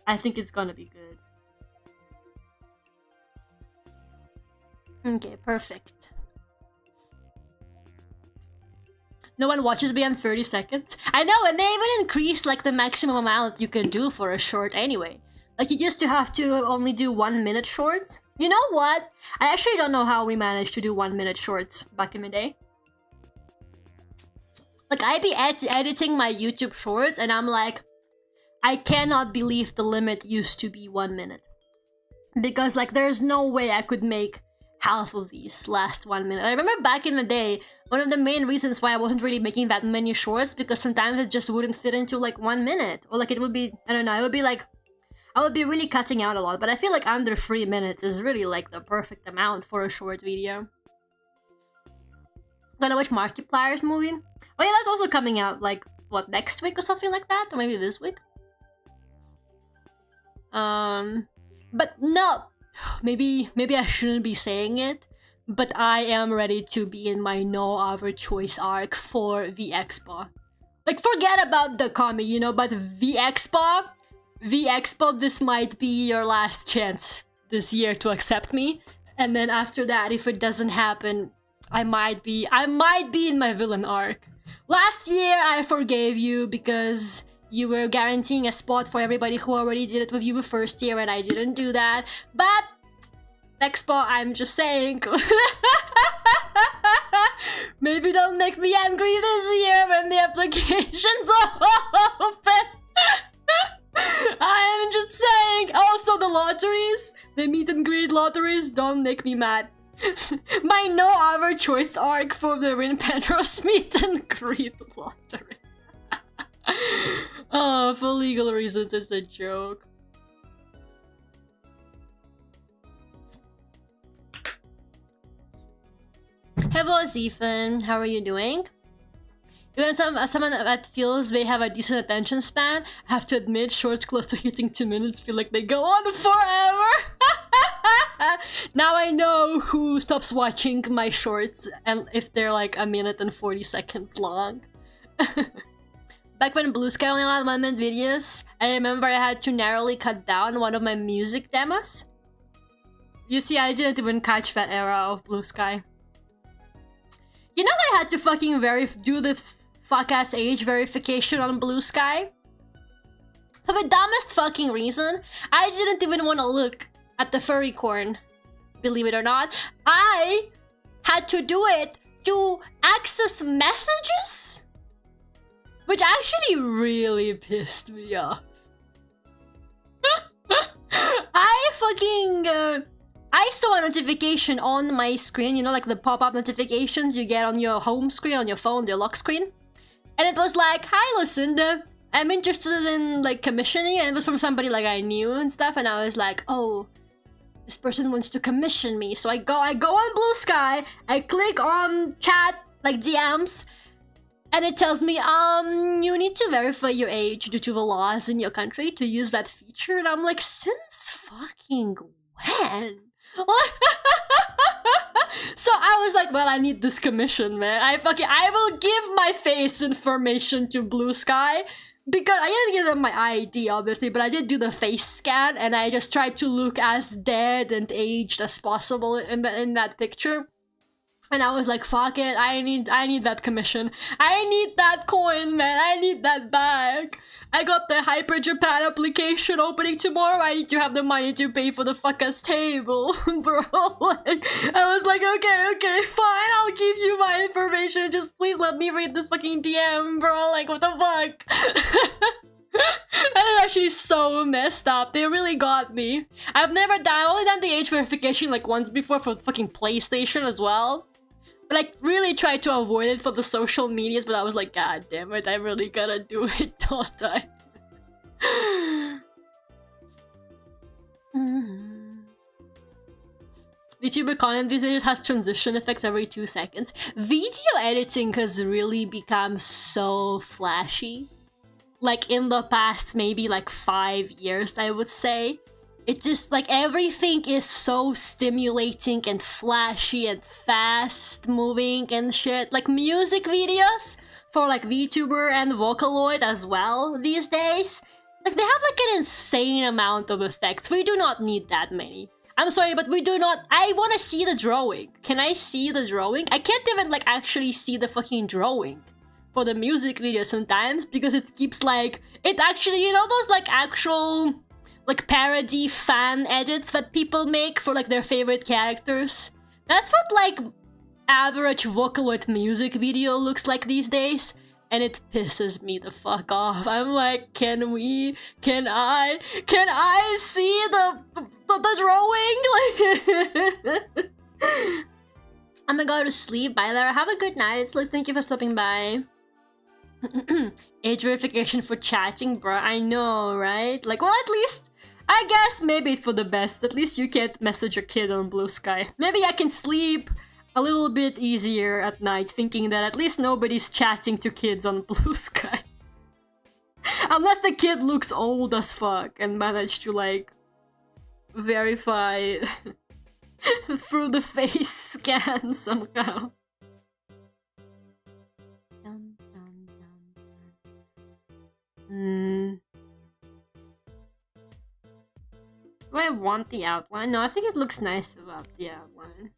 A: I think it's gonna be good. Okay, perfect. No one watches beyond 30 seconds. I know, and they even increased like the maximum amount you can do for a short anyway. Like, you used to have to only do 1 minute shorts. You know what? I actually don't know how we managed to do 1 minute shorts back in the day. Like, I'd be editing my YouTube shorts and I'm like, I cannot believe the limit used to be 1 minute. Because like, there's no way I could make half of these last 1 minute. I remember back in the day, one of the main reasons why I wasn't really making that many shorts, because sometimes it just wouldn't fit into like 1 minute. Or like it would be, I don't know, it would be like, I would be really cutting out a lot. But I feel like under 3 minutes is really like the perfect amount for a short video. Gonna watch Markiplier's movie. Oh yeah, that's also coming out like, what, next week or something like that? Or maybe this week? But no, maybe I shouldn't be saying it, but I am ready to be in my no other choice arc for the Expo. Like, forget about the comic, you know, but the Expo, this might be your last chance this year to accept me. And then after that, if it doesn't happen, I might be in my villain arc. Last year, I forgave you because you were guaranteeing a spot for everybody who already did it with you the first year, and I didn't do that. But Expo, I'm just saying. Maybe don't make me angry this year when the application's open. I'm just saying. Also, the lotteries, the meet and greet lotteries, don't make me mad. My no other choice arc for the Rin Penrose meet and greet lottery. Oh, for legal reasons, it's a joke. Hello, Ethan. How are you doing? Even someone that feels they have a decent attention span, I have to admit, shorts close to hitting 2 minutes feel like they go on forever. Now I know who stops watching my shorts and if they're like 1 minute and 40 seconds long. Back when Blue Sky only allowed 1 minute videos, I remember I had to narrowly cut down one of my music demos. You see, I didn't even catch that era of Blue Sky. You know I had to fucking do the fuck-ass age verification on Blue Sky? For the dumbest fucking reason, I didn't even want to look at the furry corn. Believe it or not, I had to do it to access messages, which actually really pissed me off. I saw a notification on my screen, you know, like the pop-up notifications you get on your home screen, on your phone, your lock screen. And it was like, "Hi Lucinda, I'm interested in like commissioning," and it was from somebody like I knew and stuff, and I was like, "Oh, this person wants to commission me." So I go on Blue Sky, I click on chat, like DMs, and it tells me, you need to verify your age due to the laws in your country to use that feature. And I'm like, since fucking when? So I was like, well, I need this commission, man. I will give my face information to Blue Sky, because I didn't give them my ID, obviously, but I did do the face scan, and I just tried to look as dead and aged as possible in that picture. And I was like, fuck it, I need that commission. I need that coin, man. I need that back. I got the Hyper Japan application opening tomorrow. I need to have the money to pay for the fuck-ass table, bro. Like, I was like, okay, fine, I'll give you my information. Just please let me read this fucking DM, bro. Like, what the fuck? That is actually so messed up. They really got me. I've only done the age verification like once before for fucking PlayStation as well. But I really tried to avoid it for the social medias, but I was like, god damn it, I really gotta do it, don't I? VTuber content these days has transition effects every 2 seconds. Video editing has really become so flashy. Like in the past maybe like 5 years, I would say. It just like everything is so stimulating and flashy and fast moving and shit. Like music videos for like VTuber and Vocaloid as well these days. Like they have like an insane amount of effects. We do not need that many. I'm sorry, but we do not. I want to see the drawing. Can I see the drawing? I can't even like actually see the fucking drawing for the music video sometimes, because it keeps like, it actually, you know those like actual like parody fan edits that people make for like their favorite characters? That's what like average Vocaloid music video looks like these days, and it pisses me the fuck off. I'm like, can I see the drawing? Like I'm gonna go to sleep. Bye Lara, have a good night. It's like, thank you for stopping by. Age verification for chatting, bruh. I know, right? Like, well, at least I guess maybe it's for the best. At least you can't message a kid on Blue Sky. Maybe I can sleep a little bit easier at night, thinking that at least nobody's chatting to kids on Blue Sky. Unless the kid looks old as fuck and managed to like verify through the face scan somehow. Do I want the outline? No, I think it looks nice without the outline.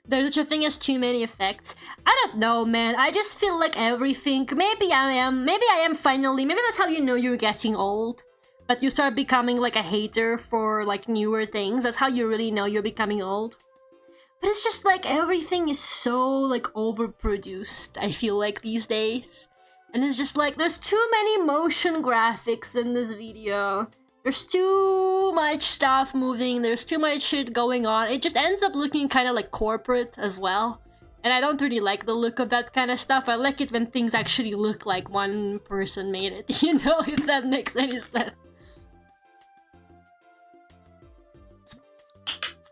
A: There's such a thing as too many effects. I don't know, man. I just feel like everything. Maybe I am finally. Maybe that's how you know you're getting old. But you start becoming like a hater for like newer things. That's how you really know you're becoming old. But it's just like everything is so like overproduced, I feel like these days. And it's just like there's too many motion graphics in this video. There's too much stuff moving, there's too much shit going on. It just ends up looking kind of like corporate as well. And I don't really like the look of that kind of stuff. I like it when things actually look like one person made it, you know, if that makes any sense.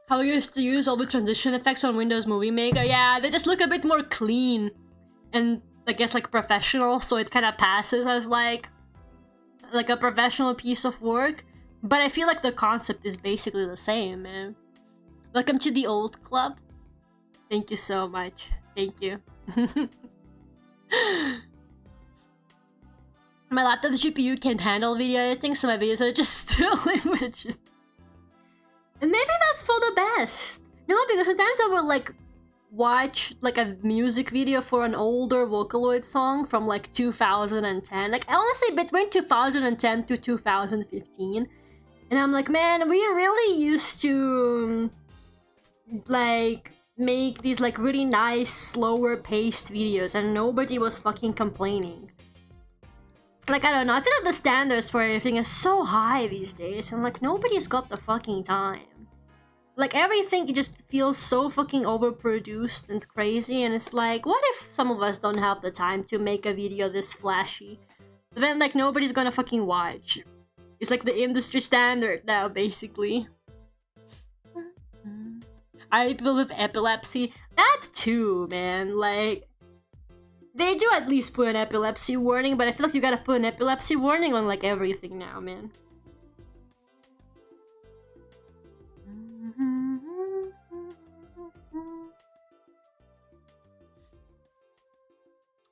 A: How I used to use all the transition effects on Windows Movie Maker. Yeah, they just look a bit more clean and I guess like professional, so it kind of passes as like a professional piece of work. But I feel like the concept is basically the same, man. Welcome to the old club. Thank you so much. Thank you. My laptop GPU can't handle video editing, so my videos are just still images. And maybe that's for the best. No, because sometimes I will like watch like a music video for an older Vocaloid song from like 2010, like honestly between 2010 to 2015, and I'm like, man, we really used to like make these like really nice slower paced videos and nobody was fucking complaining. Like, I don't know, I feel like the standards for everything is so high these days and like nobody's got the fucking time. Like, everything just feels so fucking overproduced and crazy, and it's like, what if some of us don't have the time to make a video this flashy? But then, like, nobody's gonna fucking watch. It's like the industry standard now, basically. Are people with epilepsy? That too, man. Like, they do at least put an epilepsy warning, but I feel like you gotta put an epilepsy warning on, like, everything now, man.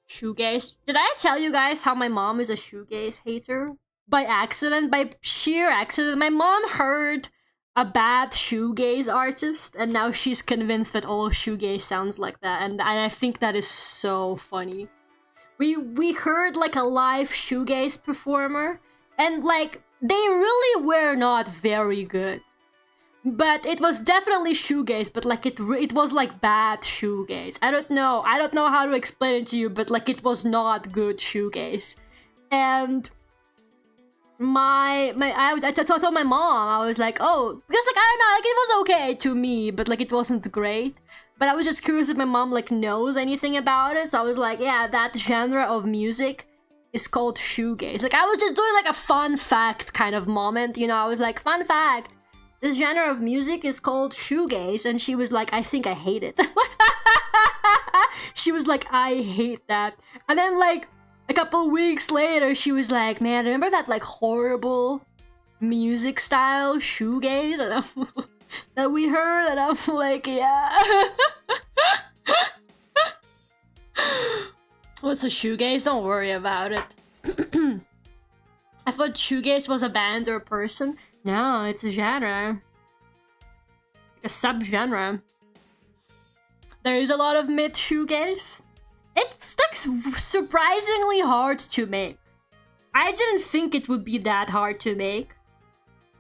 A: Shoegaze. Did I tell you guys how my mom is a shoegaze hater? By accident, by sheer accident. My mom heard a bad shoegaze artist, and now she's convinced that all shoegaze sounds like that, and I think that is so funny. We heard like a live shoegaze performer, and like they really were not very good. But it was definitely shoegaze, but like it was like bad shoegaze. I don't know how to explain it to you, but like it was not good shoegaze. And I told my mom, I was like, oh, because like I don't know, like it was okay to me, but like it wasn't great. But I was just curious if my mom like knows anything about it, so I was like, yeah, that genre of music is called shoegaze. Like I was just doing like a fun fact kind of moment, you know. I was like, fun fact. This genre of music is called shoegaze, and she was like, I think I hate it. She was like, I hate that. And then like a couple weeks later, she was like, man, remember that like horrible music style shoegaze that we heard? And I'm like, yeah. What's a shoegaze? Don't worry about it. I thought shoegaze was a band or a person. No, it's a genre. Like a subgenre. There is a lot of mid shoegaze. It's like surprisingly hard to make. I didn't think it would be that hard to make.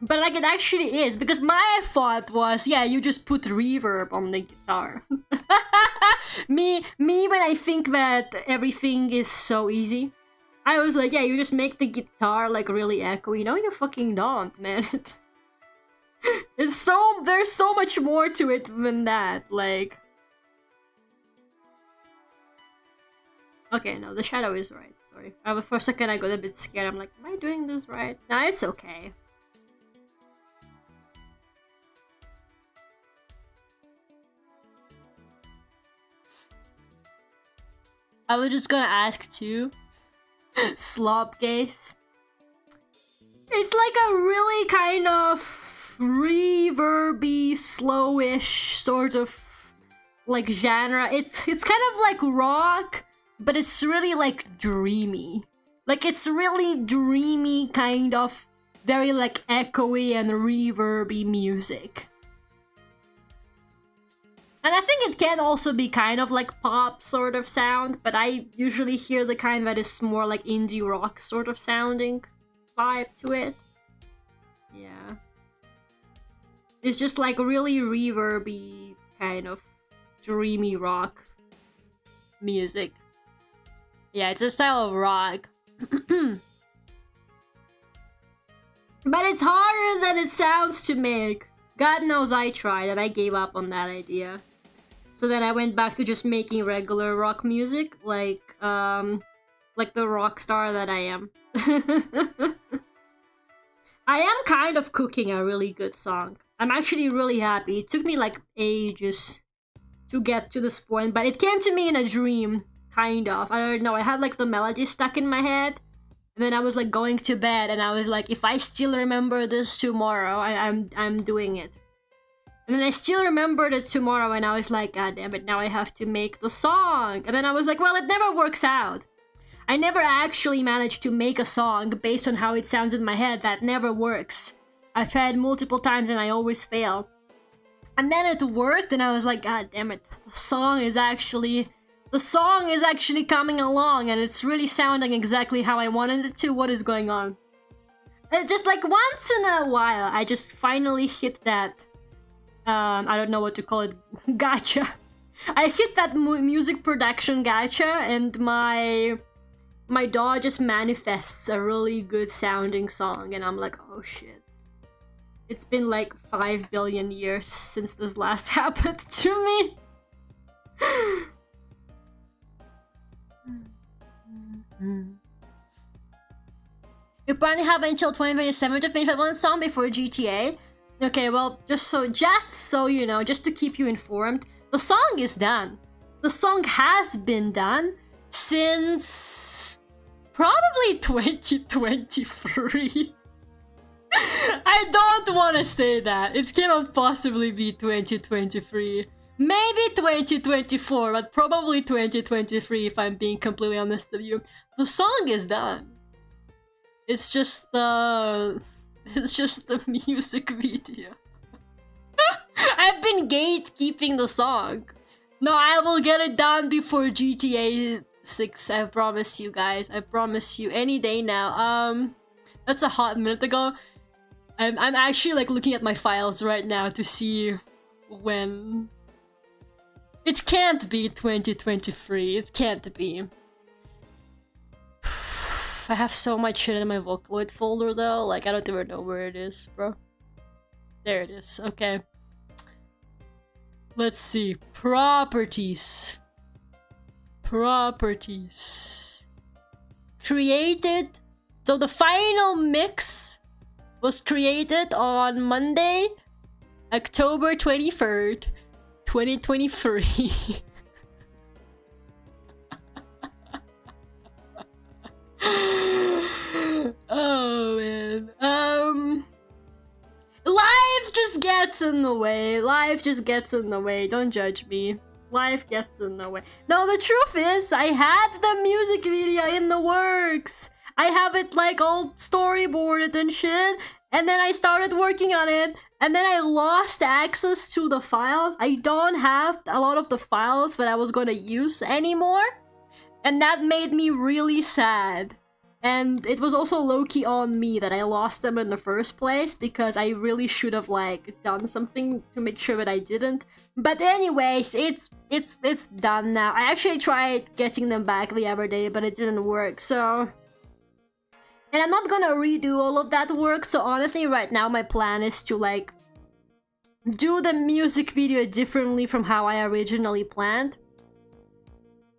A: But like it actually is, because my thought was, yeah, you just put reverb on the guitar. me when I think that everything is so easy. I was like, yeah, you just make the guitar like really echoey. No, you fucking don't, man. There's so much more to it than that, like. Okay, no, the shadow is right. Sorry. For a second I got a bit scared. I'm like, am I doing this right? Nah, it's okay. I was just gonna ask too. Slopgaze. It's like a really kind of reverby, slowish sort of like genre. It's kind of like rock, but it's really like dreamy. Like it's really dreamy, kind of very like echoey and reverby music. And I think it can also be kind of like pop sort of sound, but I usually hear the kind that is more like indie rock sort of sounding vibe to it. Yeah. It's just like really reverby, kind of dreamy rock music. Yeah, it's a style of rock. But it's harder than it sounds to make. God knows I tried and I gave up on that idea. So then I went back to just making regular rock music, like the rock star that I am. I am kind of cooking a really good song. I'm actually really happy. It took me like ages to get to this point, but it came to me in a dream, kind of. I don't know, I had like the melody stuck in my head, and then I was like going to bed, and I was like, if I still remember this tomorrow, I'm doing it. And then I still remembered it tomorrow, and I was like, God damn it, now I have to make the song. And then I was like, well, it never works out. I never actually managed to make a song based on how it sounds in my head. That never works. I've tried multiple times and I always fail. And then it worked, and I was like, God damn it, the song is actually coming along, and it's really sounding exactly how I wanted it to. What is going on? Just like once in a while, I just finally hit that, I don't know what to call it, gacha. I hit that music production gacha, and my DAW just manifests a really good sounding song, and I'm like, oh shit. It's been like 5 billion years since this last happened to me. You probably have until 2027 to finish that one song before GTA. Okay, well, just so you know, just to keep you informed, the song is done. The song has been done since probably 2023. I don't want to say that. It cannot possibly be 2023. Maybe 2024, but probably 2023 if I'm being completely honest with you. The song is done. It's just the music video. I've been gatekeeping the song. No, I will get it done before GTA 6. I promise you guys. I promise you. Any day now. That's a hot minute ago. I'm actually like looking at my files right now to see when. It can't be 2023. It can't be. I have so much shit in my Vocaloid folder though. Like I don't even know where it is, bro. There it is. Okay. Let's see. Properties. Properties. Created. So the final mix was created on Monday, October 23rd, 2023. Oh man. Life just gets in the way. Life just gets in the way. Don't judge me. Life gets in the way. No, the truth is, I had the music video in the works. I have it like all storyboarded and shit. And then I started working on it. And then I lost access to the files. I don't have a lot of the files that I was gonna use anymore. And that made me really sad. And it was also low-key on me that I lost them in the first place, because I really should have like done something to make sure that I didn't. But anyways, it's done now. I actually tried getting them back the other day, but it didn't work, so... And I'm not gonna redo all of that work, so honestly right now my plan is to like do the music video differently from how I originally planned.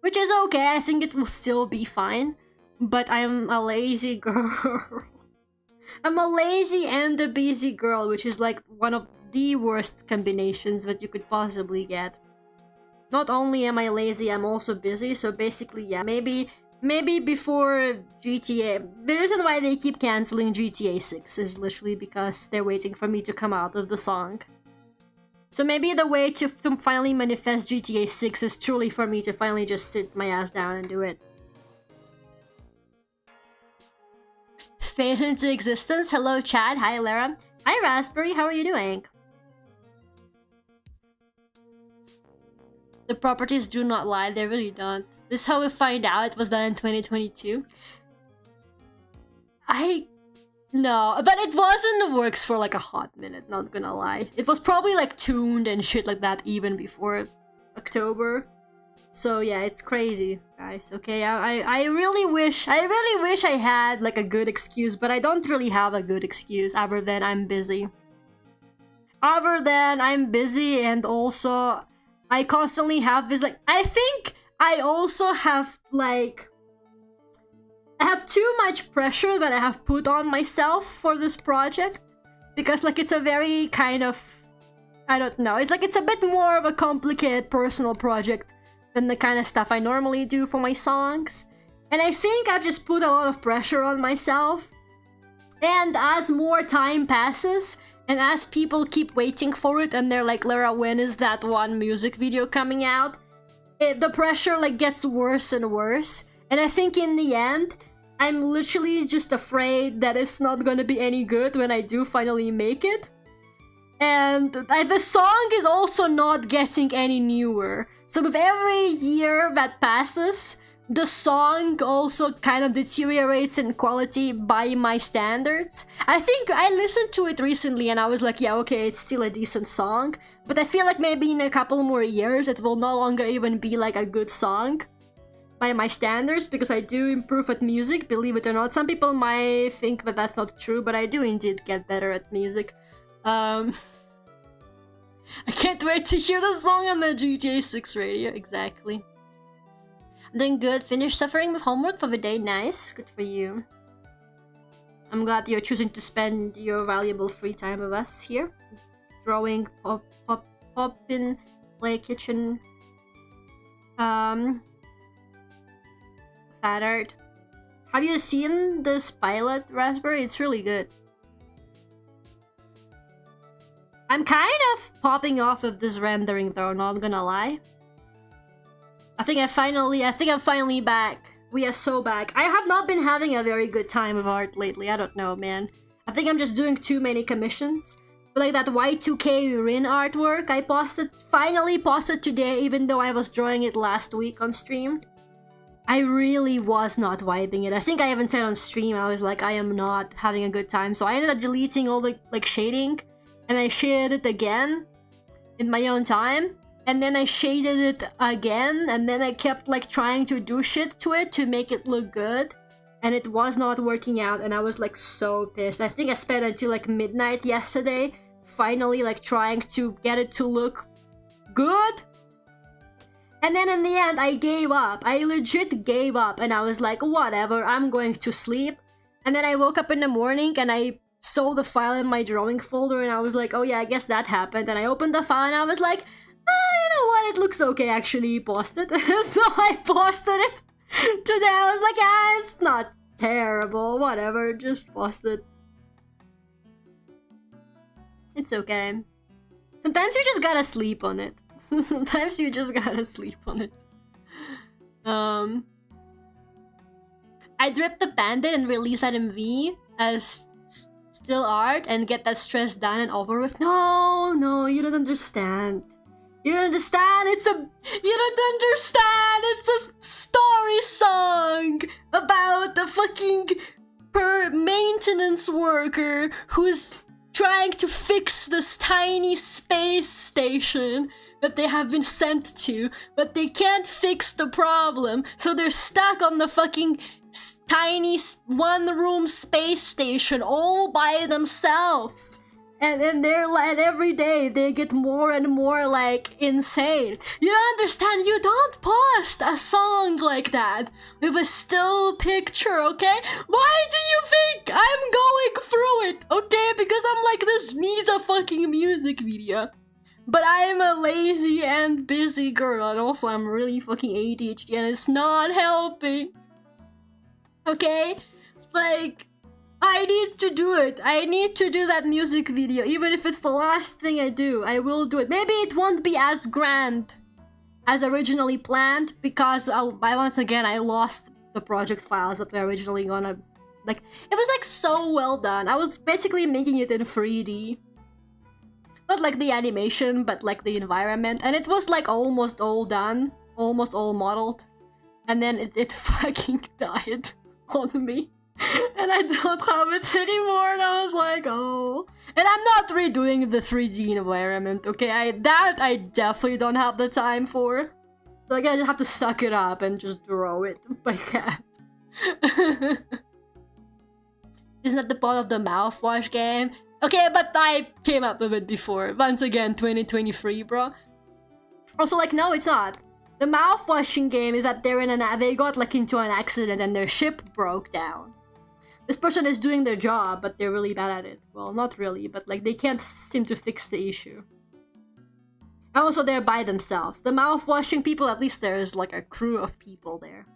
A: Which is okay, I think it will still be fine. But I'm a lazy girl. I'm a lazy and a busy girl, which is like one of the worst combinations that you could possibly get. Not only am I lazy, I'm also busy, so basically, yeah, maybe before GTA... The reason why they keep canceling GTA 6 is literally because they're waiting for me to come out of the song. So maybe the way to finally manifest GTA 6 is truly for me to finally just sit my ass down and do it. Fade into existence. Hello, Chad. Hi, Lara. Hi, Raspberry. How are you doing? The properties do not lie. They really don't. This is how we find out it was done in 2022. No, but it was in the works for like a hot minute, not gonna lie. It was probably like tuned and shit like that even before October. So yeah, it's crazy, guys. Okay, I really wish I had like a good excuse, but I don't really have a good excuse other than I'm busy. And also I constantly have this like, I think I also have like, I have too much pressure that I have put on myself for this project, because like it's a very kind of, I don't know, it's like it's a bit more of a complicated personal project than the kind of stuff I normally do for my songs. And I think I've just put a lot of pressure on myself. And as more time passes, and as people keep waiting for it, and they're like, Lara, when is that one music video coming out? The pressure like gets worse and worse. And I think in the end, I'm literally just afraid that it's not gonna be any good when I do finally make it. And the song is also not getting any newer. So with every year that passes, the song also kind of deteriorates in quality by my standards. I think I listened to it recently and I was like, yeah, okay, it's still a decent song. But I feel like maybe in a couple more years, it will no longer even be like a good song by my standards, because I do improve at music, believe it or not. Some people might think that that's not true, but I do indeed get better at music. I can't wait to hear the song on the GTA 6 radio, exactly. I'm doing good. Finished suffering with homework for the day. Nice. Good for you. I'm glad you're choosing to spend your valuable free time with us here. Drawing Poppin-Play Kitchen. Fanart. Have you seen this pilot raspberry? It's really good. I'm kind of popping off of this rendering though, not gonna lie. I think I'm finally back. We are so back. I have not been having a very good time with art lately. I don't know, man. I think I'm just doing too many commissions. But like that Y2K Rin artwork I finally posted today, even though I was drawing it last week on stream. I really was not vibing it. I think I even said on stream, I was like, I am not having a good time. So I ended up deleting all the like shading, and I shaded it again in my own time. And then I shaded it again, and then I kept like trying to do shit to it to make it look good. And it was not working out, and I was like so pissed. I think I spent until like midnight yesterday finally like trying to get it to look good. And then in the end, I gave up. I legit gave up, and I was like, whatever, I'm going to sleep. And then I woke up in the morning and I saw the file in my drawing folder, and I was like, oh yeah, I guess that happened. And I opened the file and I was like, you know what, it looks okay, actually, post it. So I posted it today. I was like, yeah, it's not terrible, whatever, just post it. It's okay. Sometimes you just gotta sleep on it. Sometimes you just gotta sleep on it. I drip the bandit and release that MV as still art and get that stress done and over with. No, you don't understand. You don't understand, you don't understand, it's a story song about a fucking maintenance worker who's trying to fix this tiny space station that they have been sent to, but they can't fix the problem, so they're stuck on the fucking tiny one-room space station all by themselves. And they're like, every day they get more and more like insane. You don't understand, you don't post a song like that with a still picture, okay? Why do you think I'm going through it, okay? Because I'm like, this needs a fucking music video. But I'm a lazy and busy girl, and also I'm really fucking ADHD and it's not helping. Okay? Like, I need to do it. I need to do that music video. Even if it's the last thing I do, I will do it. Maybe it won't be as grand as originally planned, because once again, I lost the project files that were originally gonna... Like, it was like so well done. I was basically making it in 3D. Not like the animation, but like the environment. And it was like almost all done. Almost all modeled. And then it fucking died on me. And I don't have it anymore, and I was like, oh. And I'm not redoing the 3D environment, okay? I definitely don't have the time for. So I gotta have to suck it up and just draw it by hand. Isn't that the part of the mouthwash game? Okay, but I came up with it before. Once again, 2023, bro. Also, like, no, it's not. The mouthwashing game is that they got like into an accident and their ship broke down. This person is doing their job, but they're really bad at it. Well, not really, but like they can't seem to fix the issue. And also they're by themselves. The mouthwashing people, at least there's like a crew of people there.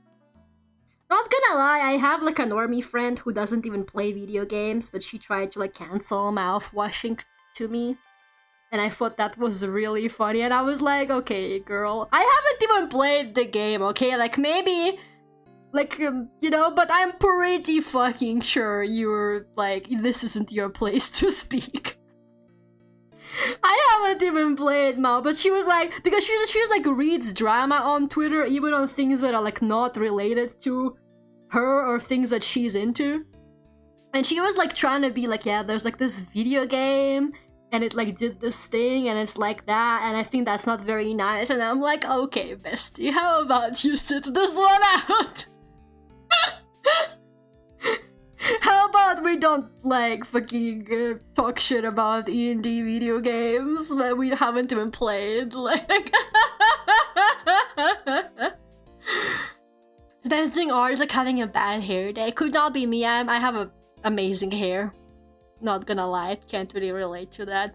A: Not gonna lie, I have like a normie friend who doesn't even play video games, but she tried to like cancel mouthwashing to me. And I thought that was really funny, and I was like, okay, girl, I haven't even played the game, okay? Like, maybe, like, you know, but I'm pretty fucking sure you're, like, this isn't your place to speak. I haven't even played Mao, but she was like, because she's like reads drama on Twitter, even on things that are like not related to her or things that she's into. And she was like trying to be like, yeah, there's like this video game and it like did this thing and it's like that and I think that's not very nice. And I'm like, okay, bestie, how about you sit this one out? How about we don't like fucking talk shit about indie video games that we haven't even played? Like, dancing art is like having a bad hair day. Could not be me. I have a amazing hair. Not gonna lie, can't really relate to that.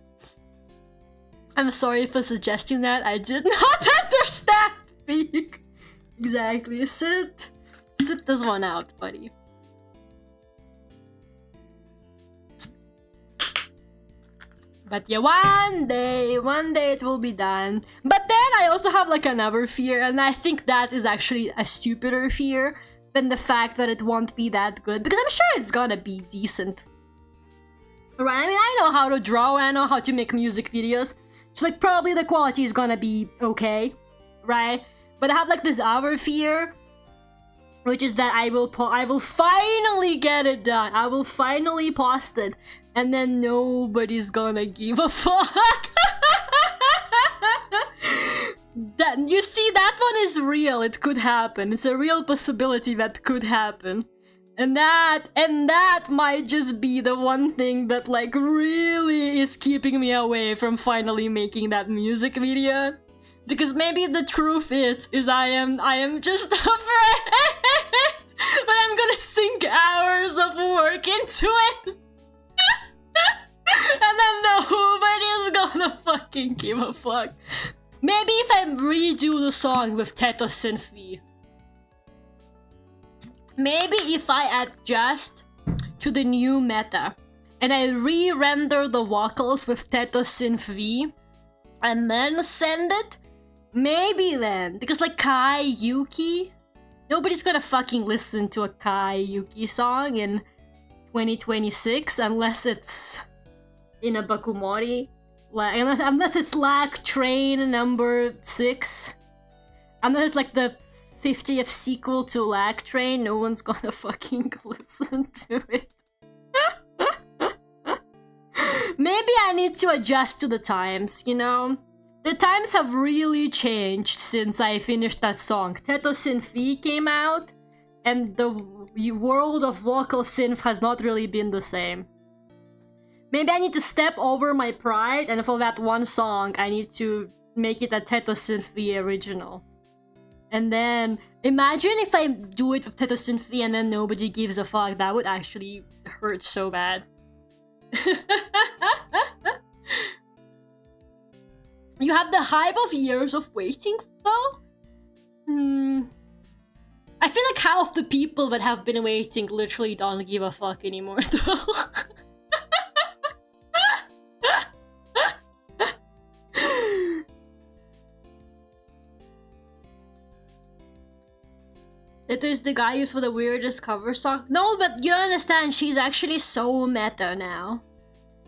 A: I'm sorry for suggesting that. I did not understand. Speak. Exactly. Sit this one out, buddy. But yeah, one day it will be done. But then I also have like another fear, and I think that is actually a stupider fear than the fact that it won't be that good, because I'm sure it's gonna be decent. Right? I mean, I know how to draw, I know how to make music videos. So like probably the quality is gonna be okay, right? But I have like this other fear, which is that I will finally get it done. I will finally post it, and then nobody's gonna give a fuck. That, you see, that one is real. It could happen. It's a real possibility that could happen. And that might just be the one thing that like really is keeping me away from finally making that music video. Because maybe the truth is I am just afraid. But I'm gonna sink hours of work into it. And then nobody's gonna fucking give a fuck. Maybe if I redo the song with Teto Synth. Maybe if I adjust to the new meta and I re-render the vocals with Teto Synth and then send it, maybe then. Because like Kai Yuki, nobody's gonna fucking listen to a Kai Yuki song in 2026 unless it's in a Bakumori. Like, unless it's like Train number 6. Unless it's like the 50th sequel to Lag Train, no one's gonna fucking listen to it. Maybe I need to adjust to the times, you know? The times have really changed since I finished that song. Teto Synth came out, and the world of vocal synth has not really been the same. Maybe I need to step over my pride, and for that one song, I need to make it a Teto Synth original. And then, imagine if I do it with Teto Synth and then nobody gives a fuck. That would actually hurt so bad. You have the hype of years of waiting, though? I feel like half the people that have been waiting literally don't give a fuck anymore, though. That is the guy used for the weirdest cover song. No, but you don't understand, she's actually so meta now.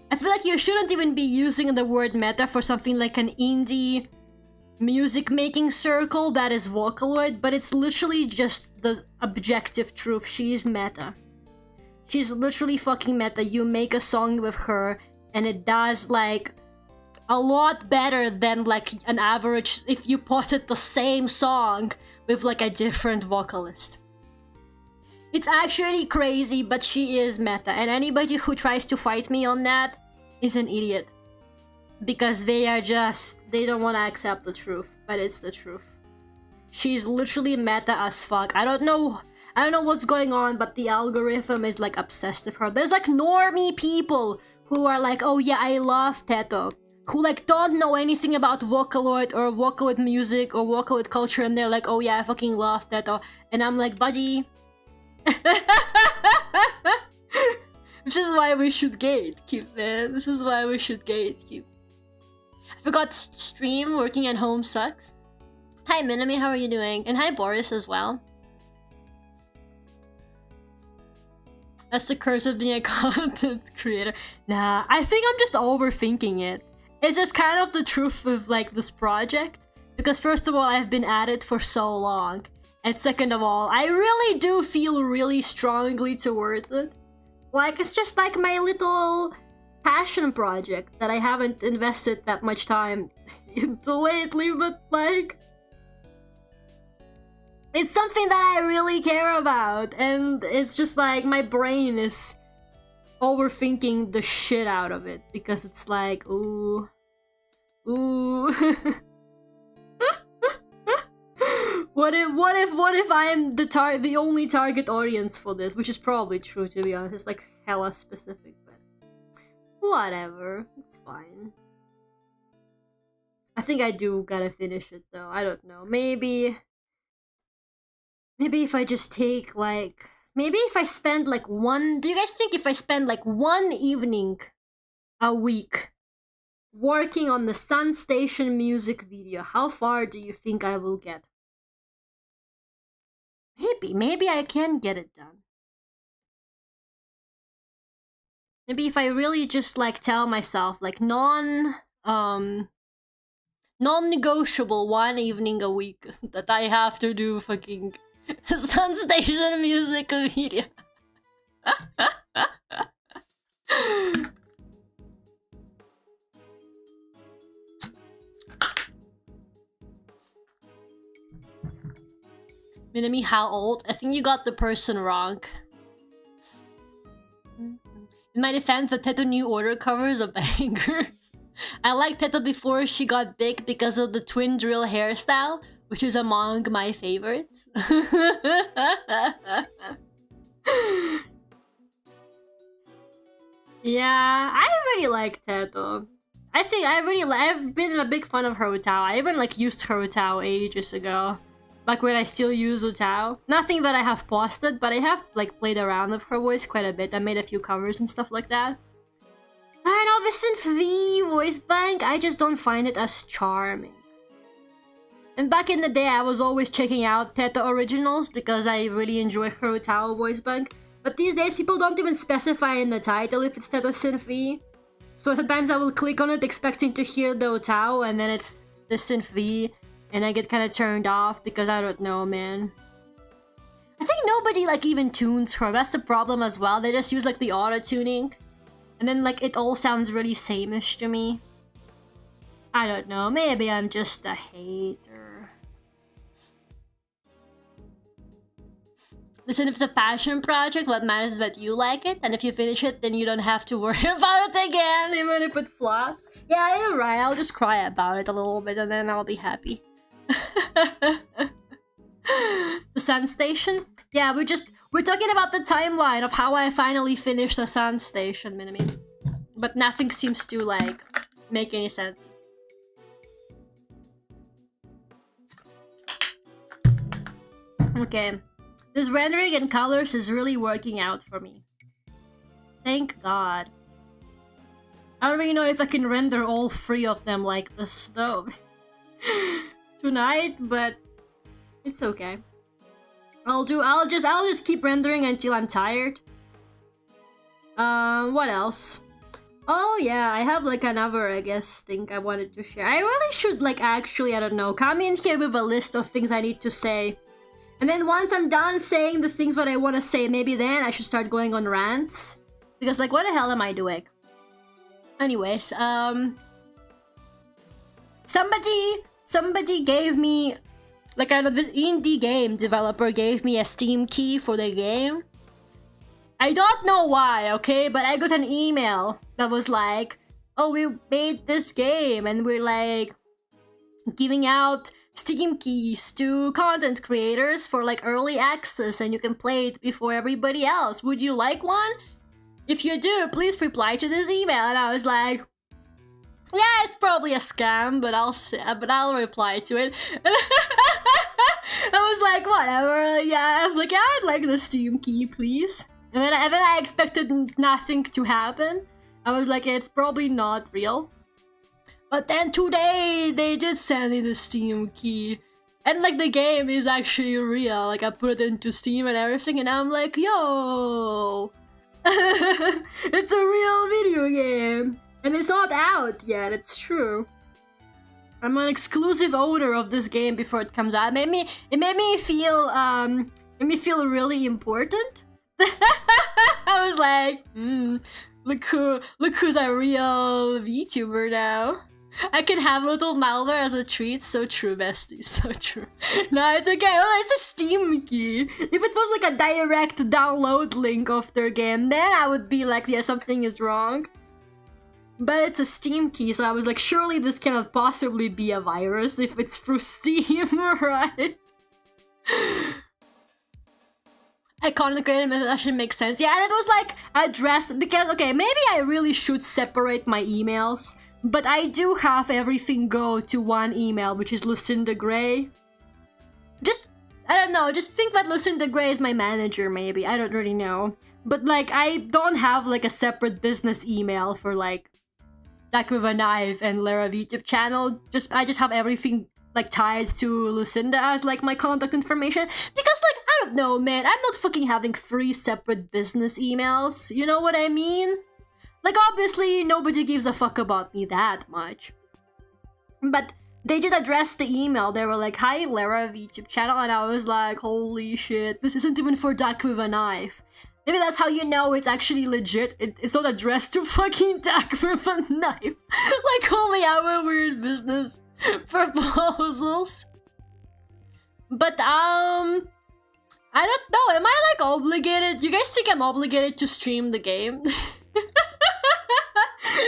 A: I feel like you shouldn't even be using the word meta for something like an indie music making circle that is Vocaloid, but it's literally just the objective truth. She is meta. She's literally fucking meta. You make a song with her and it does like a lot better than like an average if you posted the same song with like a different vocalist. It's actually crazy, but she is meta, and anybody who tries to fight me on that is an idiot. Because they don't want to accept the truth, but it's the truth. She's literally meta as fuck. I don't know what's going on, but the algorithm is like obsessed with her. There's like normie people who are like, oh yeah, I love Teto, who like don't know anything about Vocaloid or Vocaloid music or Vocaloid culture, and they're like, oh yeah, I fucking love Teto. And I'm like, buddy. This is why we should gatekeep, man. This is why we should gatekeep. I forgot stream working at home sucks. Hi Minami, how are you doing? And hi Boris as well. That's the curse of being a content creator. Nah, I think I'm just overthinking it. it's just kind of the truth of like this project. Because first of all, I've been at it for so long. And second of all, I really do feel really strongly towards it. Like, it's just like my little passion project that I haven't invested that much time into lately, but like... it's something that I really care about, and it's just like my brain is overthinking the shit out of it, because it's like, ooh... What if I'm the only target audience for this? Which is probably true, to be honest. It's like hella specific, but whatever. It's fine. I think I do gotta finish it though. I don't know. Maybe if I just take like... maybe if I spend like one... do you guys think if I spend like one evening a week working on the Sun Station music video, how far do you think I will get? Maybe I can get it done. Maybe if I really just like tell myself like non-negotiable one evening a week that I have to do fucking Sun Station music video. Minami, how old? I think you got the person wrong. In my defense, the Teto New Order covers are bangers. I liked Teto before she got big because of the twin drill hairstyle, which is among my favorites. Yeah, I really like Teto. I think I've been a big fan of her Utao. I even like used her Utao ages ago. Back when I still use Utao. Nothing that I have posted, but I have like played around with her voice quite a bit. I made a few covers and stuff like that. I know the Synth V voice bank, I just don't find it as charming. And back in the day, I was always checking out Teto originals because I really enjoy her Utao voice bank. But these days, people don't even specify in the title if it's Teto Synth V. So sometimes I will click on it expecting to hear the Utao, and then it's the Synth V. And I get kind of turned off because I don't know, man. I think nobody like even tunes her. That's the problem as well. They just use like the auto-tuning. And then like it all sounds really same-ish to me. I don't know. Maybe I'm just a hater. Listen, if it's a passion project, what matters is that you like it. And if you finish it, then you don't have to worry about it again, even if it flops. Yeah, you're right. I'll just cry about it a little bit and then I'll be happy. The Sun Station? Yeah, we're talking about the timeline of how I finally finished the Sun Station, Minami. But nothing seems to like make any sense. Okay. This rendering and colors is really working out for me. Thank God. I don't really know if I can render all three of them like this though. Tonight, but it's okay. I'll just keep rendering until I'm tired. What else? Oh yeah, I have like another, I guess, thing I wanted to share. I really should like actually, I don't know, come in here with a list of things I need to say. And then once I'm done saying the things that I want to say, maybe then I should start going on rants. Because like, what the hell am I doing? Anyways, Somebody gave me, like, I know the indie game developer gave me a Steam key for the game. I don't know why, okay? But I got an email that was like, oh, we made this game and we're like giving out Steam keys to content creators for like early access and you can play it before everybody else. Would you like one? If you do, please reply to this email. And I was like, yeah, it's probably a scam, but I'll reply to it. I was like, whatever. Yeah, I was like, yeah, I'd like the Steam key, please. And then I expected nothing to happen. I was like, it's probably not real. But then today, they did send me the Steam key. And like, the game is actually real. Like, I put it into Steam and everything, and I'm like, yo! It's a real video game! And it's not out yet, it's true. I'm an exclusive owner of this game before it comes out. It made me feel really important. I was like, look who's a real VTuber now. I can have little malware as a treat. So true, bestie, so true. No, it's okay. Oh, it's a Steam key. If it was like a direct download link of their game, then I would be like, yeah, something is wrong. But it's a Steam key, so I was like, surely this cannot possibly be a virus if it's through Steam, right? Iconic message actually makes sense. Yeah, and it was like addressed because, okay, maybe I really should separate my emails, but I do have everything go to one email, which is Lucinda Gray. I don't know, just think that Lucinda Gray is my manager, maybe. I don't really know. But like, I don't have like a separate business email for like Duck with a Knife and Lara YouTube channel. I just have everything like tied to Lucinda as like my contact information. Because like, I don't know, man, I'm not fucking having 3 separate business emails. You know what I mean? Like, obviously, nobody gives a fuck about me that much. But they did address the email. They were like, hi, Lara YouTube channel. And I was like, holy shit, this isn't even for Duck with a Knife. Maybe that's how you know it's actually legit. It's not addressed to fucking Duck with a Knife. Like, holy our weird business proposals. But, I don't know. Am I, like, obligated? You guys think I'm obligated to stream the game?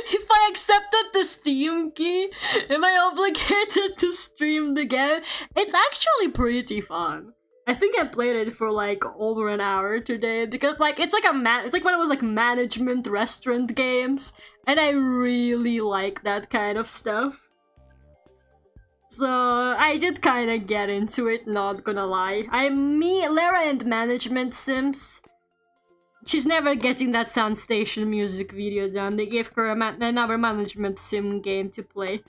A: If I accepted the Steam key, am I obligated to stream the game? It's actually pretty fun. I think I played it for like over an hour today because like it's like it's like one of those like management restaurant games, and I really like that kind of stuff. So I did kind of get into it, not gonna lie. Lara and management sims. She's never getting that Soundstation music video done. They gave her another management sim game to play.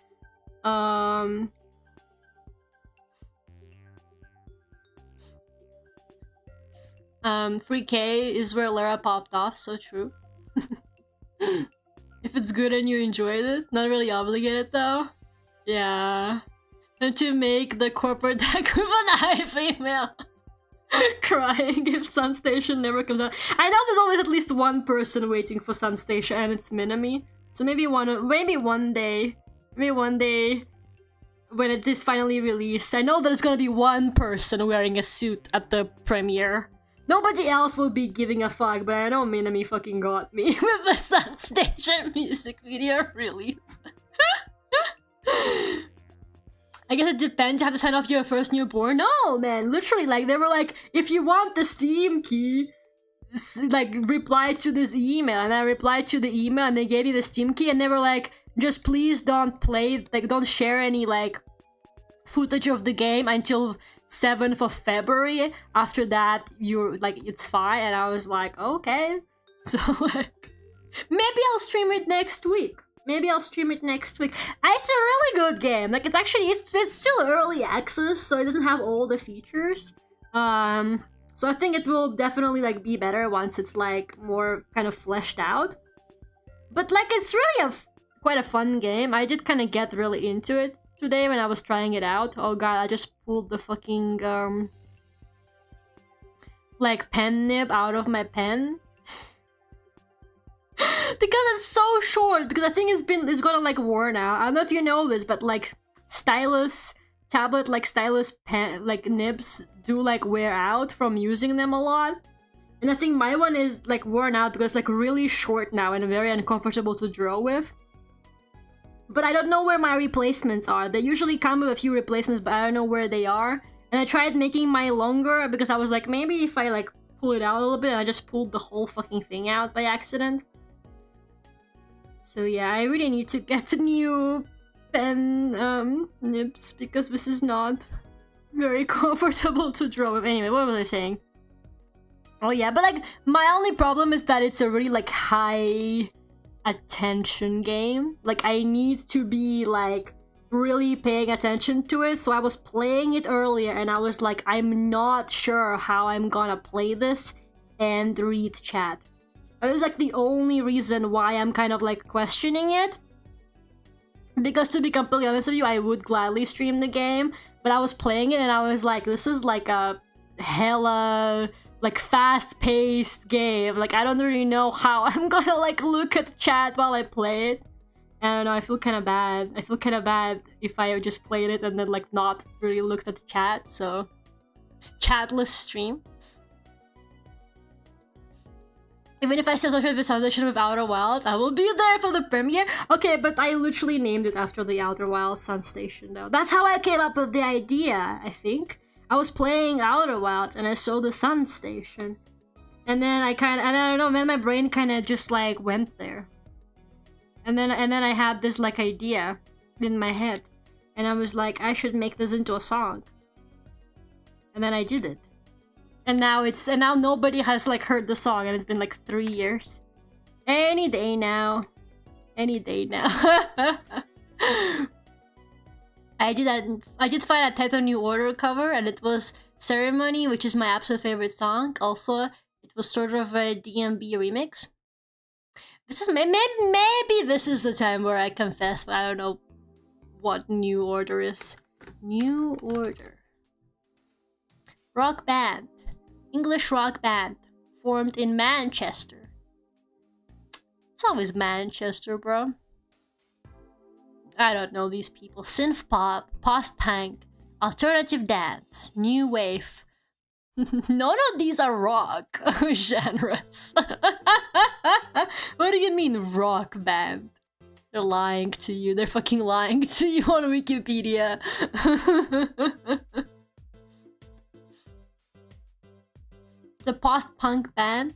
A: 3K is where Lara popped off, so true. If it's good and you enjoyed it, not really obligated though. Yeah. And to make the corporate deck with a knife email. Crying if Sunstation never comes out. I know there's always at least one person waiting for Sunstation, and it's Minami. So maybe one day when it is finally released, I know that it's gonna be one person wearing a suit at the premiere. Nobody else will be giving a fuck, but I know Minami fucking got me with the Sunstation music video release. I guess it depends. You have to sign off your first newborn. No, man, literally, like, they were like, if you want the Steam key, like, reply to this email. And I replied to the email, and they gave me the Steam key, and they were like, just please don't play, like, don't share any, like, footage of the game until 7th of February. After that, you're, like, it's fine. And I was like, okay. So, like, maybe I'll stream it next week. It's a really good game. Like, it's actually, it's still early access, so it doesn't have all the features. So I think it will definitely, like, be better once it's, like, more kind of fleshed out. But, like, it's really quite a fun game. I did kind of get really into it today when I was trying it out. Oh god, I just pulled the fucking, like, pen nib out of my pen. Because it's so short, because I think it's gonna like worn out. I don't know if you know this, but like stylus tablet, like stylus pen, like nibs do like wear out from using them a lot. And I think my one is like worn out because it's like really short now and very uncomfortable to draw with. But I don't know where my replacements are. They usually come with a few replacements, but I don't know where they are. And I tried making mine longer because I was like, maybe if I like pull it out a little bit, and I just pulled the whole fucking thing out by accident. So yeah, I really need to get new pen nibs because this is not very comfortable to draw with. Anyway, what was I saying? Oh yeah, but like my only problem is that it's a really like high attention game. Like I need to be like really paying attention to it. So I was playing it earlier and I was like, I'm not sure how I'm gonna play this and read chat. That is like the only reason why I'm kind of like questioning it. Because to be completely honest with you, I would gladly stream the game, but I was playing it and I was like, this is like a hella like fast-paced game. Like I don't really know how I'm gonna like look at the chat while I play it. I don't know, I feel kind of bad. I feel kind of bad if I just played it and then like not really looked at the chat, so chatless stream. Even if I still don't have the foundation of Outer Wilds, I will be there for the premiere. Okay, but I literally named it after the Outer Wilds Sun Station though. That's how I came up with the idea, I think. I was playing Outer Wilds and I saw the Sun Station. And then I don't know, then my brain kind of just like went there. And then I had this like idea in my head. And I was like, I should make this into a song. And then I did it. And now nobody has like heard the song and it's been like 3 years. Any day now. Any day now. I did find a Title New Order cover and it was Ceremony, which is my absolute favorite song. Also, it was sort of a DMB remix. This is maybe this is the time where I confess, but I don't know what New Order is. New Order. Rock band. English rock band. Formed in Manchester. It's always Manchester, bro. I don't know these people. Synth pop, post-punk, alternative dance, new wave. None of these are rock genres. What do you mean rock band? They're lying to you. They're fucking lying to you on Wikipedia. The post-punk band.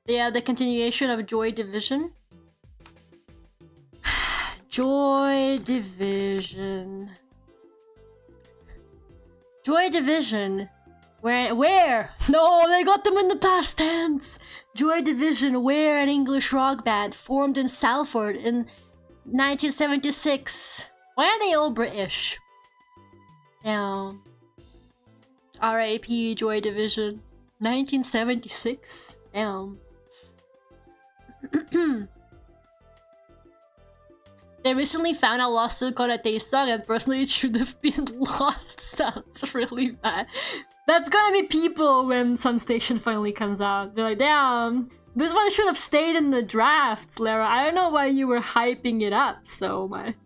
A: They are the continuation of Joy Division. Joy Division. Joy Division. Where? No, they got them in the past tense. Joy Division, where an English rock band formed in Salford in 1976. Why are they all British? Now, R.I.P. Joy Division. 1976? Damn. They recently found a lawsuit called a taste song and personally it should have been lost. Sounds really bad. That's gonna be people when Sun Station finally comes out. They're like, damn, this one should have stayed in the drafts, Lara. I don't know why you were hyping it up so much.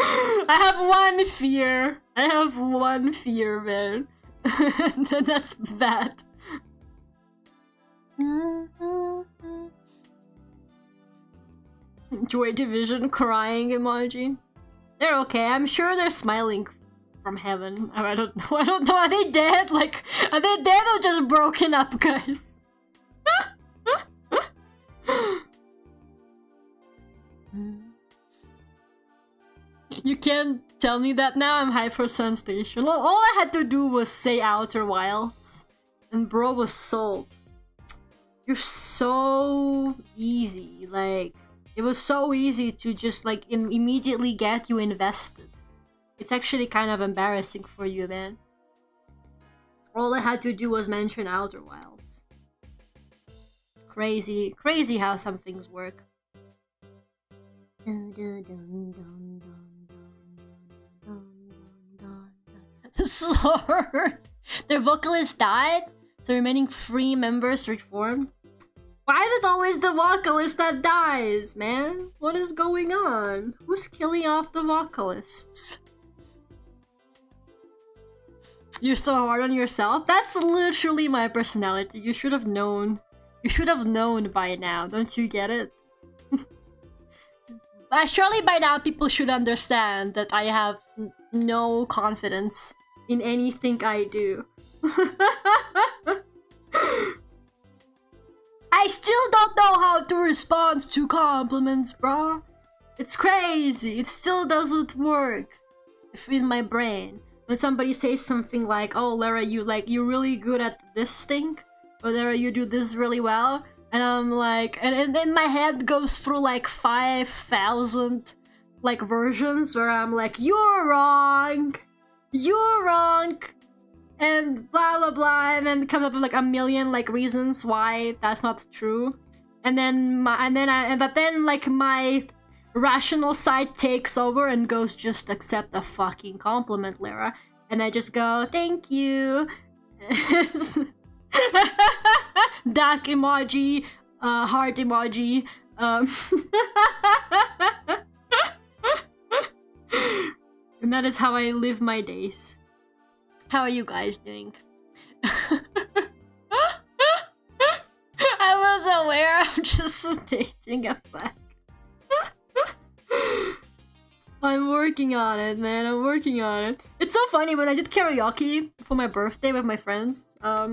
A: I have one fear. I have one fear, man. And then that's that. Joy Division crying emoji. They're okay. I'm sure they're smiling from heaven. I don't know. I don't know. Are they dead? Like, are they dead or just broken up, guys? You can't tell me that now. I'm hyped for Sun Station. All I had to do was say Outer Wilds, and bro was sold. You're so easy. Like, it was so easy to just like immediately get you invested. It's actually kind of embarrassing for you, man. All I had to do was mention Outer Wilds. Crazy, crazy how some things work. Sorry. Their vocalist died, so remaining 3 members reformed. Why is it always the vocalist that dies, man? What is going on? Who's killing off the vocalists? You're so hard on yourself? That's literally my personality. You should have known. You should have known by now. Don't you get it? Surely by now people should understand that I have no confidence in anything I do. I still don't know how to respond to compliments, bro. It's crazy. It still doesn't work in my brain. When somebody says something like, "Oh, Lara, you're really good at this thing," or "Lara, you do this really well," and I'm like, and then my head goes through like 5,000 like versions where I'm like, "You're wrong. You're wrong. and blah blah blah, and then comes up with like a million like reasons why that's not true. And then my rational side takes over and goes, just accept a fucking compliment, Lara. And I just go, thank you. Duck emoji, heart emoji. And that is how I live my days. How are you guys doing? I was aware I'm just stating a fact. I'm working on it, man. I'm working on it. It's so funny, when I did karaoke for my birthday with my friends a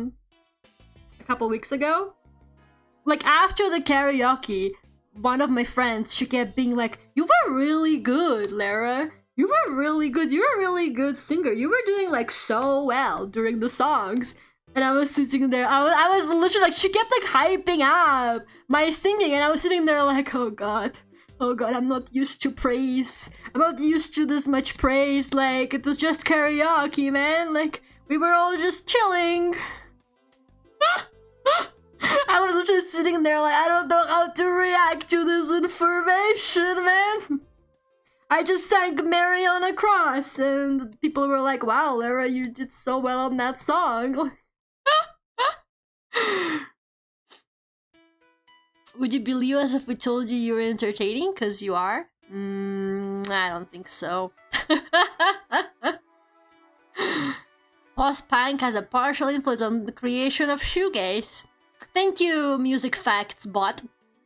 A: couple weeks ago. Like, after the karaoke, one of my friends, she kept being like, you were really good, Lara. You were really good. You're a really good singer. You were doing like so well during the songs. And I was sitting there, I was literally like, she kept like hyping up my singing, and I was sitting there like, oh god, I'm not used to praise. I'm not used to this much praise. Like, it was just karaoke, man. Like, we were all just chilling. I was just sitting there like, I don't know how to react to this information, man. I just sang Mary on a Cross, and people were like, wow, Lara, you did so well on that song. Would you believe us if we told you were entertaining? Because you are? I don't think so. Post-punk has a partial influence on the creation of shoegaze. Thank you, Music Facts bot.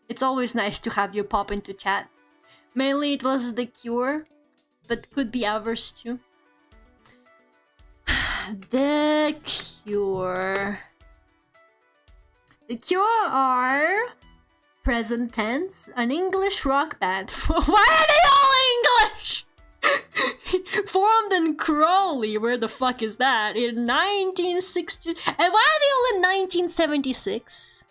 A: It's always nice to have you pop into chat. Mainly it was The Cure, but could be others too. The Cure. The Cure are, present tense, an English rock band. Why are they all English? Formed in Crawley, where the fuck is that? In 1960. And why are they all in 1976?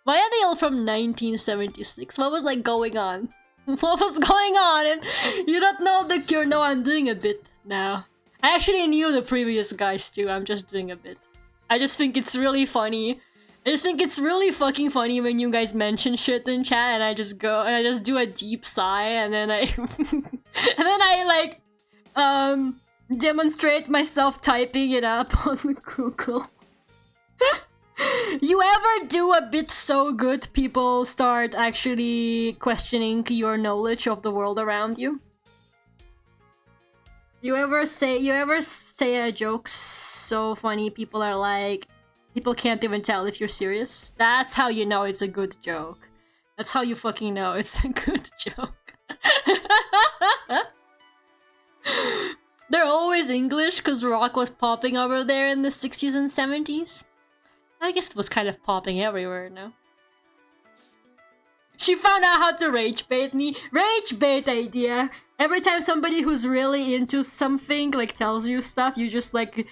A: Why are they all from 1976? What was like going on? What was going on? And you don't know The Cure? No, I'm doing a bit now. I actually knew the previous guys too. I'm just doing a bit. I just think it's really funny. I just think it's really fucking funny when you guys mention shit in chat, and I just go and I just do a deep sigh, and then I like demonstrate myself typing it up on Google. You ever do a bit so good people start actually questioning your knowledge of the world around you? You ever say a joke so funny people are like, people can't even tell if you're serious? That's how you know it's a good joke. That's how you fucking know it's a good joke. They're always English because rock was popping over there in the 60s and 70s. I guess it was kind of popping everywhere, no? She found out how to rage bait me. Rage bait idea! Every time somebody who's really into something like tells you stuff, you just like...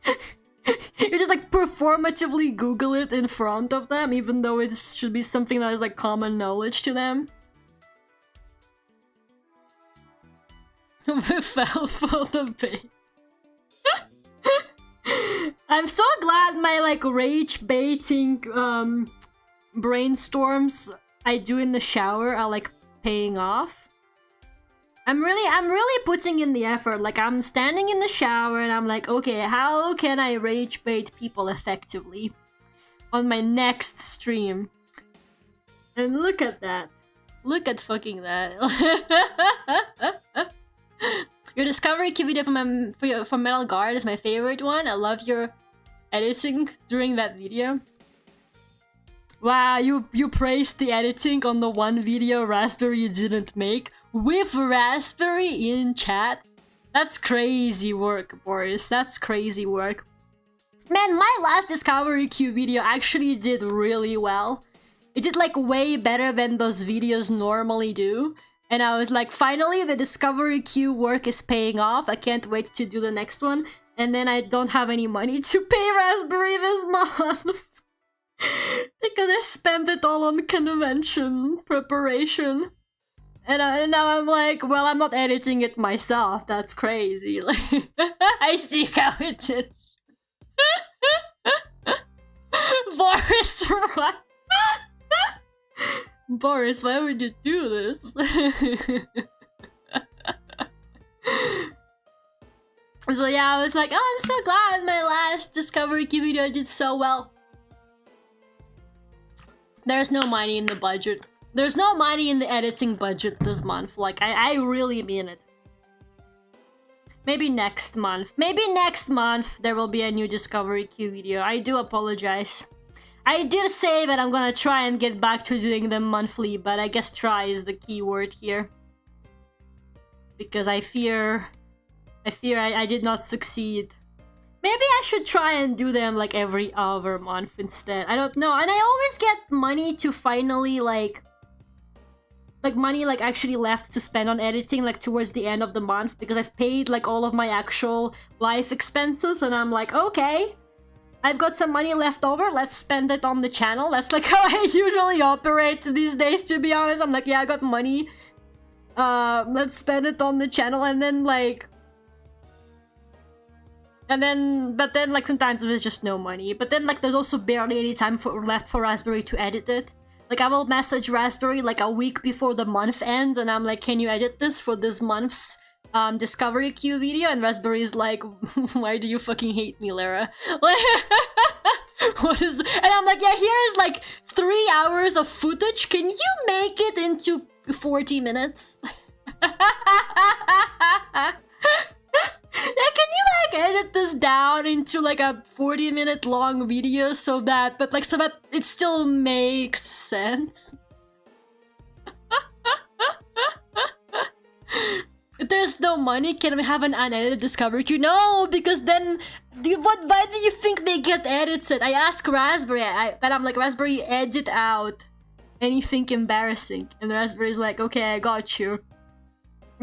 A: you just like performatively Google it in front of them, even though it should be something that is like common knowledge to them. We fell for the bait. I'm so glad my like rage baiting brainstorms I do in the shower are like paying off. I'm really putting in the effort. Like, I'm standing in the shower and I'm like, okay, how can I rage bait people effectively on my next stream? And look at that. Look at fucking that. Your Discovery Key video from Metal Guard is my favorite one. I love your editing during that video. Wow, you praised the editing on the one video Raspberry didn't make with Raspberry in chat. That's crazy work, Boris. That's crazy work. Man, my last Discovery Queue video actually did really well. It did like way better than those videos normally do. And I was like, finally the Discovery Queue work is paying off. I can't wait to do the next one. And then I don't have any money to pay Raspberry this month. Because I spent it all on convention preparation. And now I'm like, well, I'm not editing it myself. That's crazy. Like, I see how it is. Boris, right? Boris, why would you do this? So yeah, I was like, oh, I'm so glad my last Discovery Key video did so well. There's no money in the budget. There's no money in the editing budget this month. Like, I really mean it. Maybe next month. Maybe next month there will be a new Discovery Queue video. I do apologize. I did say that I'm gonna try and get back to doing them monthly, but I guess try is the key word here. Because I fear I did not succeed. Maybe I should try and do them like every other month instead. I don't know. And I always get money to finally like money like actually left to spend on editing like towards the end of the month, because I've paid like all of my actual life expenses and I'm like, okay, I've got some money left over, let's spend it on the channel. That's like how I usually operate these days, to be honest. I'm like, yeah, I got money, let's spend it on the channel. And then like but then like sometimes there's just no money, but then like there's also barely any time left for Raspberry to edit it. Like, I will message Raspberry like a week before the month ends, and I'm like, can you edit this for this month's Discovery Queue video? And Raspberry's like, why do you fucking hate me, Lara? What is... And I'm like, yeah, here's like 3 hours of footage. Can you make it into 40 minutes? Yeah, can you like edit this down into like a 40-minute long video so that it still makes sense? If there's no money, can we have an unedited Discovery Queue? No, because then why do you think they get edited? I ask Raspberry, and I'm like, Raspberry, edit out anything embarrassing, and Raspberry's like, okay, I got you.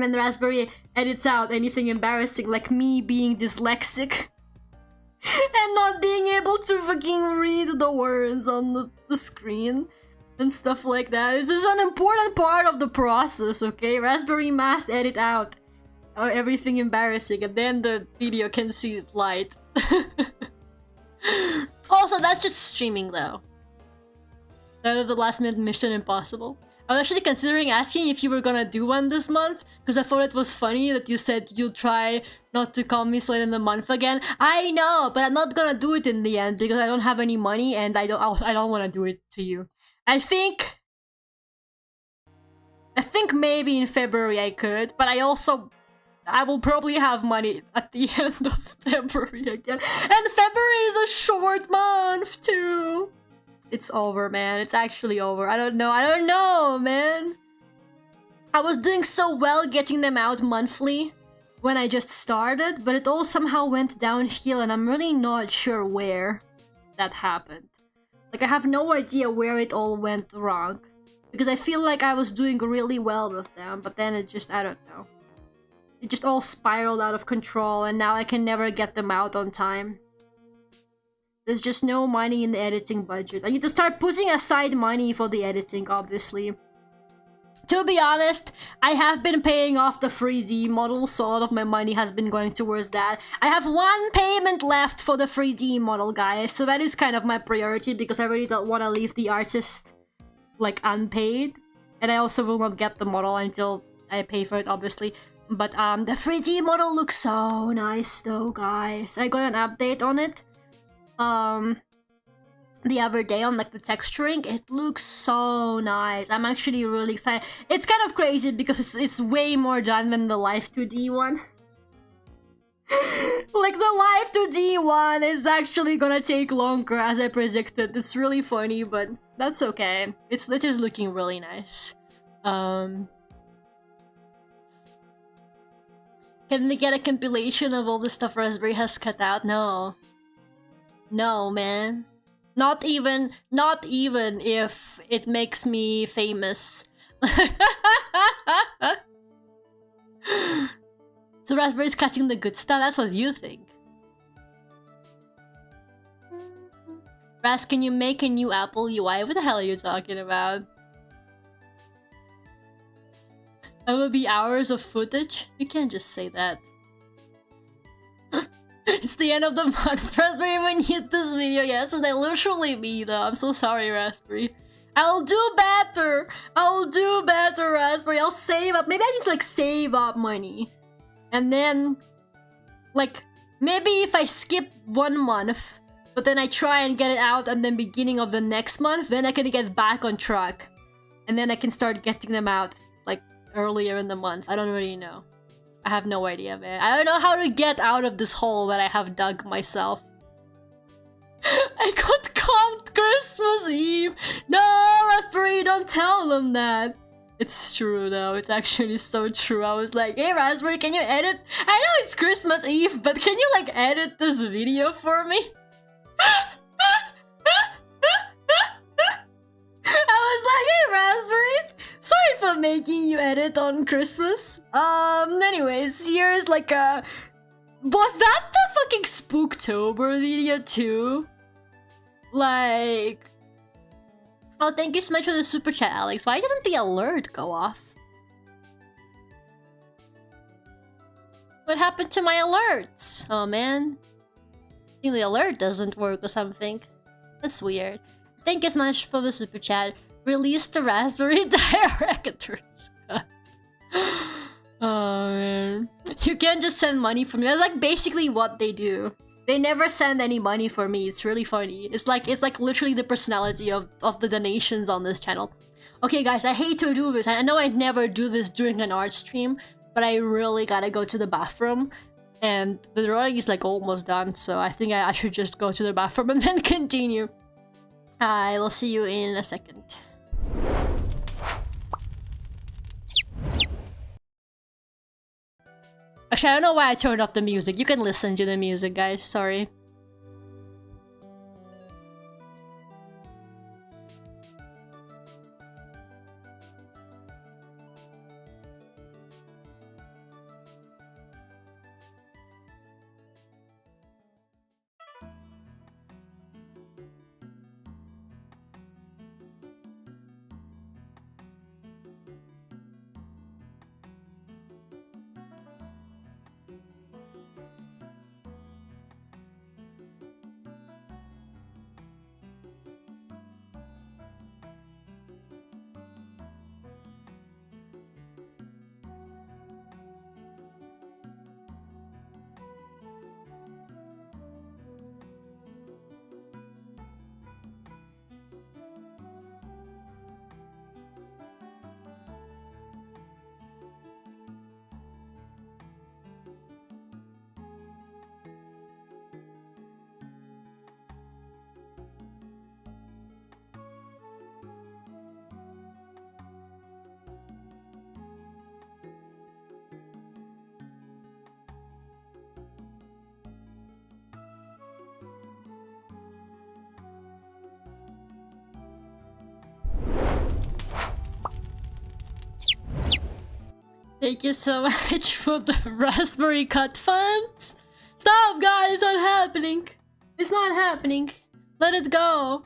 A: And Raspberry edits out anything embarrassing, like me being dyslexic and not being able to fucking read the words on the screen and stuff like that. This is an important part of the process, okay? Raspberry must edit out everything embarrassing, and then the video can see light. Also, that's just streaming though. That was the last minute Mission Impossible. I was actually considering asking if you were gonna do one this month, because I thought it was funny that you said you'll try not to call me so late in the month again. I know, but I'm not gonna do it in the end because I don't have any money and I don't want to do it to you. I think maybe in February I could, but I will probably have money at the end of February again. And February is a short month too. It's over, man. It's actually over. I don't know, man. I was doing so well getting them out monthly when I just started, but it all somehow went downhill and I'm really not sure where that happened. Like, I have no idea where it all went wrong, because I feel like I was doing really well with them, but then it just, I don't know. It just all spiraled out of control and now I can never get them out on time. There's just no money in the editing budget. I need to start putting aside money for the editing, obviously. To be honest, I have been paying off the 3D model, so a lot of my money has been going towards that. I have one payment left for the 3D model, guys, so that is kind of my priority because I really don't want to leave the artist, like, unpaid. And I also will not get the model until I pay for it, obviously. But the 3D model looks so nice though, guys. I got an update on it the other day on like the texturing. It looks so nice. I'm actually really excited. It's kind of crazy because it's way more done than the Live 2D one. Like, the Live 2D one is actually gonna take longer as I predicted. It's really funny, but that's okay. It is looking really nice. Can we get a compilation of all the stuff Raspberry has cut out? No. No, man. Not even if it makes me famous. So Raspberry's catching the good stuff, that's what you think. Ras, can you make a new Apple UI? What the hell are you talking about? It will be hours of footage? You can't just say that. It's the end of the month. Raspberry, when you hit this video, yes, so they literally me though. I'm so sorry, Raspberry. I'll do better! I'll do better, Raspberry. I'll save up. Maybe I need to like save up money. And then, like, maybe if I skip 1 month, but then I try and get it out and then beginning of the next month, then I can get back on track. And then I can start getting them out, like, earlier in the month. I don't really know. I have no idea, man. I don't know how to get out of this hole that I have dug myself. I got comped Christmas Eve! No, Raspberry, don't tell them that! It's true though, it's actually so true. I was like, hey Raspberry, can you edit? I know it's Christmas Eve, but can you like edit this video for me? I was like, hey Raspberry, sorry for making you edit on Christmas. Anyways, here's like a... Was that the fucking Spooktober video too? Like... Oh, thank you so much for the super chat, Alex. Why didn't the alert go off? What happened to my alerts? Oh man. I think the alert doesn't work or something. That's weird. Thank you so much for the super chat. Release the Raspberry Directors. Oh man. You can't just send money for me. That's like basically what they do. They never send any money for me. It's really funny. It's like literally the personality of the donations on this channel. Okay guys, I hate to do this. I know I never do this during an art stream, but I really gotta go to the bathroom. And the drawing is like almost done, so I think I should just go to the bathroom and then continue. I will see you in a second. Actually, I don't know why I turned off the music. You can listen to the music, guys. Sorry. Thank you so much for the Raspberry Cut funds. Stop, guys! It's not happening. It's not happening. Let it go.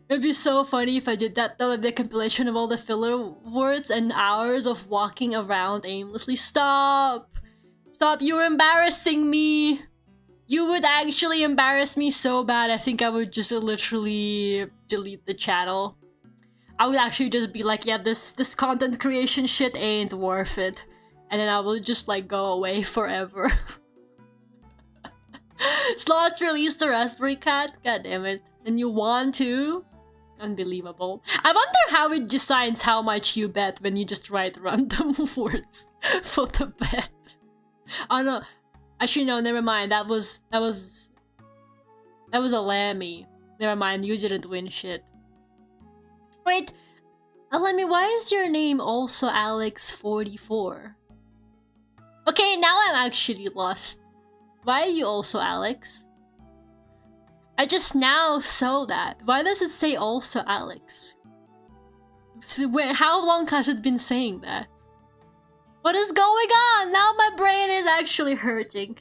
A: It'd be so funny if I did that though, with the compilation of all the filler words and hours of walking around aimlessly. Stop! Stop, you're embarrassing me! You would actually embarrass me so bad, I think I would just literally delete the channel. I would actually just be like, yeah, this content creation shit ain't worth it. And then I will just like go away forever. Slots released the Raspberry Cat? God damn it. And you want to? Unbelievable. I wonder how it decides how much you bet when you just write random words for the bet. Oh no. Actually no, never mind. That was a Lammy. Never mind, you didn't win shit. Wait, Lammy, why is your name also Alex44? Okay, now I'm actually lost. Why are you also Alex? I just now saw that. Why does it say also Alex? Wait, how long has it been saying that? What is going on? Now my brain is actually hurting.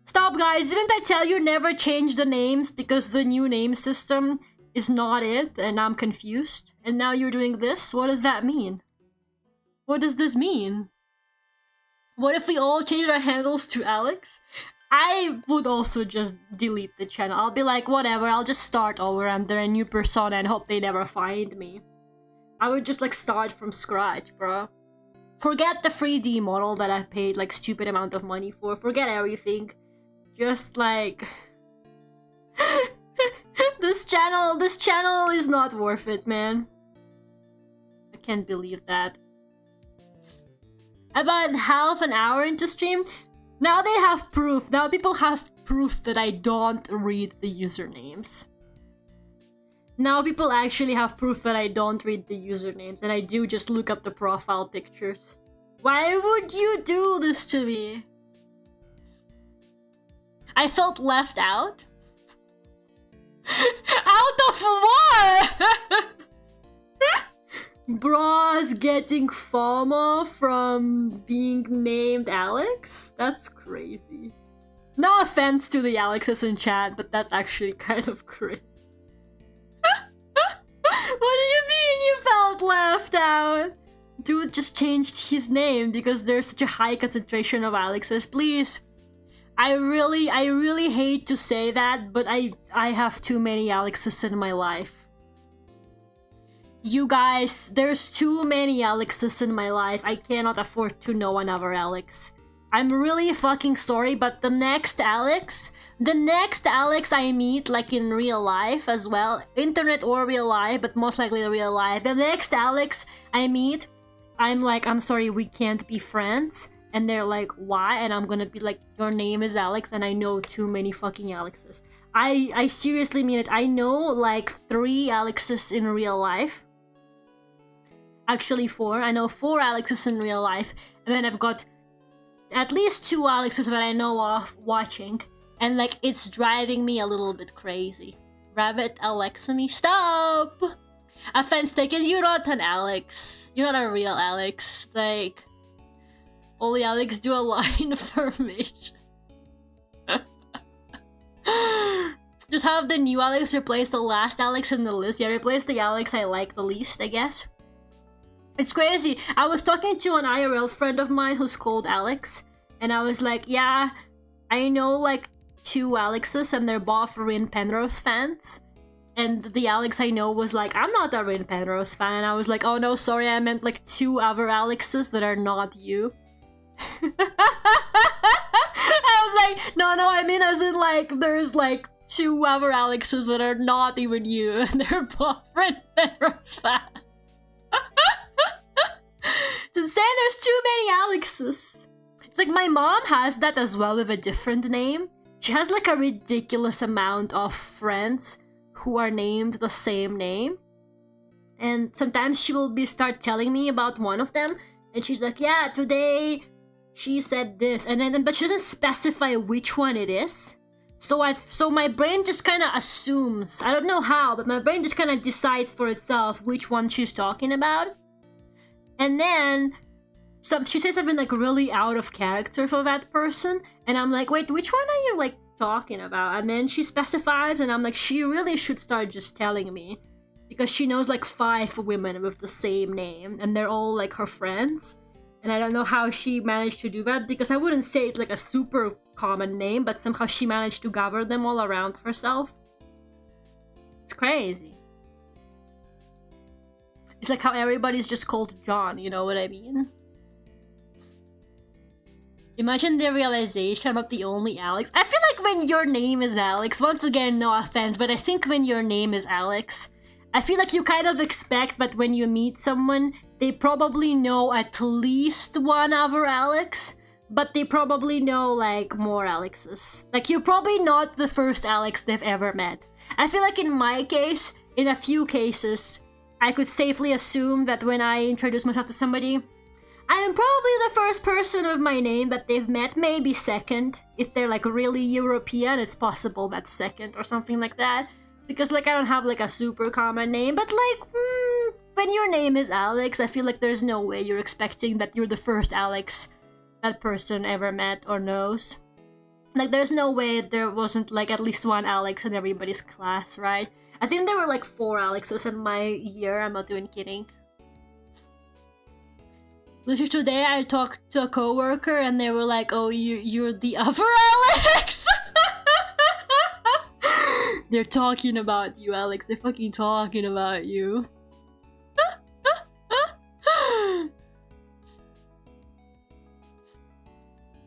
A: Stop, guys. Didn't I tell you never change the names because the new name system is not it, and I'm confused. And now you're doing this? What does that mean? What does this mean? What if we all change our handles to Alex? I would also just delete the channel. I'll be like, whatever, I'll just start over under a new persona and hope they never find me. I would just like start from scratch, bro. Forget the 3D model that I paid like stupid amount of money for. Forget everything. Just like... This channel is not worth it, man. I can't believe that. About half an hour into stream, now they have proof. Now people have proof that I don't read the usernames. Now people actually have proof that I don't read the usernames and I do just look up the profile pictures. Why would you do this to me? I felt left out. Out of what? Bros getting FOMO from being named Alex? That's crazy. No offense to the Alexes in chat, but that's actually kind of crazy. What do you mean you felt left out? Dude just changed his name because there's such a high concentration of Alexes. Please. I really hate to say that, but I have too many Alexes in my life. You guys, there's too many Alexes in my life. I cannot afford to know another Alex. I'm really fucking sorry, but the next Alex I meet, like in real life as well, internet or real life, but most likely real life, the next Alex I meet, I'm like, I'm sorry, we can't be friends. And they're like, why? And I'm gonna be like, your name is Alex, and I know too many fucking Alexes. I seriously mean it. I know like 3 Alexes in real life. Actually 4. I know 4 Alexes in real life. And then I've got at least 2 Alexes that I know of watching. And like, it's driving me a little bit crazy. Rabbit Alexa me, stop! Offense taken, you're not an Alex. You're not a real Alex. Like... Only Alex do a line formation. Just have the new Alex replace the last Alex in the list. Yeah, replace the Alex I like the least, I guess. It's crazy. I was talking to an IRL friend of mine who's called Alex. And I was like, yeah, I know like 2 Alexes and they're both Rin Penrose fans. And the Alex I know was like, I'm not a Rin Penrose fan. And I was like, oh no, sorry, I meant like 2 other Alexes that are not you. I was like, no, I mean as in like, there's like 2 other Alexes that are not even you, and they're both Red Penrose fans. It's insane, there's too many Alexes. It's like my mom has that as well with a different name. She has like a ridiculous amount of friends who are named the same name. And sometimes she will start telling me about one of them, and she's like, yeah, today she said this, and then but she doesn't specify which one it is. So my brain just kind of assumes. I don't know how, but my brain just kind of decides for itself which one she's talking about. And then she says something like really out of character for that person, and I'm like, wait, which one are you like talking about? And then she specifies, and I'm like, she really should start just telling me, because she knows like 5 women with the same name, and they're all like her friends. And I don't know how she managed to do that, because I wouldn't say it's like a super common name, but somehow she managed to gather them all around herself. It's crazy. It's like how everybody's just called John, you know what I mean? Imagine the realization I'm not the only Alex. I feel like when your name is Alex, once again, no offense, but I think when your name is Alex, I feel like you kind of expect that when you meet someone, they probably know at least one other Alex, but they probably know like more Alexes. Like, you're probably not the first Alex they've ever met. I feel like in my case, in a few cases, I could safely assume that when I introduce myself to somebody, I am probably the first person of my name that they've met, maybe second. If they're like really European, it's possible that's second or something like that. Because like I don't have like a super common name, but like when your name is Alex, I feel like there's no way you're expecting that you're the first Alex that person ever met or knows. Like there's no way there wasn't like at least one Alex in everybody's class, right? I think there were like 4 Alexes in my year. I'm not even kidding. Literally today I talked to a coworker and they were like, "Oh, you're the other Alex." They're talking about you, Alex. They're fucking talking about you.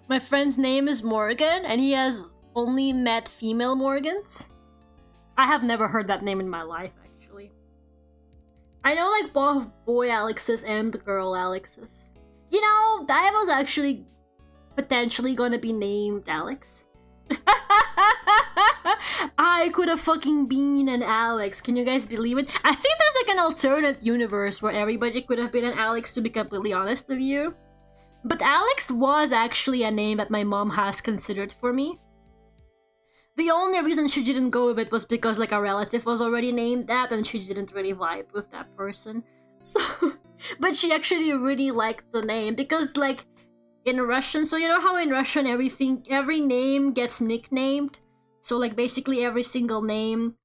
A: My friend's name is Morgan, and he has only met female Morgans. I have never heard that name in my life, actually. I know like both boy Alexes and the girl Alexes. You know, I was actually potentially gonna be named Alex. I could have fucking been an Alex. Can you guys believe it? I think there's like an alternate universe where everybody could have been an Alex, to be completely honest with you. But Alex was actually a name that my mom has considered for me. The only reason she didn't go with it was because like a relative was already named that and she didn't really vibe with that person. So, but she actually really liked the name because like in Russian, so you know how in Russian every name gets nicknamed? So like basically every single name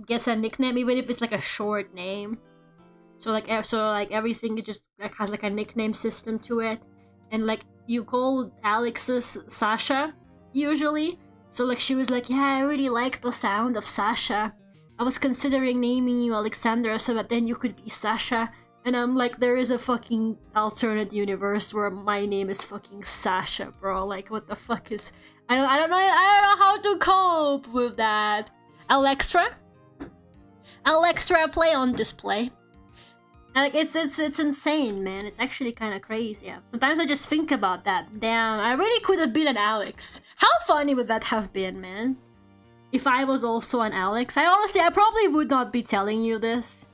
A: gets a nickname, even if it's like a short name. So like everything just like has like a nickname system to it. And like you call Alex's Sasha usually. So like she was like, "Yeah, I really like the sound of Sasha. I was considering naming you Alexandra so that then you could be Sasha." And I'm like, there is a fucking alternate universe where my name is fucking Sasha, bro. Like what the fuck is I don't know how to cope with that. Alextra, play on display. And like it's insane, man. It's actually kind of crazy. Yeah. Sometimes I just think about that. Damn, I really could have been an Alex. How funny would that have been, man? If I was also an Alex. I probably would not be telling you this.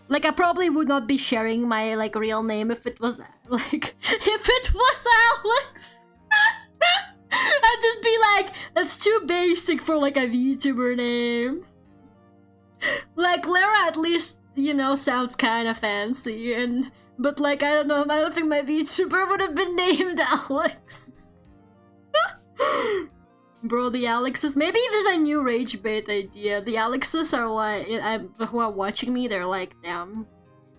A: Like, I probably would not be sharing my like real name if it was like if it was Alex. I'd just be like, that's too basic for like a VTuber name. Like Lara at least, you know, sounds kind of fancy, but like I don't think my VTuber would have been named Alex. Bro, the Alexes, maybe there's a new rage bait idea. The Alexes are like, who are watching me, they're like, damn,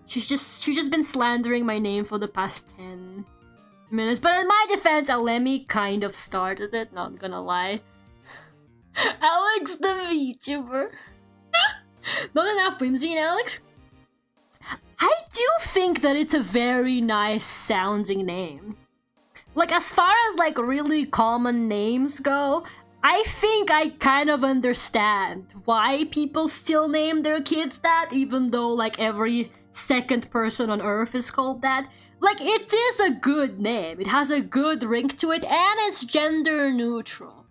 A: she's just been slandering my name for the past 10 minutes. But in my defense, Alemi kind of started it, not gonna lie. Alex the VTuber. Not enough whimsy in Alex? I do think that it's a very nice sounding name. Like, as far as like really common names go, I think I kind of understand why people still name their kids that, even though like every second person on Earth is called that. Like, it is a good name. It has a good ring to it, and it's gender neutral.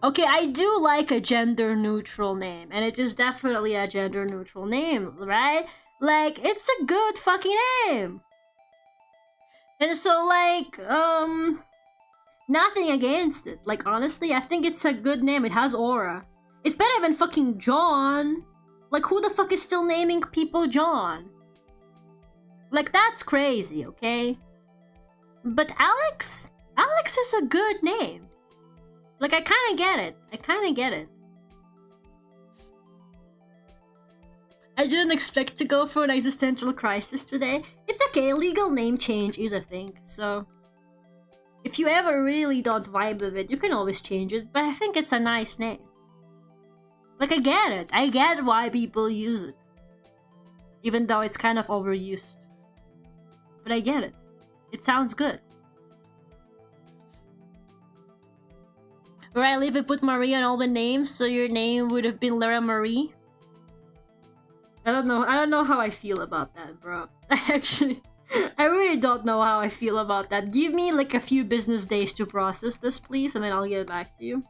A: Okay, I do like a gender neutral name, and it is definitely a gender neutral name, right? Like, it's a good fucking name. And so, like, nothing against it. Like, honestly, I think it's a good name. It has aura. It's better than fucking John. Like, who the fuck is still naming people John? Like, that's crazy, okay? But Alex is a good name. Like, I kinda get it. I didn't expect to go for an existential crisis today. It's okay, legal name change is a thing, so... If you ever really don't vibe with it, you can always change it, but I think it's a nice name. Like, I get it. I get why people use it. Even though it's kind of overused. But I get it. It sounds good. Where I live, I put Marie on all the names, so your name would have been Lara Marie. I don't know how I feel about that, bro. I really don't know how I feel about that. Give me like a few business days to process this, please, and then I'll get back to you.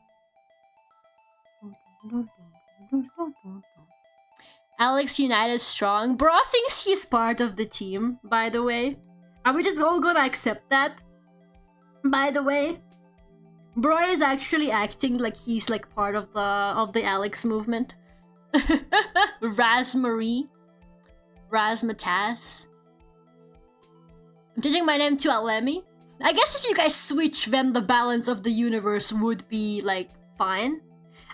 A: Alex United Strong. Bro thinks he's part of the team, by the way. Are we just all gonna accept that? By the way. Bro is actually acting like he's like part of the Alex movement. Razmarie. Razmataz. I'm changing my name to Alemi. I guess if you guys switch, then the balance of the universe would be, like, fine.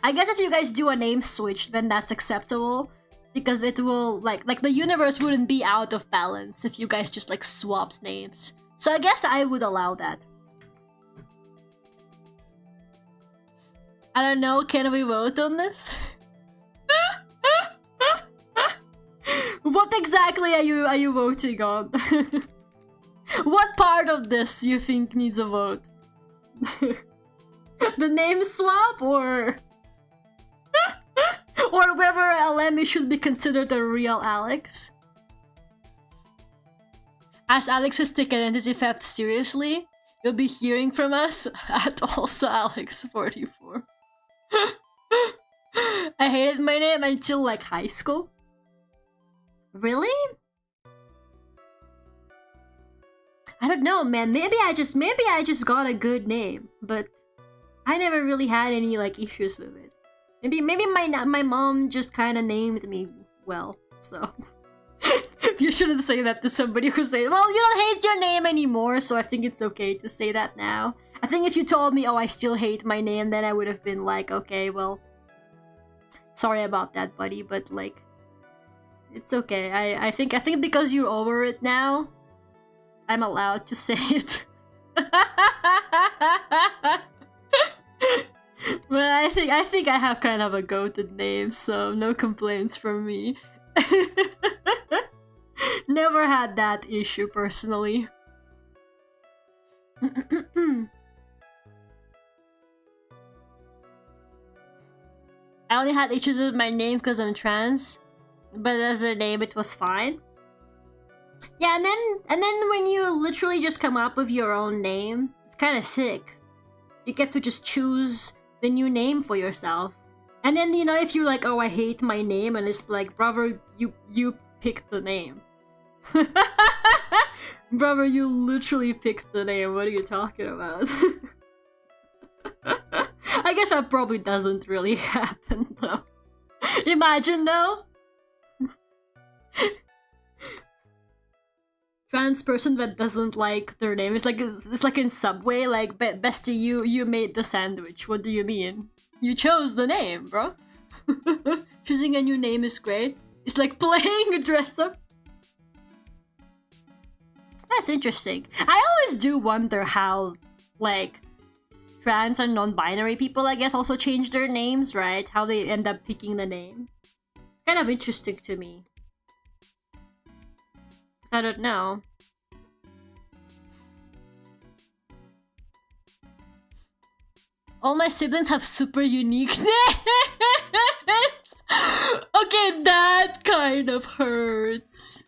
A: I guess if you guys do a name switch, then that's acceptable. Because it will, like the universe wouldn't be out of balance if you guys just like swapped names. So I guess I would allow that. I don't know, can we vote on this? What exactly are you voting on? What part of this you think needs a vote? The name swap or or whether Lemmy should be considered a real Alex? As Alex has taken identity theft seriously, you'll be hearing from us at also Alex44. I hated my name until like high school. Really? I don't know, man. Maybe I just got a good name, but I never really had any like issues with it. Maybe my mom just kind of named me well, so you shouldn't say that to somebody who says, well, you don't hate your name anymore, so I think it's okay to say that now. I think if you told me, oh, I still hate my name, then I would have been like, okay, well, sorry about that, buddy, but like, it's okay. I think because you're over it now, I'm allowed to say it. But I think I have kind of a goated name, so no complaints from me. Never had that issue personally. I only had issues with my name because I'm trans, but as a name it was fine. Yeah, and then when you literally just come up with your own name, it's kind of sick. You get to just choose the new name for yourself. And then, you know, if you're like, oh, I hate my name, and it's like, brother, you picked the name. Brother, you literally picked the name. What are you talking about? I guess that probably doesn't really happen, though. Imagine, though. Trans person that doesn't like their name. It's like in Subway, like, bestie, you made the sandwich. What do you mean? You chose the name, bro. Choosing a new name is great. It's like playing a dress up. That's interesting. I always do wonder how, like, trans and non-binary people, I guess, also change their names, right? How they end up picking the name. It's kind of interesting to me. I don't know. All my siblings have super unique names! Okay, that kind of hurts.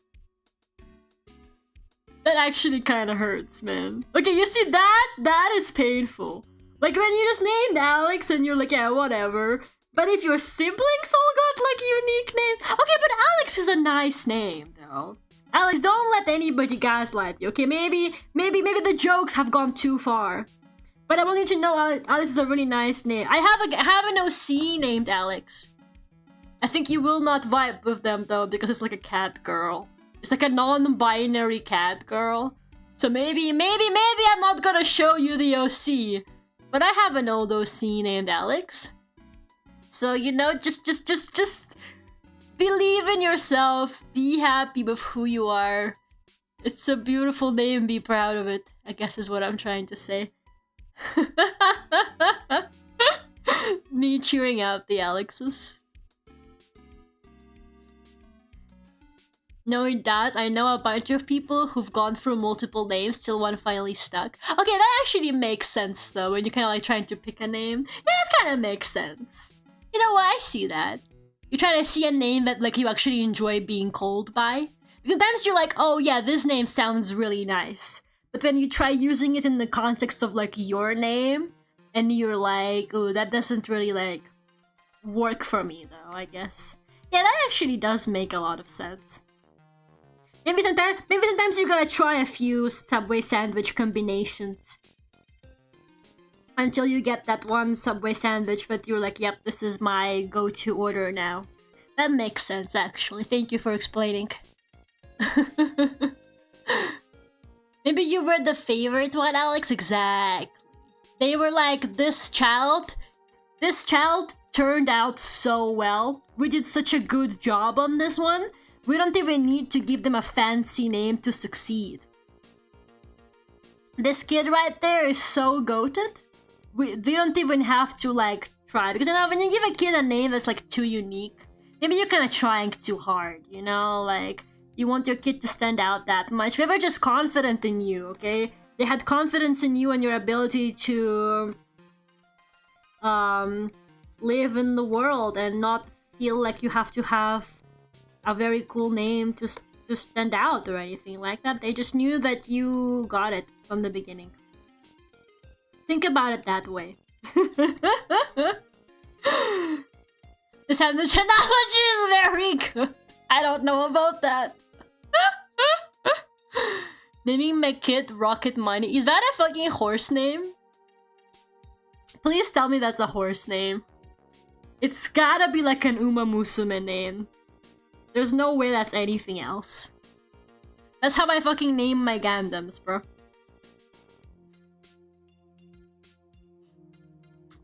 A: That actually kind of hurts, man. Okay, you see, that is painful. Like, when you just named Alex and you're like, yeah, whatever. But if your siblings all got, like, unique names... Okay, but Alex is a nice name, though. Alex, don't let anybody gaslight you, okay? Maybe the jokes have gone too far. But I want you to know Alex is a really nice name. I have an OC named Alex. I think you will not vibe with them, though, because it's like a cat girl. It's like a non-binary cat girl. So maybe I'm not gonna show you the OC. But I have an old OC named Alex. So, you know, just believe in yourself. Be happy with who you are. It's a beautiful name. Be proud of it, I guess is what I'm trying to say. Me cheering out the Alexes. No, it does. I know a bunch of people who've gone through multiple names till one finally stuck. Okay, that actually makes sense, though, when you're kind of like trying to pick a name. Yeah, that kind of makes sense. You know what? I see that. You're trying to see a name that like you actually enjoy being called by. Sometimes you're like, oh yeah, this name sounds really nice. But then you try using it in the context of like your name, and you're like, oh, that doesn't really like work for me, though, I guess. Yeah, that actually does make a lot of sense. Maybe sometimes you gotta try a few Subway sandwich combinations until you get that one Subway sandwich that you're like, yep, this is my go-to order now. That makes sense, actually. Thank you for explaining. Maybe you were the favorite one, Alex? Exactly. They were like, this child turned out so well. We did such a good job on this one. We don't even need to give them a fancy name to succeed. This kid right there is so goated. They don't even have to like try, because you know when you give a kid a name that's like too unique, maybe you're kind of trying too hard, you know, like you want your kid to stand out that much. They were just confident in you, okay? They had confidence in you and your ability to live in the world and not feel like you have to have a very cool name to stand out or anything like that. They just knew that you got it from the beginning. Think about it that way. The sandwich analogy is very good. I don't know about that. Naming my kid Rocket Money. Is that a fucking horse name? Please tell me that's a horse name. It's gotta be like an Uma Musume name. There's no way that's anything else. That's how I fucking name my Gundams, bro.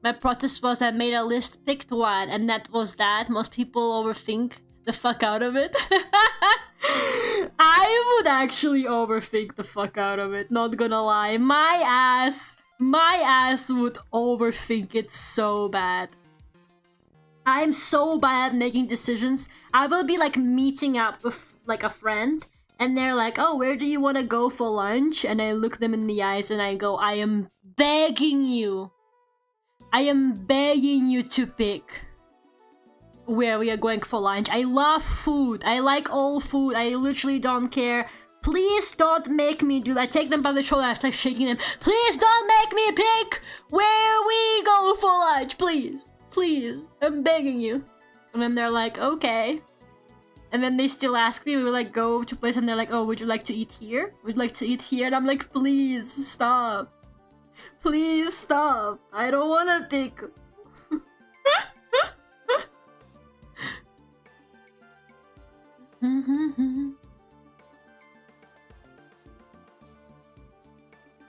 A: My protest was I made a list, picked one, and that was that. Most people overthink the fuck out of it. I would actually overthink the fuck out of it, not gonna lie. My ass would overthink it so bad. I'm so bad at making decisions. I will be like meeting up with like a friend and they're like, oh, where do you want to go for lunch? And I look them in the eyes and I go, I am begging you. I am begging you to pick where we are going for lunch. I love food. I like all food. I literally don't care. Please don't make me do that. I take them by the shoulder. I start shaking them. Please don't make me pick where we go for lunch. Please. Please. I'm begging you. And then they're like, okay. And then they still ask me. We will like go to a place and they're like, oh, would you like to eat here? Would you like to eat here? And I'm like, please stop. Please stop. I don't want to pick.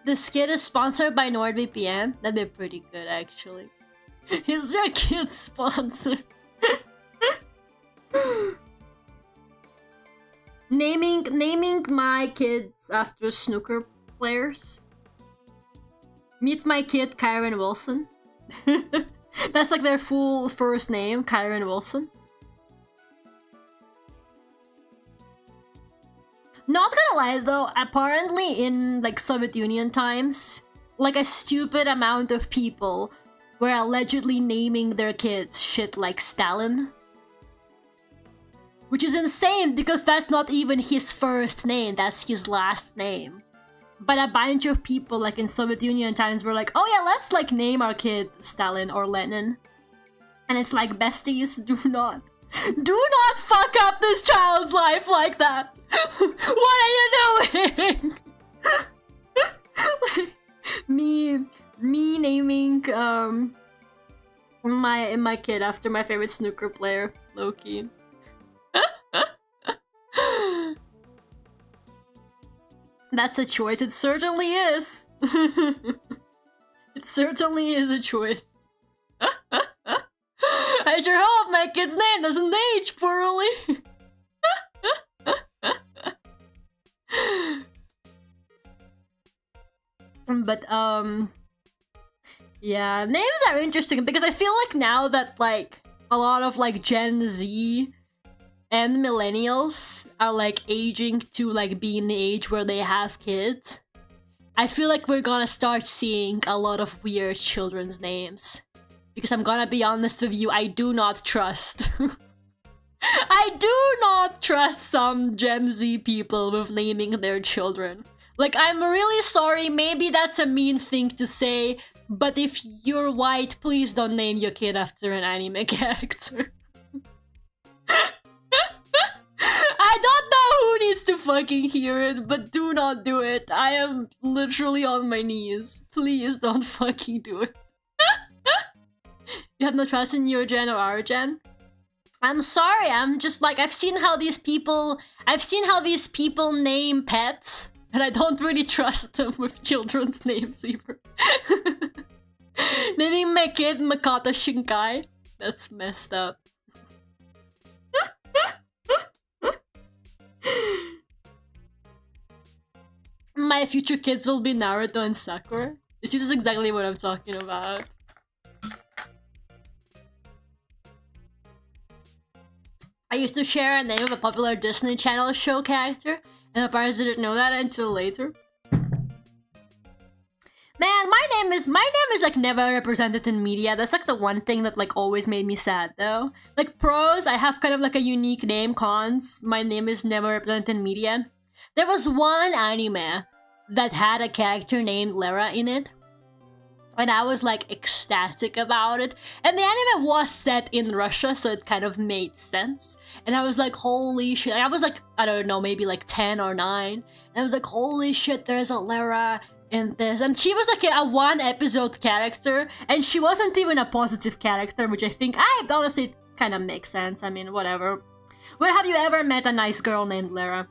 A: The skit is sponsored by NordVPN. That'd be pretty good, actually. Is your kid sponsored? naming my kids after snooker players. Meet my kid Kyron Wilson. That's like their full first name, Kyron Wilson. Not gonna lie though, apparently in like Soviet Union times, like a stupid amount of people were allegedly naming their kids shit like Stalin. Which is insane because that's not even his first name, that's his last name. But a bunch of people like in Soviet Union times were like, oh yeah, let's like name our kid Stalin or Lenin. And it's like, besties, do not fuck up this child's life like that. What are you doing? me naming my kid after my favorite snooker player, low-key. That's a choice. It certainly is. It certainly is a choice. I sure hope my kid's name doesn't age poorly. But yeah, names are interesting because I feel like now that like a lot of like Gen Z and millennials are like aging to like be in the age where they have kids, I feel like we're gonna start seeing a lot of weird children's names. Because I'm gonna be honest with you, I do not trust. I do not trust some Gen Z people with naming their children. Like, I'm really sorry, maybe that's a mean thing to say, but if you're white, please don't name your kid after an anime character. I don't know who needs to fucking hear it, but do not do it. I am literally on my knees. Please don't fucking do it. You have no trust in your gen or our gen? I'm sorry, I'm just like, I've seen how these people name pets, and I don't really trust them with children's names either. Naming my kid Makoto Shinkai. That's messed up. My future kids will be Naruto and Sakura. This is exactly what I'm talking about. I used to share a name of a popular Disney Channel show character, and my parents didn't know that until later. Man, my name is like never represented in media. That's like the one thing that like always made me sad though. Like pros, I have kind of like a unique name. Cons, my name is never represented in media. There was one anime that had a character named Lara in it, and I was like ecstatic about it. And the anime was set in Russia, so it kind of made sense. And I was like, holy shit. I was like, I don't know, maybe like 10 or 9. And I was like, holy shit, there's a Lara in this. And she was like a one episode character, and she wasn't even a positive character, which I think, honestly kind of makes sense. I mean, whatever. Where have you ever met a nice girl named Lara?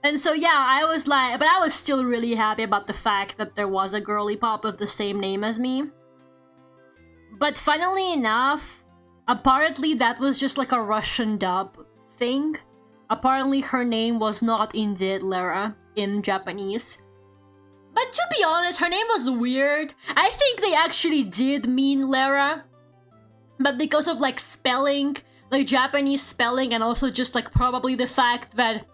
A: And so yeah, I was like, but I was still really happy about the fact that there was a girly pop of the same name as me. But funnily enough, apparently that was just like a Russian dub thing. Apparently her name was not indeed Lara in Japanese. But to be honest, her name was weird. I think they actually did mean Lara. But because of like spelling, like Japanese spelling, and also just like probably the fact that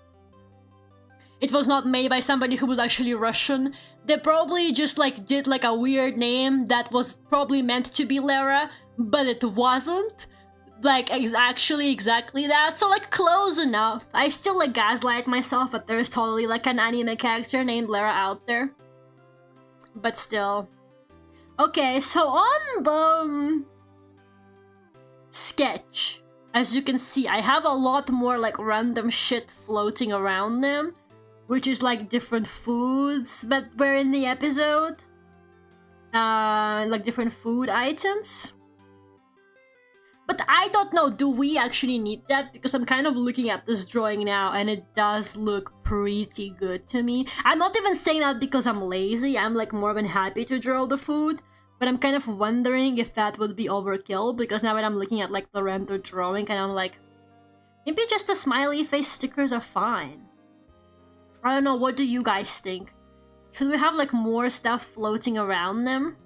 A: it was not made by somebody who was actually Russian, they probably just like did like a weird name that was probably meant to be Lara, but it wasn't. Like actually exactly that. So like close enough. I still like gaslight myself that there's totally like an anime character named Lara out there. But still. Okay, so on the sketch, as you can see, I have a lot more like random shit floating around them, which is like different foods that were in the episode. Like different food items. But I don't know, do we actually need that? Because I'm kind of looking at this drawing now, and it does look pretty good to me. I'm not even saying that because I'm lazy. I'm like more than happy to draw the food. But I'm kind of wondering if that would be overkill, because now that I'm looking at like the rendered drawing, and I'm like, maybe just the smiley face stickers are fine. I don't know, what do you guys think? Should we have like more stuff floating around them?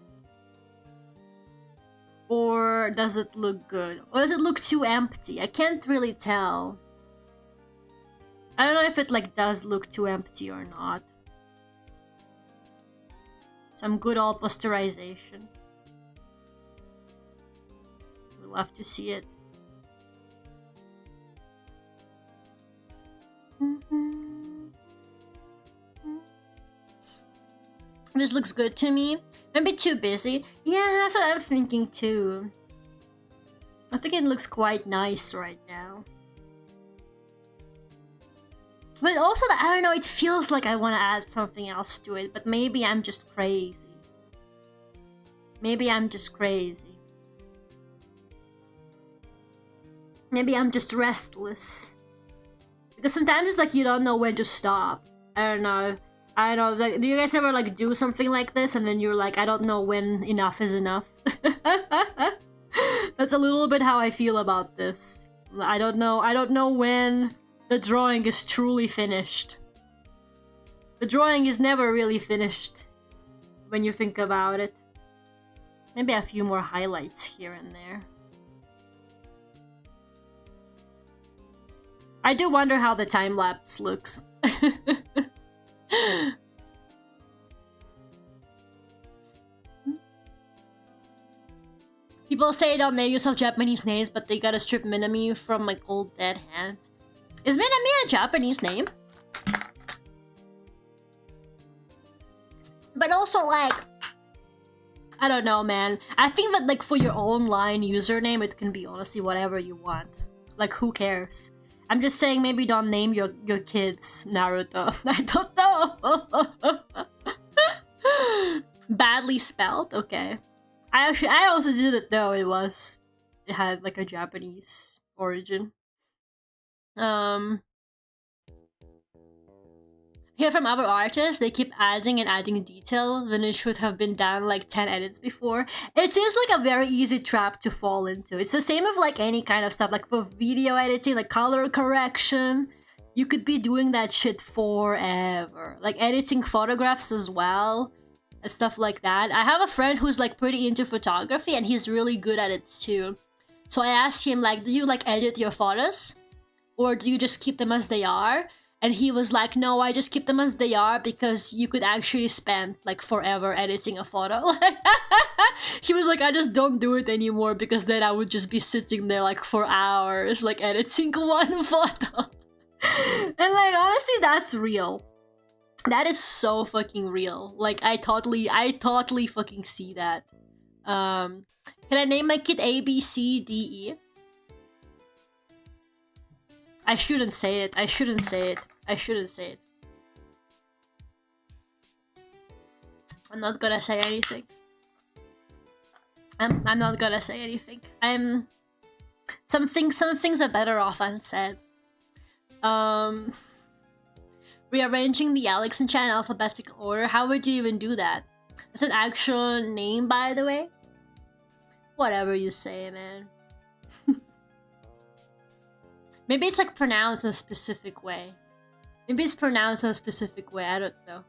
A: Or does it look good? Or does it look too empty? I can't really tell. I don't know if it like does look too empty or not. Some good old posterization. We'll have to see it. This looks good to me. Maybe too busy. Yeah, that's what I'm thinking too. I think it looks quite nice right now. But also, I don't know, it feels like I want to add something else to it, but maybe I'm just crazy. Maybe I'm just crazy. Maybe I'm just restless. Because sometimes it's like you don't know when to stop. I don't know. Like, do you guys ever like do something like this and then you're like, I don't know when enough is enough? That's a little bit how I feel about this. I don't know when the drawing is truly finished. The drawing is never really finished when you think about it. Maybe a few more highlights here and there. I do wonder how the time-lapse looks. People say don't name yourself Japanese names, but they gotta strip Minami from like old dead hands. Is Minami a Japanese name? But also like, I don't know, man. I think that like for your online username, it can be honestly whatever you want. Like who cares? I'm just saying maybe don't name your kids Naruto. I don't know. Badly spelled? Okay. I also did it though. It had like a Japanese origin. I Hear from other artists, they keep adding and adding detail when it should have been done like 10 edits before. It seems like a very easy trap to fall into. It's the same with like any kind of stuff, like for video editing, like color correction. You could be doing that shit forever. Like editing photographs as well, and stuff like that. I have a friend who's like pretty into photography and he's really good at it too. So I asked him like, do you like edit your photos? Or do you just keep them as they are? And he was like, no, I just keep them as they are because you could actually spend like forever editing a photo. He was like, I just don't do it anymore because then I would just be sitting there like for hours like editing one photo. And like honestly, that's real. That is so fucking real. Like I totally fucking see that. Can I name my kid A, B, C, D, E? I shouldn't say it. I shouldn't say it. I shouldn't say it. I'm not gonna say anything. I'm not gonna say anything. Some things are better off unsaid. Rearranging the Alex and Chan in alphabetical order. How would you even do that? That's an actual name, by the way. Whatever you say, man. Maybe it's like pronounced in a specific way. Maybe it's pronounced in a specific way, I don't know.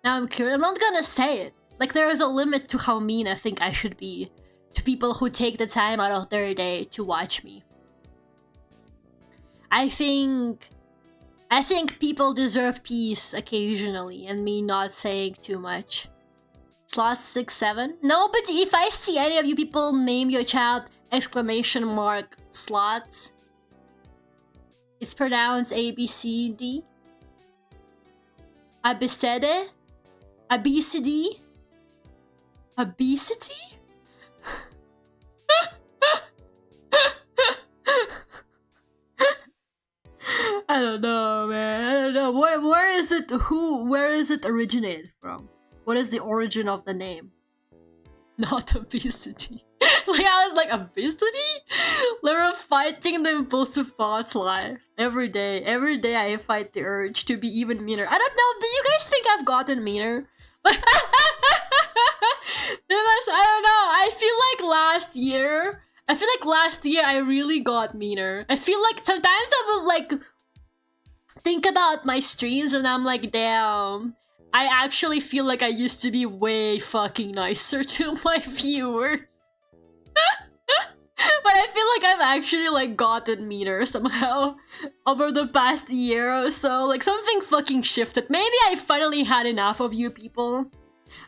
A: Now I'm curious, I'm not gonna say it. Like there is a limit to how mean I think I should be to people who take the time out of their day to watch me. I think people deserve peace occasionally and me not saying too much. Slots 6, 7? No, but if I see any of you people name your child exclamation mark slots, it's pronounced ABCD. Abicede? Obesity? Obesity? I don't know, man. I don't know. Where is it? Where is it originated from? What is the origin of the name? Not obesity. Like I was like, obesity? We're fighting the impulsive thoughts life. Every day I fight the urge to be even meaner. I don't know, do you guys think I've gotten meaner? I don't know, I feel like last year I really got meaner. I feel like sometimes I will like think about my streams and I'm like, damn, I actually feel like I used to be way fucking nicer to my viewers. But I feel like I've actually like gotten meaner somehow over the past year or so. Like something fucking shifted. Maybe I finally had enough of you people.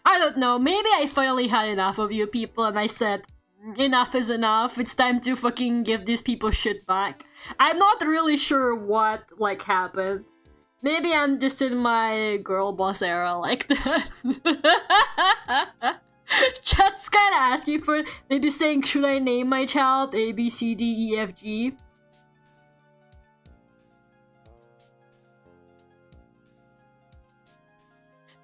A: I don't know. Maybe I finally had enough of you people and I said, enough is enough. It's time to fucking give these people shit back. I'm not really sure what like happened. Maybe I'm just in my girl boss era like that. Chat's kinda asking for it. Maybe saying, should I name my child A, B, C, D, E, F, G?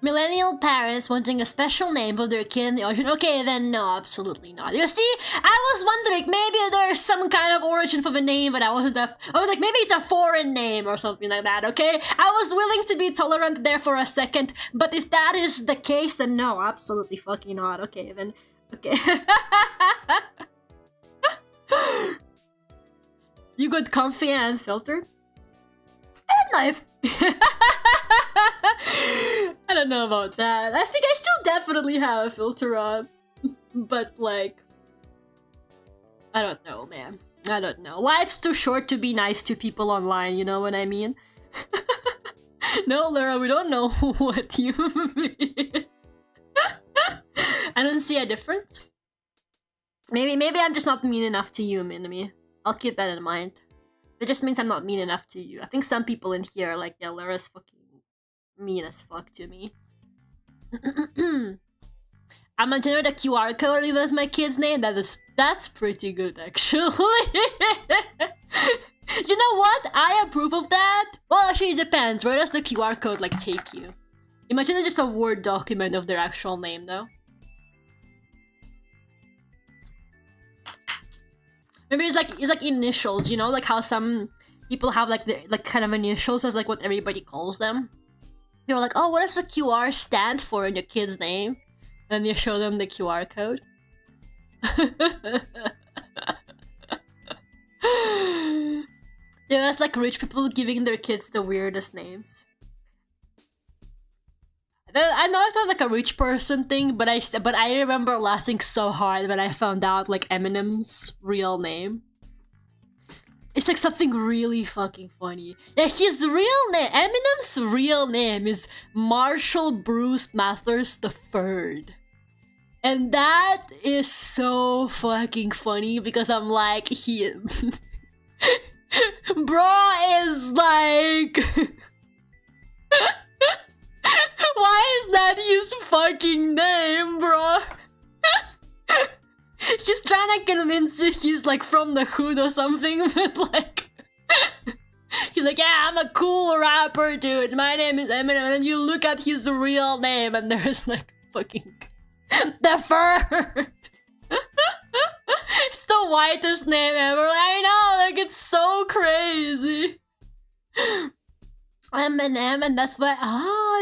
A: Millennial parents wanting a special name for their kid in the ocean. Okay, then no, absolutely not. You see, I was wondering, maybe there's some kind of origin for the name, but I wasn't I was like, maybe it's a foreign name or something like that, okay? I was willing to be tolerant there for a second, but if that is the case, then no, absolutely fucking not. Okay, then, okay. You got comfy and unfiltered? Knife. I don't know about that. I think I still definitely have a filter on. But like, I don't know, man. I don't know. Life's too short to be nice to people online, you know what I mean? No, Laura, we don't know what you mean. I don't see a difference. Maybe I'm just not mean enough to you, Minami. I'll keep that in mind. It just means I'm not mean enough to you. I think some people in here are like, yeah, Laura's fucking mean as fuck to me. I'm gonna generate a QR code leave as my kid's name. That's pretty good, actually. You know what? I approve of that. Well, actually, it depends. Where does the QR code like take you? Imagine it's just a Word document of their actual name, though. Maybe it's like initials, you know, like how some people have like the kind of initials as like what everybody calls them. People are like, oh, what does the QR stand for in your kid's name? And then you show them the QR code. Yeah, that's like rich people giving their kids the weirdest names. I know it's not like a rich person thing, but I remember laughing so hard when I found out like Eminem's real name. It's like something really fucking funny. Yeah, his real name, Eminem's real name is Marshall Bruce Mathers III. And that is so fucking funny because I'm like, bro is like... Why is that his fucking name, bro? He's trying to convince you he's like from the hood or something, but like... He's like, yeah, I'm a cool rapper, dude. My name is Eminem. And then you look at his real name and there's like fucking... the Third! It's the whitest name ever. I know, like it's so crazy. Eminem, and that's why,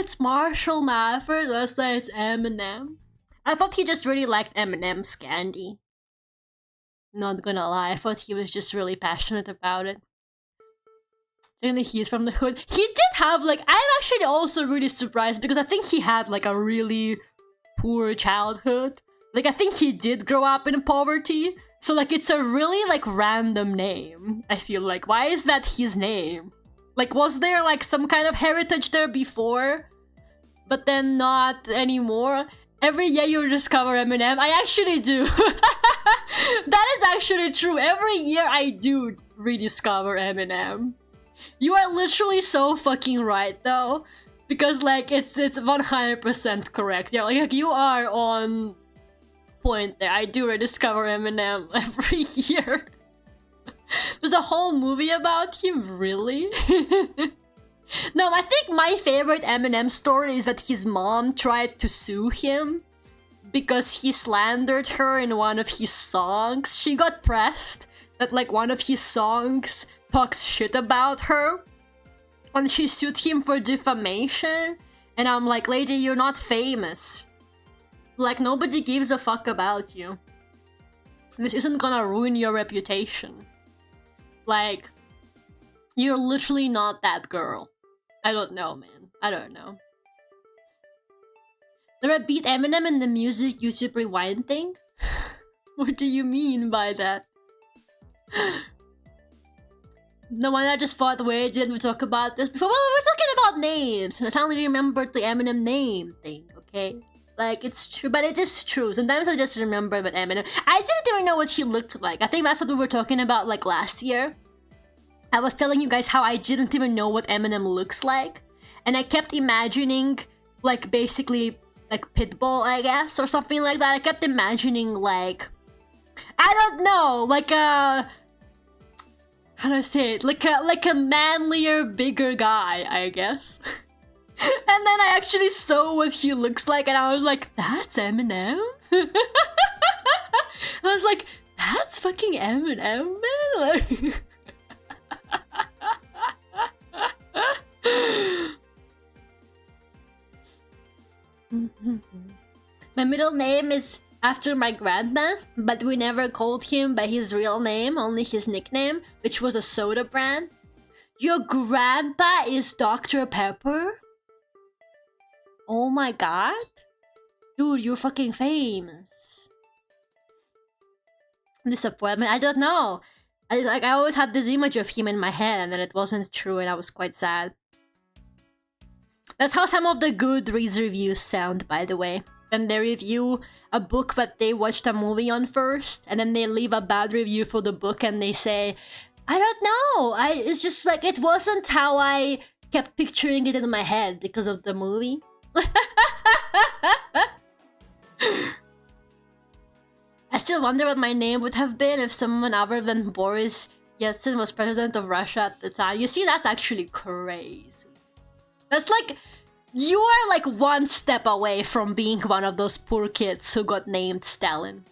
A: it's Marshall Mathers, that's why it's Eminem. I thought he just really liked Eminem's candy. Not gonna lie, I thought he was just really passionate about it. And he's from the hood. He did have, like, I'm actually also really surprised because I think he had, like, a really poor childhood. Like, I think he did grow up in poverty. So, like, it's a really, like, random name, I feel like. Why is that his name? Like, was there, like, some kind of heritage there before? But then not anymore? Every year you discover Eminem. I actually do. That is actually true. Every year I do rediscover Eminem. You are literally so fucking right, though. Because, like, it's 100% correct. Yeah, like, you are on point there. I do rediscover Eminem every year. There's a whole movie about him, really? No, I think my favorite Eminem story is that his mom tried to sue him because he slandered her in one of his songs. She got pressed that like one of his songs talks shit about her, and she sued him for defamation. And I'm like, lady, you're not famous. Like, nobody gives a fuck about you. This isn't gonna ruin your reputation. Like, you're literally not that girl. I don't know, man. I don't know. Did I beat Eminem in the music YouTube rewind thing? What do you mean by that? No one I just thought, wait, didn't we talk about this before? Well, we're talking about names. And I suddenly remembered the Eminem name thing, okay? Like, it's true, but it is true. Sometimes I just remember about Eminem. I didn't even know what he looked like. I think that's what we were talking about, like, last year. I was telling you guys how I didn't even know what Eminem looks like. And I kept imagining, like, basically, like, Pitbull, I guess, or something like that. I kept imagining, like... I don't know, like a... How do I say it? Like a manlier, bigger guy, I guess. And then I actually saw what he looks like, and I was like, that's Eminem? I was like, that's fucking Eminem, man? Like... My middle name is after my grandpa, but we never called him by his real name, only his nickname, which was a soda brand. Your grandpa is Dr. Pepper? Oh my god? Dude, you're fucking famous. Disappointment? I don't know. I always had this image of him in my head, and then it wasn't true, and I was quite sad. That's how some of the Goodreads reviews sound, by the way. And they review a book that they watched a movie on first, and then they leave a bad review for the book, and they say, I don't know, it's just like, it wasn't how I kept picturing it in my head because of the movie. I still wonder what my name would have been if someone other than Boris Yeltsin was president of Russia at the time. You see, that's actually crazy. That's like... You are like one step away from being one of those poor kids who got named Stalin.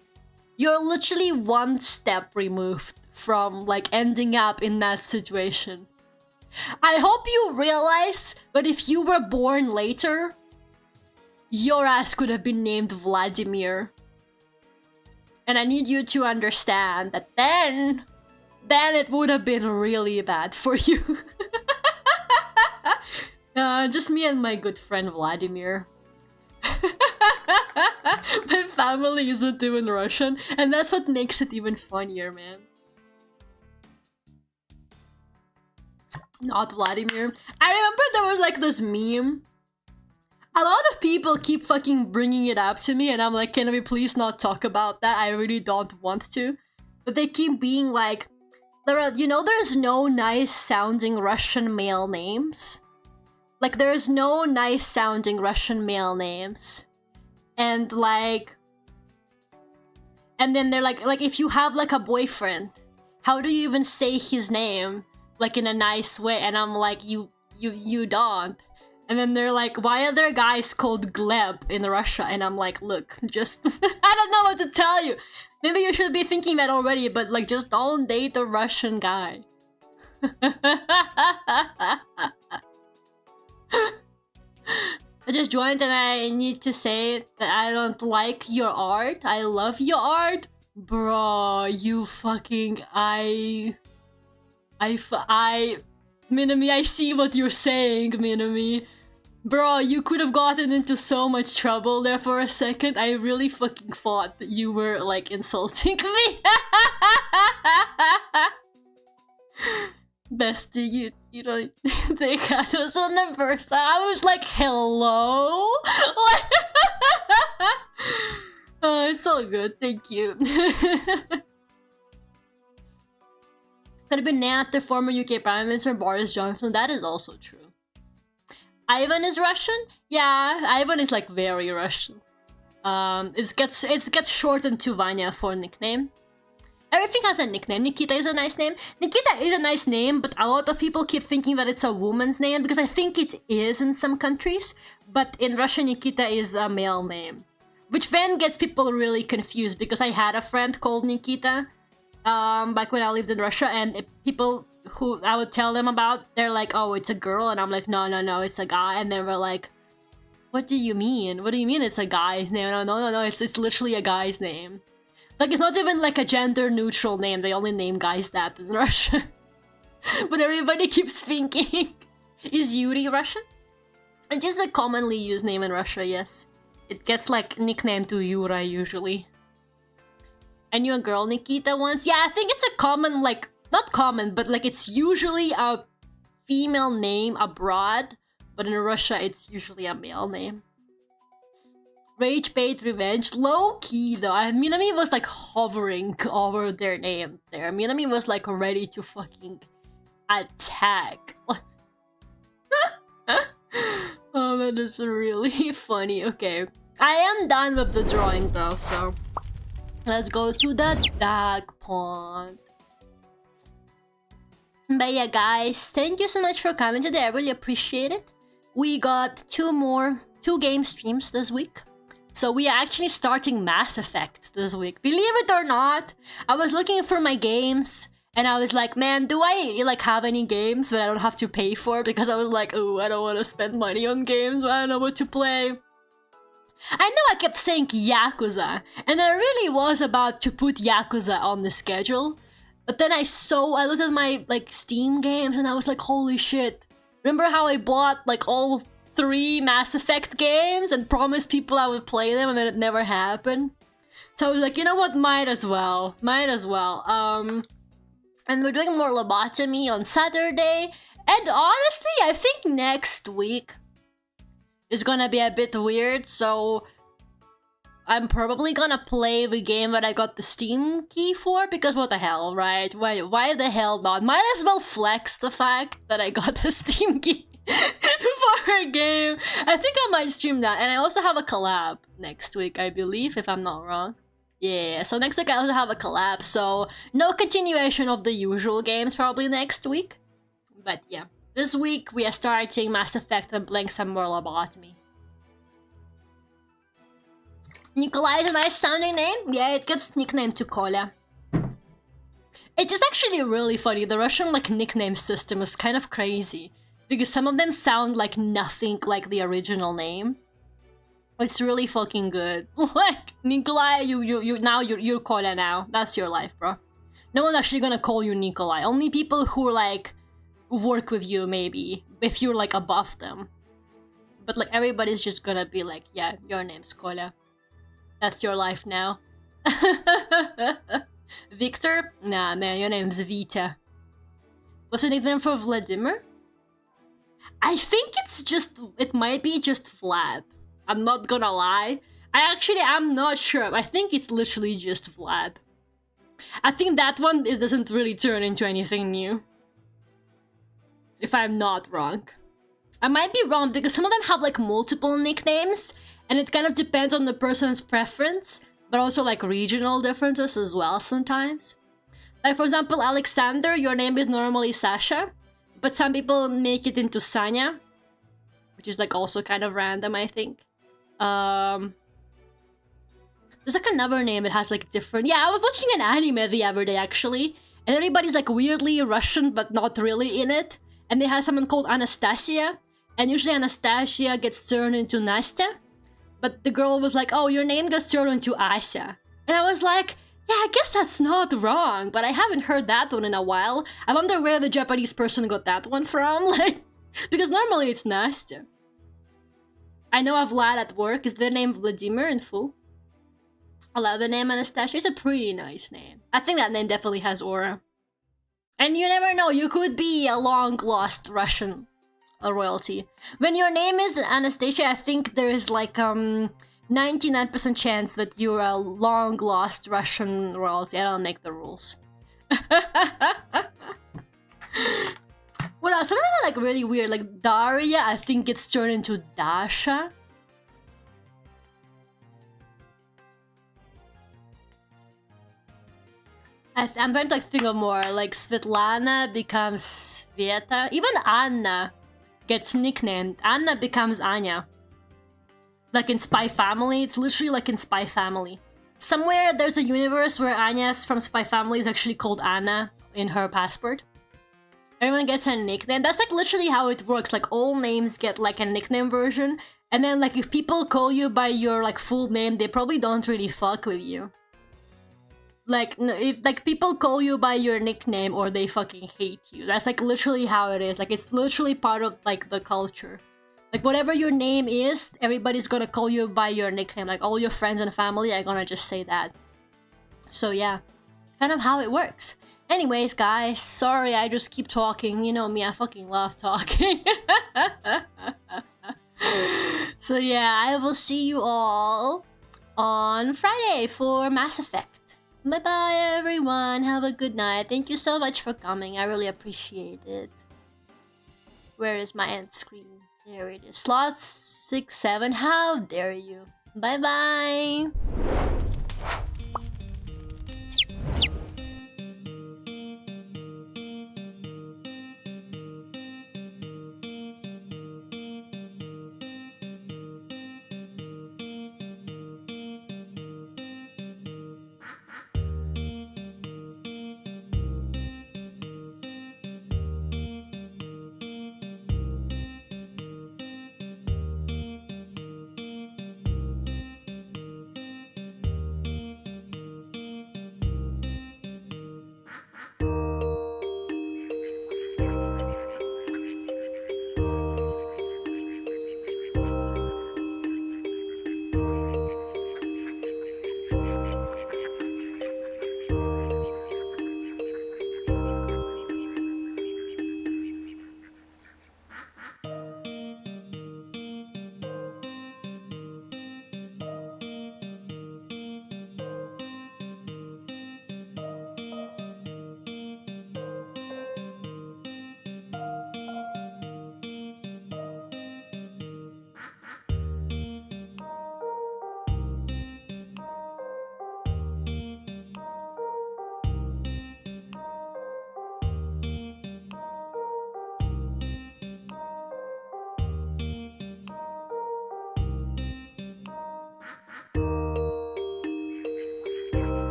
A: You're literally one step removed from like ending up in that situation. I hope you realize that if you were born later, your ass could have been named Vladimir. And I need you to understand that then it would have been really bad for you. Just me and my good friend Vladimir. My family isn't even Russian, and that's what makes it even funnier, man. Not Vladimir. I remember there was like this meme. A lot of people keep fucking bringing it up to me, and I'm like, can we please not talk about that? I really don't want to. But they keep being like, there's no nice sounding Russian male names. Like, there's no nice sounding Russian male names. And like... And then they're like if you have like a boyfriend, how do you even say his name? Like in a nice way? And I'm like, you don't. And then they're like, why are there guys called Gleb in Russia? And I'm like, look, just... I don't know what to tell you. Maybe you should be thinking that already, but like, just don't date a Russian guy. I just joined and I need to say that I don't like your art. I love your art. Bro, you fucking... Minami, I see what you're saying, Minami. Bro, you could have gotten into so much trouble there for a second. I really fucking thought that you were, like, insulting me. Bestie, you know, they got us on the first. I was like, hello? It's all good, thank you. Could have been named the former UK Prime Minister Boris Johnson. That is also true. Ivan is Russian? Yeah, Ivan is like very Russian. It gets shortened to Vanya for nickname. Everything has a nickname. Nikita is a nice name. Nikita is a nice name, but a lot of people keep thinking that it's a woman's name because I think it is in some countries. But in Russia, Nikita is a male name, which then gets people really confused because I had a friend called Nikita. Back when I lived in Russia, and people who I would tell them about, they're like, oh, it's a girl, and I'm like, no, it's a guy, and they were like, what do you mean? What do you mean it's a guy's name? No, it's literally a guy's name. Like, it's not even like a gender-neutral name, they only name guys that in Russia. But everybody keeps thinking, is Yuri Russian? It is a commonly used name in Russia, yes. It gets like nicknamed to Yura usually. I knew a girl Nikita once. Yeah, I think it's a common, like, not common, but like it's usually a female name abroad, but in Russia it's usually a male name. Rage Bait Revenge, low key though. Minami was like hovering over their name there. Minami was like ready to fucking attack. Oh, that is really funny. Okay, I am done with the drawing though, so let's go to the duck pond. But yeah, guys, thank you so much for coming today. I really appreciate it. We got two game streams this week. So we are actually starting Mass Effect this week. Believe it or not, I was looking for my games and I was like, man, do I like have any games that I don't have to pay for? Because I was like, oh, I don't want to spend money on games. I don't know what to play. I know I kept saying Yakuza, and I really was about to put Yakuza on the schedule. But then I looked at my like Steam games and I was like, holy shit. Remember how I bought like all 3 Mass Effect games and promised people I would play them and then it never happened? So I was like, you know what, might as well. And we're doing more lobotomy on Saturday. And honestly, I think next week is gonna be a bit weird, so I'm probably gonna play the game that I got the Steam key for, because what the hell, right? Why the hell not? Might as well flex the fact that I got the Steam key for a game. I think I might stream that, and I also have a collab next week, I believe, if I'm not wrong. Yeah, so next week I also have a collab, so no continuation of the usual games probably next week. But yeah, this week we are starting Mass Effect and playing some more lobotomy. Nikolai is a nice sounding name. Yeah, it gets nicknamed to Kola. It is actually really funny. The Russian like nickname system is kind of crazy because some of them sound like nothing like the original name. It's really fucking good. Like Nikolai, you're Koля now. That's your life, bro. No one's actually gonna call you Nikolai. Only people who like work with you, maybe, if you're like above them. But like everybody's just gonna be like, yeah, your name's Koля. That's your life now. Victor? Nah, man, your name's Vita. What's the nickname for Vladimir? I think it might be just Vlad. I'm not gonna lie. I'm not sure. I think it's literally just Vlad. I think that one doesn't really turn into anything new. If I'm not wrong. I might be wrong because some of them have like multiple nicknames and it kind of depends on the person's preference, but also like regional differences as well sometimes. Like for example, Alexander, your name is normally Sasha, but some people make it into Sanya, which is like also kind of random, I think. There's like another name that has like different... Yeah, I was watching an anime the other day actually, and everybody's like weirdly Russian but not really in it. And they have someone called Anastasia, and usually Anastasia gets turned into Nastya. But the girl was like, oh, your name gets turned into Asa. And I was like, yeah, I guess that's not wrong, but I haven't heard that one in a while. I wonder where the Japanese person got that one from, like, because normally it's Nastya. I know a Vlad at work. Is their name Vladimir in full? I love the name Anastasia. It's a pretty nice name. I think that name definitely has aura. And you never know, you could be a long-lost Russian royalty. When your name is Anastasia, I think there is like 99% chance that you're a long-lost Russian royalty. I don't make the rules. What else? Some of them are like really weird. Like Daria, I think gets turned into Dasha. I'm trying to like think of more. Like Svetlana becomes Sveta. Even Anna gets nicknamed. Anna becomes Anya. Like in Spy Family, it's literally like in Spy Family. Somewhere there's a universe where Anya from Spy Family is actually called Anna in her passport. Everyone gets a nickname. That's like literally how it works. Like all names get like a nickname version. And then like if people call you by your like full name, they probably don't really fuck with you. Like, if like people call you by your nickname or they fucking hate you. That's like literally how it is. Like it's literally part of like the culture. Like whatever your name is, everybody's gonna call you by your nickname. Like all your friends and family are gonna just say that. So yeah, kind of how it works. Anyways, guys, sorry I just keep talking. You know me, I fucking love talking. So yeah, I will see you all on Friday for Mass Effect. Bye bye everyone, have a good night. Thank you so much for coming, I really appreciate it. Where is my end screen? There it is. Slot 6-7, how dare you. Bye bye.